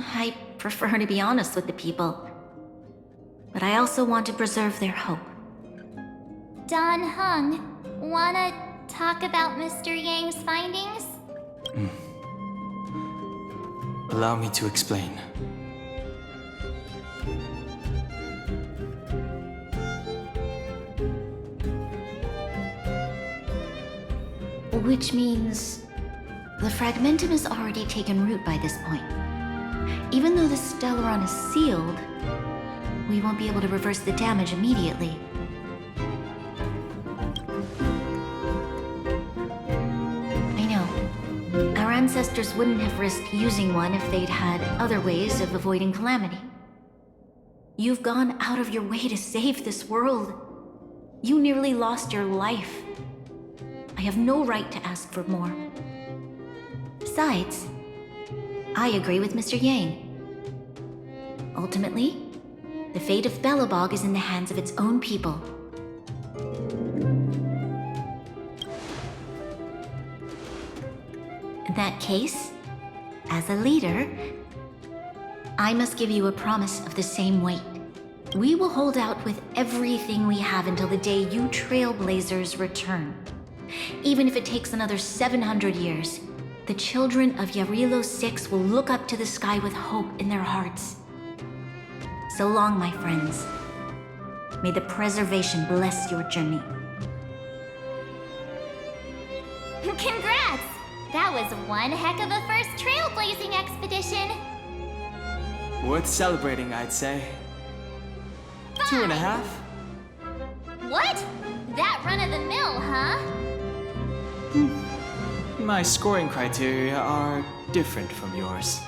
I prefer to be honest with the people. But I also want to preserve their hope. Dan Heng, wanna talk about Mr. Yang's findings? Allow me to explain. Which means the fragmentum has already taken root by this point. Even though the Stellaron is sealed, we won't be able to reverse the damage immediately. I know. Our ancestors wouldn't have risked using one if they'd had other ways of avoiding calamity. You've gone out of your way to save this world. You nearly lost your life. I have no right to ask for more. Besides, I agree with Mr. Yang. Ultimately, the fate of Belobog is in the hands of its own people. In that case, as a leader, I must give you a promise of the same weight. We will hold out with everything we have until the day you Trailblazers return. Even if it takes another 700 years, the children of Yarilo 6 will look up to the sky with hope in their hearts. So long, my friends. May the preservation bless your journey. Congrats! That was one heck of a first trailblazing expedition. Worth celebrating, I'd say. 2.5? What? That run-of-the-mill, huh? My scoring criteria are different from yours.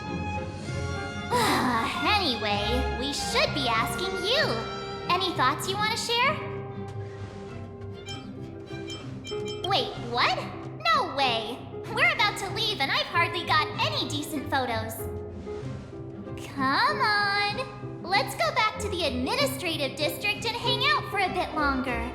Anyway, we should be asking you. Any thoughts you want to share? Wait, what? No way! We're about to leave and I've hardly got any decent photos. Come on! Let's go back to the administrative district and hang out for a bit longer.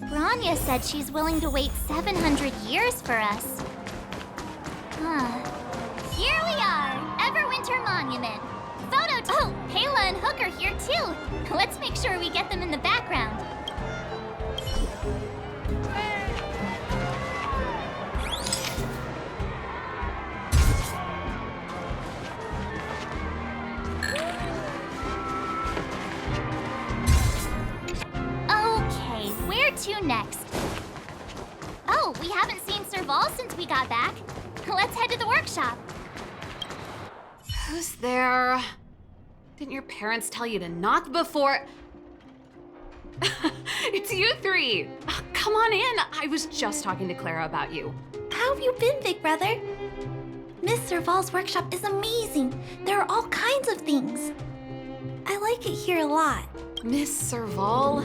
Bronya said she's willing to wait 700 years for us. Here we are, Everwinter Monument. Oh, Payla and Hook are here too. Let's make sure we get them in the background. Okay, where to next? Oh, we haven't seen Serval since we got back. Let's head to the workshop. Who's there? Didn't your parents tell you to knock before? It's you three! Come on in! I was just talking to Clara about you. How have you been, big brother? Miss Serval's workshop is amazing. There are all kinds of things. I like it here a lot. Miss Serval?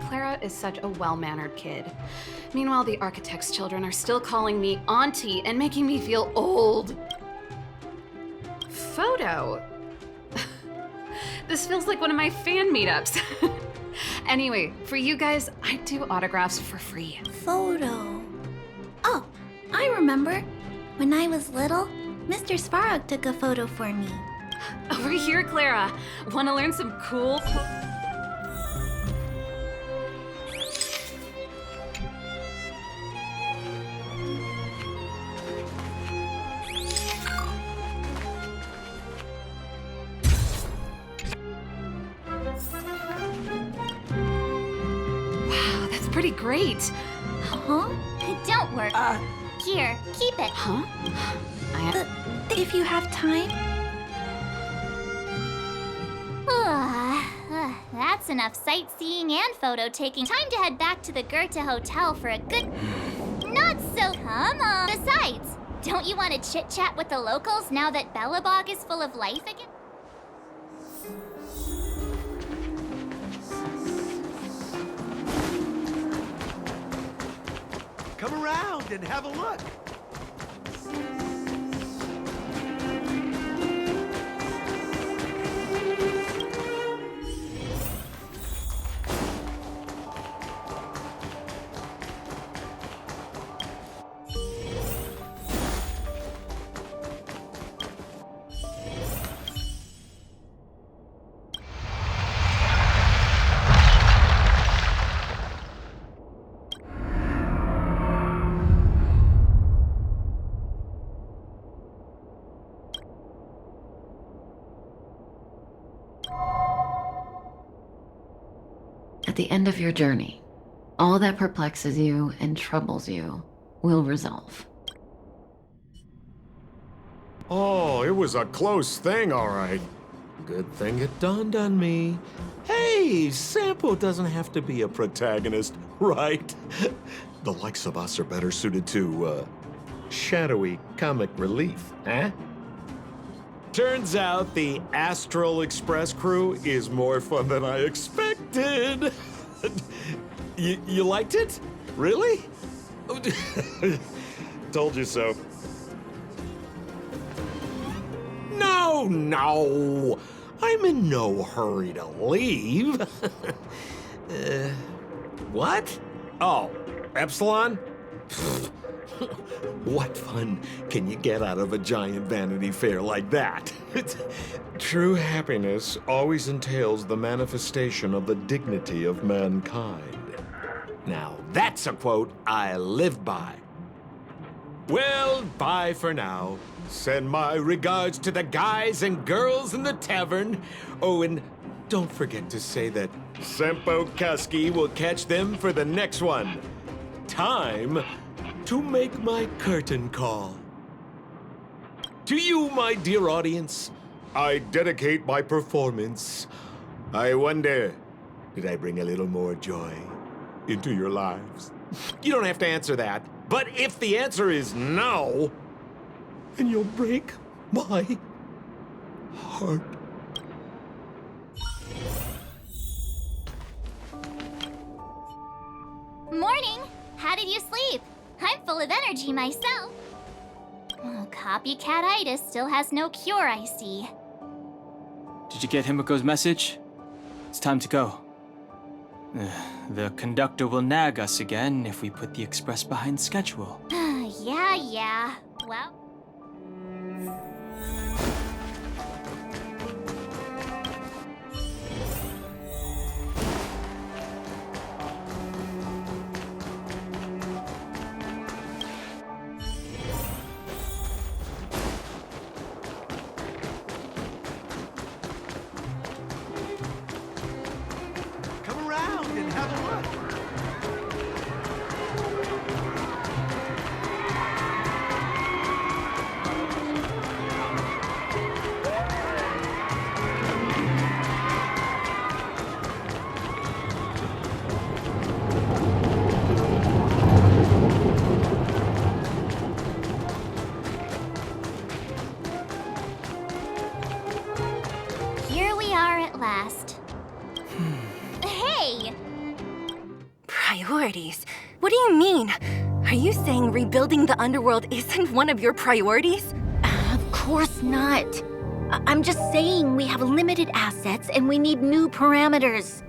Clara is such a well-mannered kid. Meanwhile, the architect's children are still calling me auntie and making me feel old. Photo? This feels like one of my fan meetups. Anyway, for you guys, I do autographs for free. Photo. Oh, I remember. When I was little, Mr. Sparrow took a photo for me. Over here, Clara. Want to learn some cool... Pretty great. Huh? Don't worry. Here, keep it. Huh? If you have time. That's enough sightseeing and photo taking. Time to head back to the Goethe Hotel for a good... Not so... Come on. Besides, don't you want to chit-chat with the locals now that Belobog is full of life again? Come around and have a look. At the end of your journey, all that perplexes you and troubles you will resolve. Oh, it was a close thing, all right. Good thing it dawned on me. Hey, Sampo doesn't have to be a protagonist, right? The likes of us are better suited to, shadowy comic relief, eh? Turns out the Astral Express crew is more fun than I expected. You liked it? Really? Told you so. No! I'm in no hurry to leave. What? Oh, Epsilon? What fun can you get out of a giant Vanity Fair like that? True happiness always entails the manifestation of the dignity of mankind. Now, that's a quote I live by. Well, bye for now. Send my regards to the guys and girls in the tavern. Oh, and don't forget to say that Sempo Kuski will catch them for the next one. Time to make my curtain call. To you, my dear audience, I dedicate my performance. I wonder, did I bring a little more joy into your lives? You don't have to answer that, but if the answer is no, then you'll break my heart. Morning! How did you sleep? I'm full of energy myself. Oh, copycat-itis still has no cure, I see. Did you get Himiko's message? It's time to go. The conductor will nag us again if we put the express behind schedule. Yeah. Well... Come around and have a look. Here we are at last. Hey! Priorities? What do you mean? Are you saying rebuilding the underworld isn't one of your priorities? Of course not. I'm just saying we have limited assets and we need new parameters.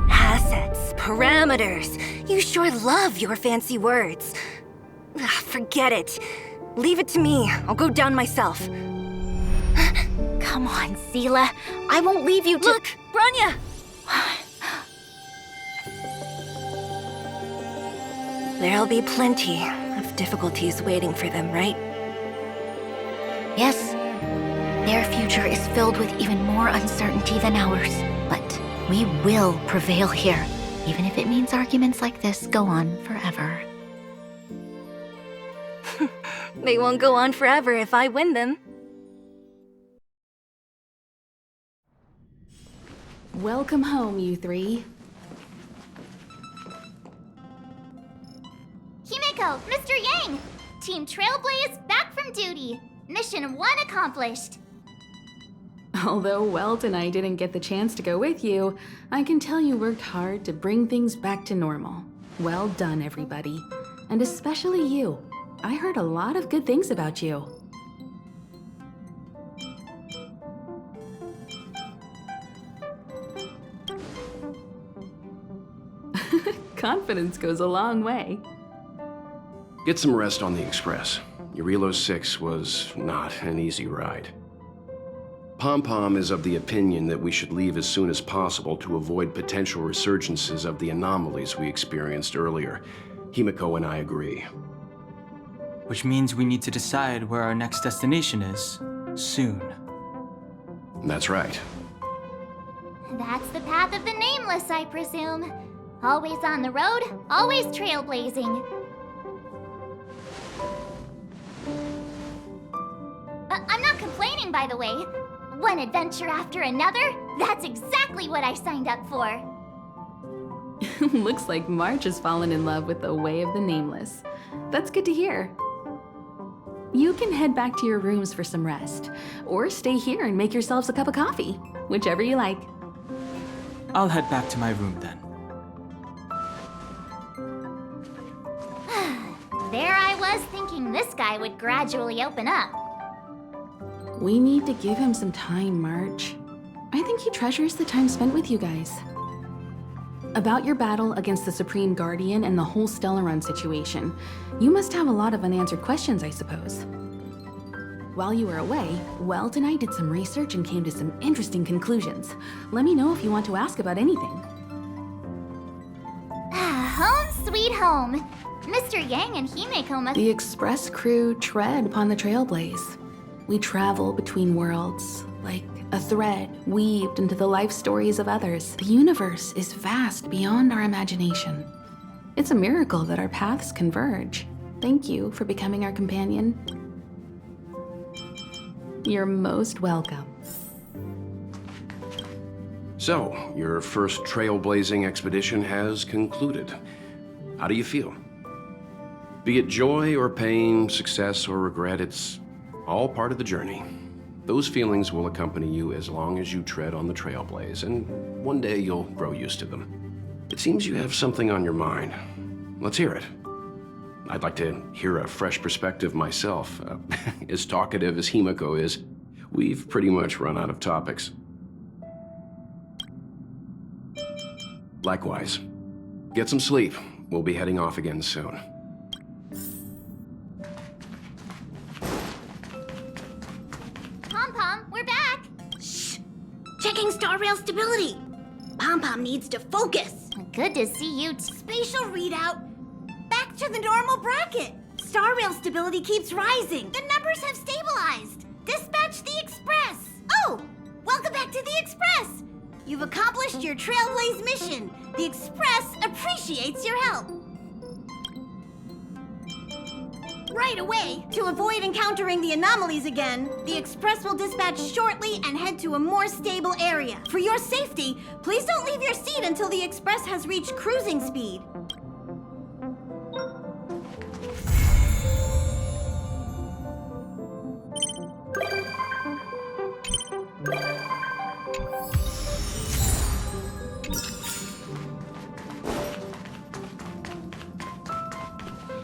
Assets, parameters. You sure love your fancy words. Forget it. Leave it to me. I'll go down myself. Come on, Seela. I won't leave you to— Look, Bronya! There'll be plenty of difficulties waiting for them, right? Yes. Their future is filled with even more uncertainty than ours. But we will prevail here, even if it means arguments like this go on forever. They won't go on forever if I win them. Welcome home, you three. Himiko, Mr. Yang! Team Trailblazer back from duty. Mission 1 accomplished. Although Welt and I didn't get the chance to go with you, I can tell you worked hard to bring things back to normal. Well done, everybody. And especially you. I heard a lot of good things about you. Confidence goes a long way. Get some rest on the Express. Eurilo 6 was not an easy ride. Pom-Pom is of the opinion that we should leave as soon as possible to avoid potential resurgences of the anomalies we experienced earlier. Himiko and I agree. Which means we need to decide where our next destination is, soon. That's right. That's the path of the Nameless, I presume. Always on the road, always trailblazing. I'm not complaining, by the way. One adventure after another, that's exactly what I signed up for. Looks like March has fallen in love with the Way of the Nameless. That's good to hear. You can head back to your rooms for some rest, or stay here and make yourselves a cup of coffee, whichever you like. I'll head back to my room then. There I was thinking this guy would gradually open up. We need to give him some time, March. I think he treasures the time spent with you guys. About your battle against the Supreme Guardian and the whole Stellaron situation, you must have a lot of unanswered questions, I suppose. While you were away, Weld and I did some research and came to some interesting conclusions. Let me know if you want to ask about anything. Home sweet home. Mr. Yang and Himeko must— The Express crew tread upon the Trailblaze. We travel between worlds, like a thread weaved into the life stories of others. The universe is vast beyond our imagination. It's a miracle that our paths converge. Thank you for becoming our companion. You're most welcome. So, your first trailblazing expedition has concluded. How do you feel? Be it joy or pain, success or regret, it's all part of the journey. Those feelings will accompany you as long as you tread on the Trailblaze, and one day you'll grow used to them. It seems you have something on your mind. Let's hear it. I'd like to hear a fresh perspective myself. As talkative as Himeko is, we've pretty much run out of topics. Likewise. Get some sleep. We'll be heading off again soon. Pom-Pom, we're back! Shh! Checking star rail stability. Pom-Pom needs to focus. Good to see you. Spatial readout. Back to the normal bracket. Star rail stability keeps rising. The numbers have stabilized. Dispatch the Express. Oh, welcome back to the Express. You've accomplished your Trailblaze mission. The Express appreciates your help. Right away, to avoid encountering the anomalies again, the Express will dispatch shortly and head to a more stable area. For your safety, please don't leave your seat until the Express has reached cruising speed.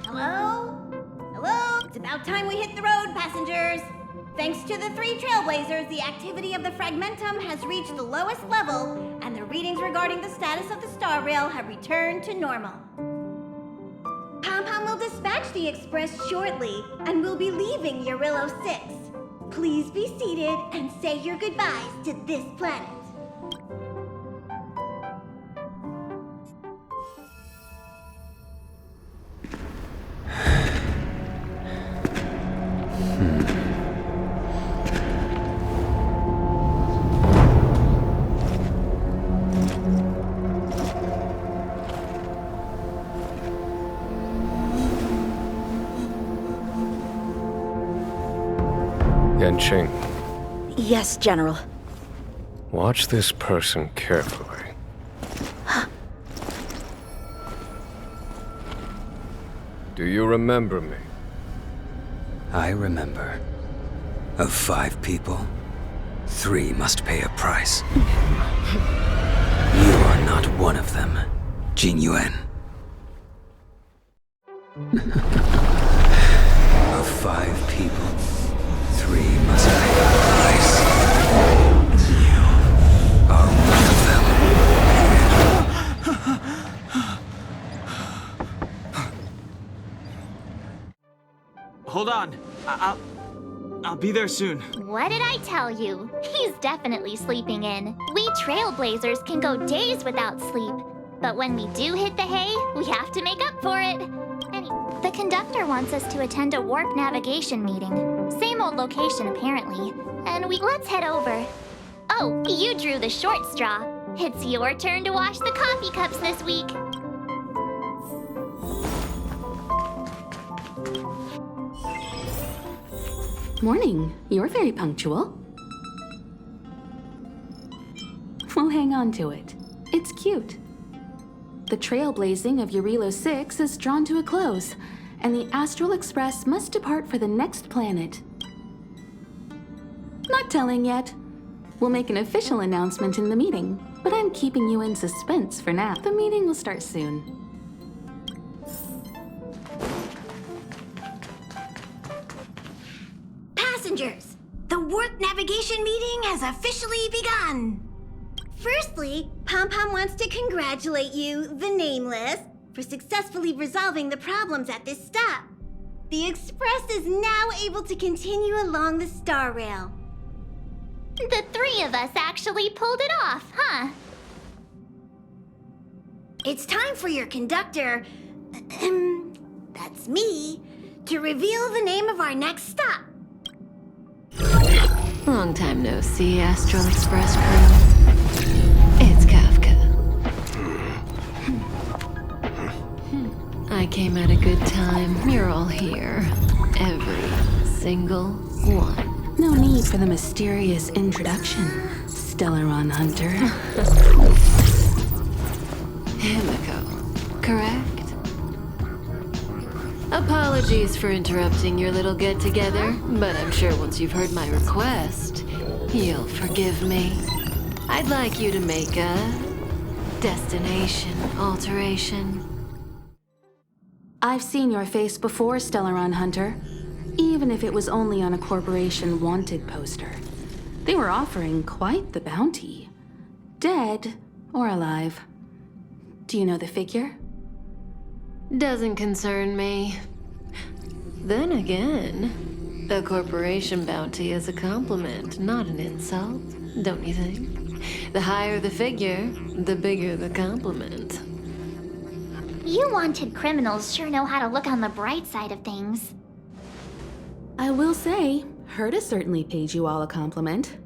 Hello? Hello? It's about time we hit the road, passengers. Thanks to the 3 Trailblazers, the activity of the Fragmentum has reached the lowest level, and the readings regarding the status of the star rail have returned to normal. Pom-Pom will dispatch the Express shortly, and we'll be leaving Eurillo 6. Please be seated and say your goodbyes to this planet. Genshin, Yes, General. watch this person carefully. Do you remember me? I remember. Of 5 people, 3 must pay a price. You are not one of them, Jin Yuan. Of 5 people, 3 must pay a price. You are one of them. Hold on. I'll be there soon. What did I tell you? He's definitely sleeping in. We Trailblazers can go days without sleep. But when we do hit the hay, we have to make up for it. The conductor wants us to attend a warp navigation meeting. Same old location, apparently. And let's head over. Oh, you drew the short straw. It's your turn to wash the coffee cups this week. Morning. You're very punctual. Well, hang on to it. It's cute. The trailblazing of Eurilo 6 is drawn to a close, and the Astral Express must depart for the next planet. Not telling yet. We'll make an official announcement in the meeting, but I'm keeping you in suspense for now. The meeting will start soon. Passengers, the warp navigation meeting has officially begun. Firstly, Pom-Pom wants to congratulate you, the Nameless, for successfully resolving the problems at this stop. The Express is now able to continue along the Star Rail. The three of us actually pulled it off, huh? It's time for your conductor, that's me, to reveal the name of our next stop. Long time no see, Astral Express crew. It's Kafka. I came at a good time. You're all here. Every single one. No need for the mysterious introduction, Stellaron Hunter. Himiko, correct? Apologies for interrupting your little get-together, but I'm sure once you've heard my request, you'll forgive me. I'd like you to make a destination alteration. I've seen your face before, Stellaron Hunter. Even if it was only on a corporation wanted poster. They were offering quite the bounty. Dead or alive. Do you know the figure? Doesn't concern me. Then again, a corporation bounty is a compliment, not an insult, don't you think? The higher the figure, the bigger the compliment. You wanted criminals sure know how to look on the bright side of things. I will say, Herta certainly paid you all a compliment.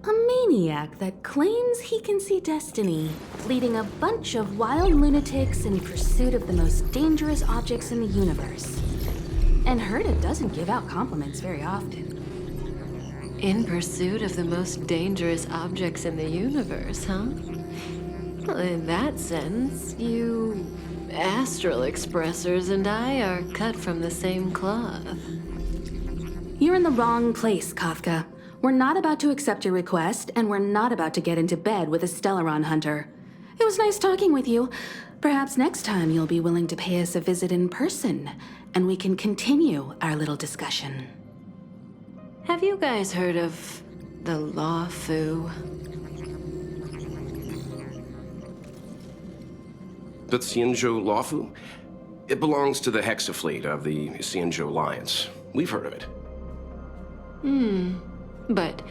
A maniac that claims he can see destiny, leading a bunch of wild lunatics in pursuit of the most dangerous objects in the universe. And Herta doesn't give out compliments very often. In pursuit of the most dangerous objects in the universe, huh? Well, in that sense, you Astral Expressers and I are cut from the same cloth. You're in the wrong place, Kafka. We're not about to accept your request, and we're not about to get into bed with a Stellaron Hunter. It was nice talking with you. Perhaps next time you'll be willing to pay us a visit in person, and we can continue our little discussion. Have you guys heard of the Law Fu? The Xianzhou Lawfu? It belongs to the Hexafleet of the Xianzhou Alliance. We've heard of it. But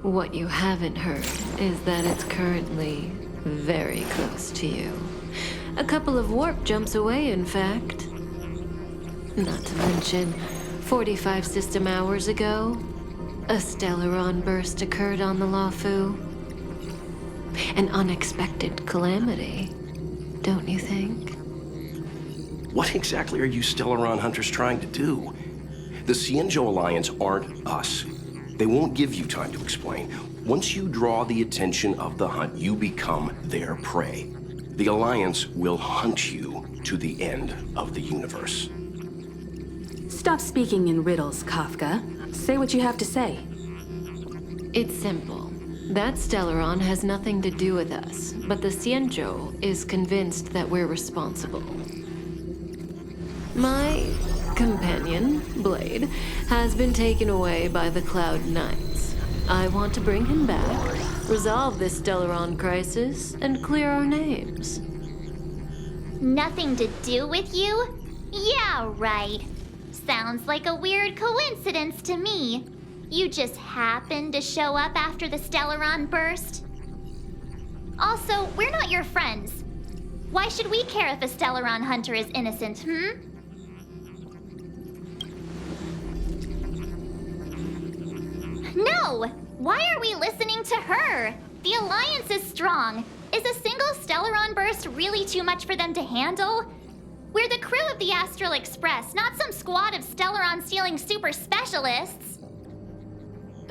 what you haven't heard is that it's currently very close to you. A couple of warp jumps away, in fact. Not to mention, 45 system hours ago, a Stellaron burst occurred on the Lawfu. An unexpected calamity, don't you think? What exactly are you Stellaron Hunters trying to do? The Xianzhou Alliance aren't us. They won't give you time to explain. Once you draw the attention of the hunt, you become their prey. The Alliance will hunt you to the end of the universe. Stop speaking in riddles, Kafka. Say what you have to say. It's simple. That Stellaron has nothing to do with us, but the Xianzhou is convinced that we're responsible. My companion, Blade, has been taken away by the Cloud Knights. I want to bring him back, resolve this Stellaron crisis, and clear our names. Nothing to do with you? Yeah, right. Sounds like a weird coincidence to me. You just happened to show up after the Stellaron burst? Also, we're not your friends. Why should we care if a Stellaron Hunter is innocent, No! Why are we listening to her? The Alliance is strong. Is a single Stellaron burst really too much for them to handle? We're the crew of the Astral Express, not some squad of Stellaron-stealing super specialists.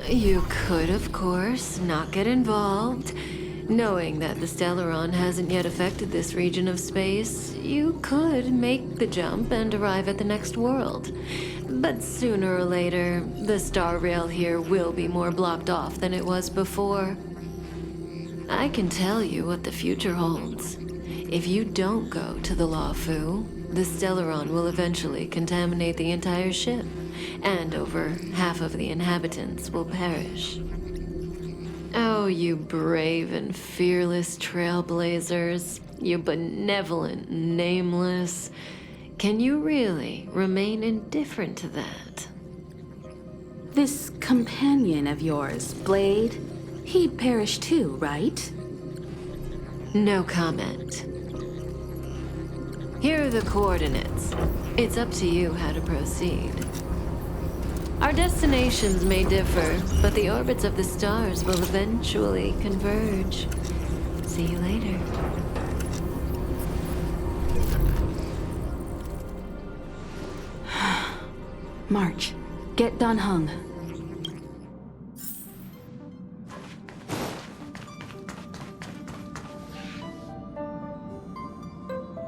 You could, of course, not get involved. Knowing that the Stellaron hasn't yet affected this region of space, you could make the jump and arrive at the next world. But sooner or later, the star rail here will be more blocked off than it was before. I can tell you what the future holds. If you don't go to the Lawfu, the Stellaron will eventually contaminate the entire ship, and over half of the inhabitants will perish. Oh, you brave and fearless Trailblazers, you benevolent nameless. Can you really remain indifferent to that? This companion of yours, Blade, he'd perish too, right? No comment. Here are the coordinates. It's up to you how to proceed. Our destinations may differ, but the orbits of the stars will eventually converge. See you later. March, get Dan Heng.